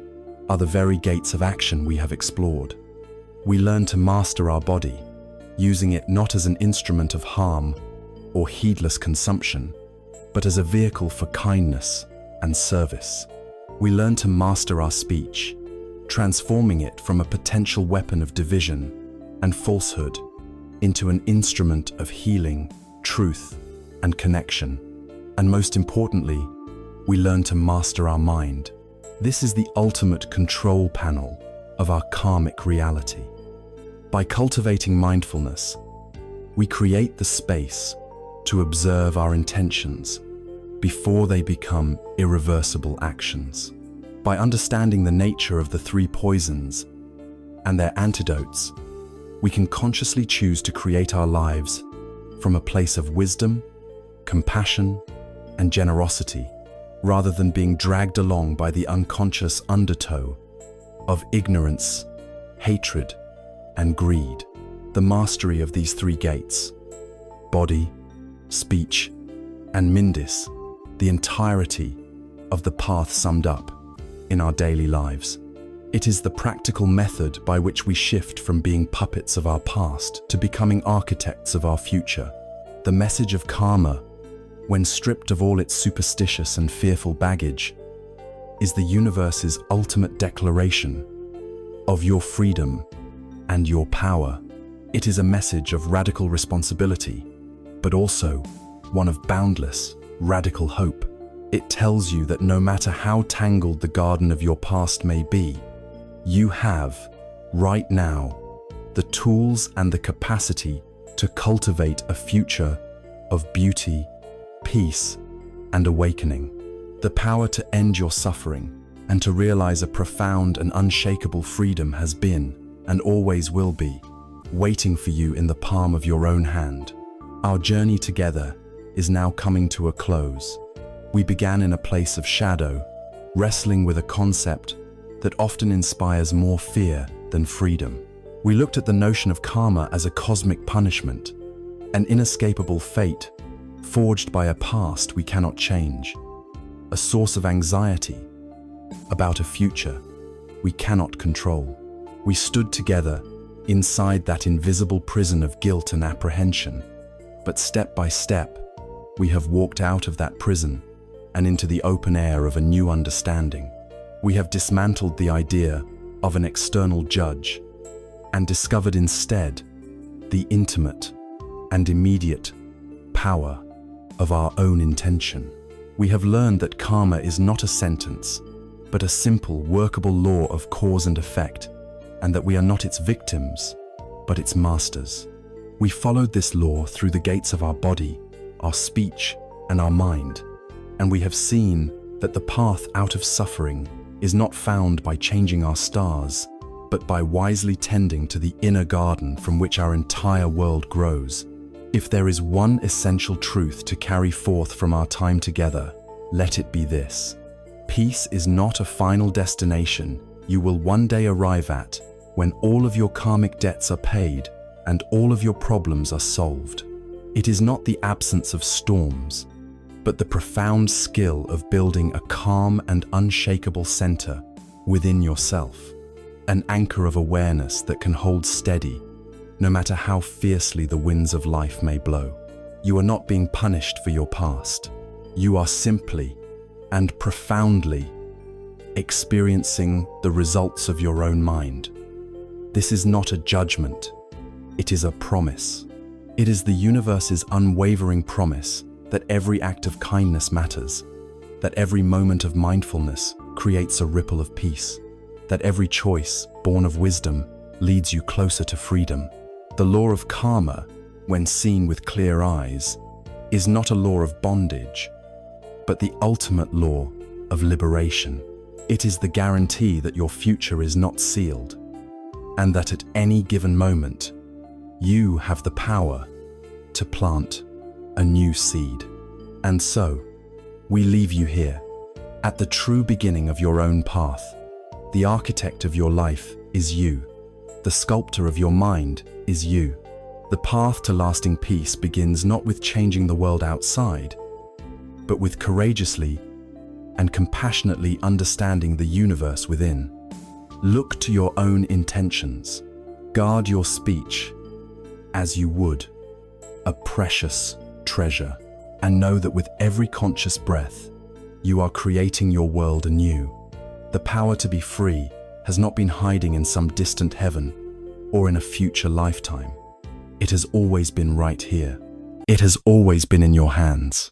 are the very gates of action we have explored. We learn to master our body, using it not as an instrument of harm or heedless consumption, but as a vehicle for kindness and service. We learn to master our speech, transforming it from a potential weapon of division and falsehood into an instrument of healing, truth, and connection. And most importantly, we learn to master our mind. This is the ultimate control panel of our karmic reality. By cultivating mindfulness, we create the space to observe our intentions before they become irreversible actions. By understanding the nature of the three poisons, and their antidotes, we can consciously choose to create our lives from a place of wisdom, compassion, and generosity, rather than being dragged along by the unconscious undertow of ignorance, hatred, and greed. The mastery of these three gates, body, speech, and mindis, the entirety of the path summed up in our daily lives. It is the practical method by which we shift from being puppets of our past to becoming architects of our future. The message of karma, when stripped of all its superstitious and fearful baggage, is the universe's ultimate declaration of your freedom and your power. It is a message of radical responsibility, but also one of boundless, radical hope. It tells you that no matter how tangled the garden of your past may be, you have, right now, the tools and the capacity to cultivate a future of beauty, peace, and awakening. The power to end your suffering and to realize a profound and unshakable freedom has been, and always will be, waiting for you in the palm of your own hand. Our journey together is now coming to a close. We began in a place of shadow, wrestling with a concept that often inspires more fear than freedom. We looked at the notion of karma as a cosmic punishment, an inescapable fate forged by a past we cannot change, a source of anxiety about a future we cannot control. We stood together inside that invisible prison of guilt and apprehension, but step by step, we have walked out of that prison and into the open air of a new understanding. We have dismantled the idea of an external judge and discovered instead the intimate and immediate power of our own intention. We have learned that karma is not a sentence, but a simple, workable law of cause and effect, and that we are not its victims, but its masters. We followed this law through the gates of our body, our speech, and our mind, and we have seen that the path out of suffering is not found by changing our stars, but by wisely tending to the inner garden from which our entire world grows. If there is one essential truth to carry forth from our time together, let it be this: peace is not a final destination you will one day arrive at when all of your karmic debts are paid and all of your problems are solved. It is not the absence of storms, but the profound skill of building a calm and unshakable center within yourself, an anchor of awareness that can hold steady no matter how fiercely the winds of life may blow. You are not being punished for your past. You are simply and profoundly experiencing the results of your own mind. This is not a judgment, it is a promise. It is the universe's unwavering promise that every act of kindness matters, that every moment of mindfulness creates a ripple of peace, that every choice born of wisdom leads you closer to freedom. The law of karma, when seen with clear eyes, is not a law of bondage, but the ultimate law of liberation. It is the guarantee that your future is not sealed, and that at any given moment, you have the power to plant a new seed. And so, we leave you here, at the true beginning of your own path. The architect of your life is you. The sculptor of your mind is you. The path to lasting peace begins not with changing the world outside, but with courageously and compassionately understanding the universe within. Look to your own intentions. Guard your speech as you would a precious treasure, and know that with every conscious breath, you are creating your world anew. The power to be free has not been hiding in some distant heaven or in a future lifetime. It has always been right here. It has always been in your hands.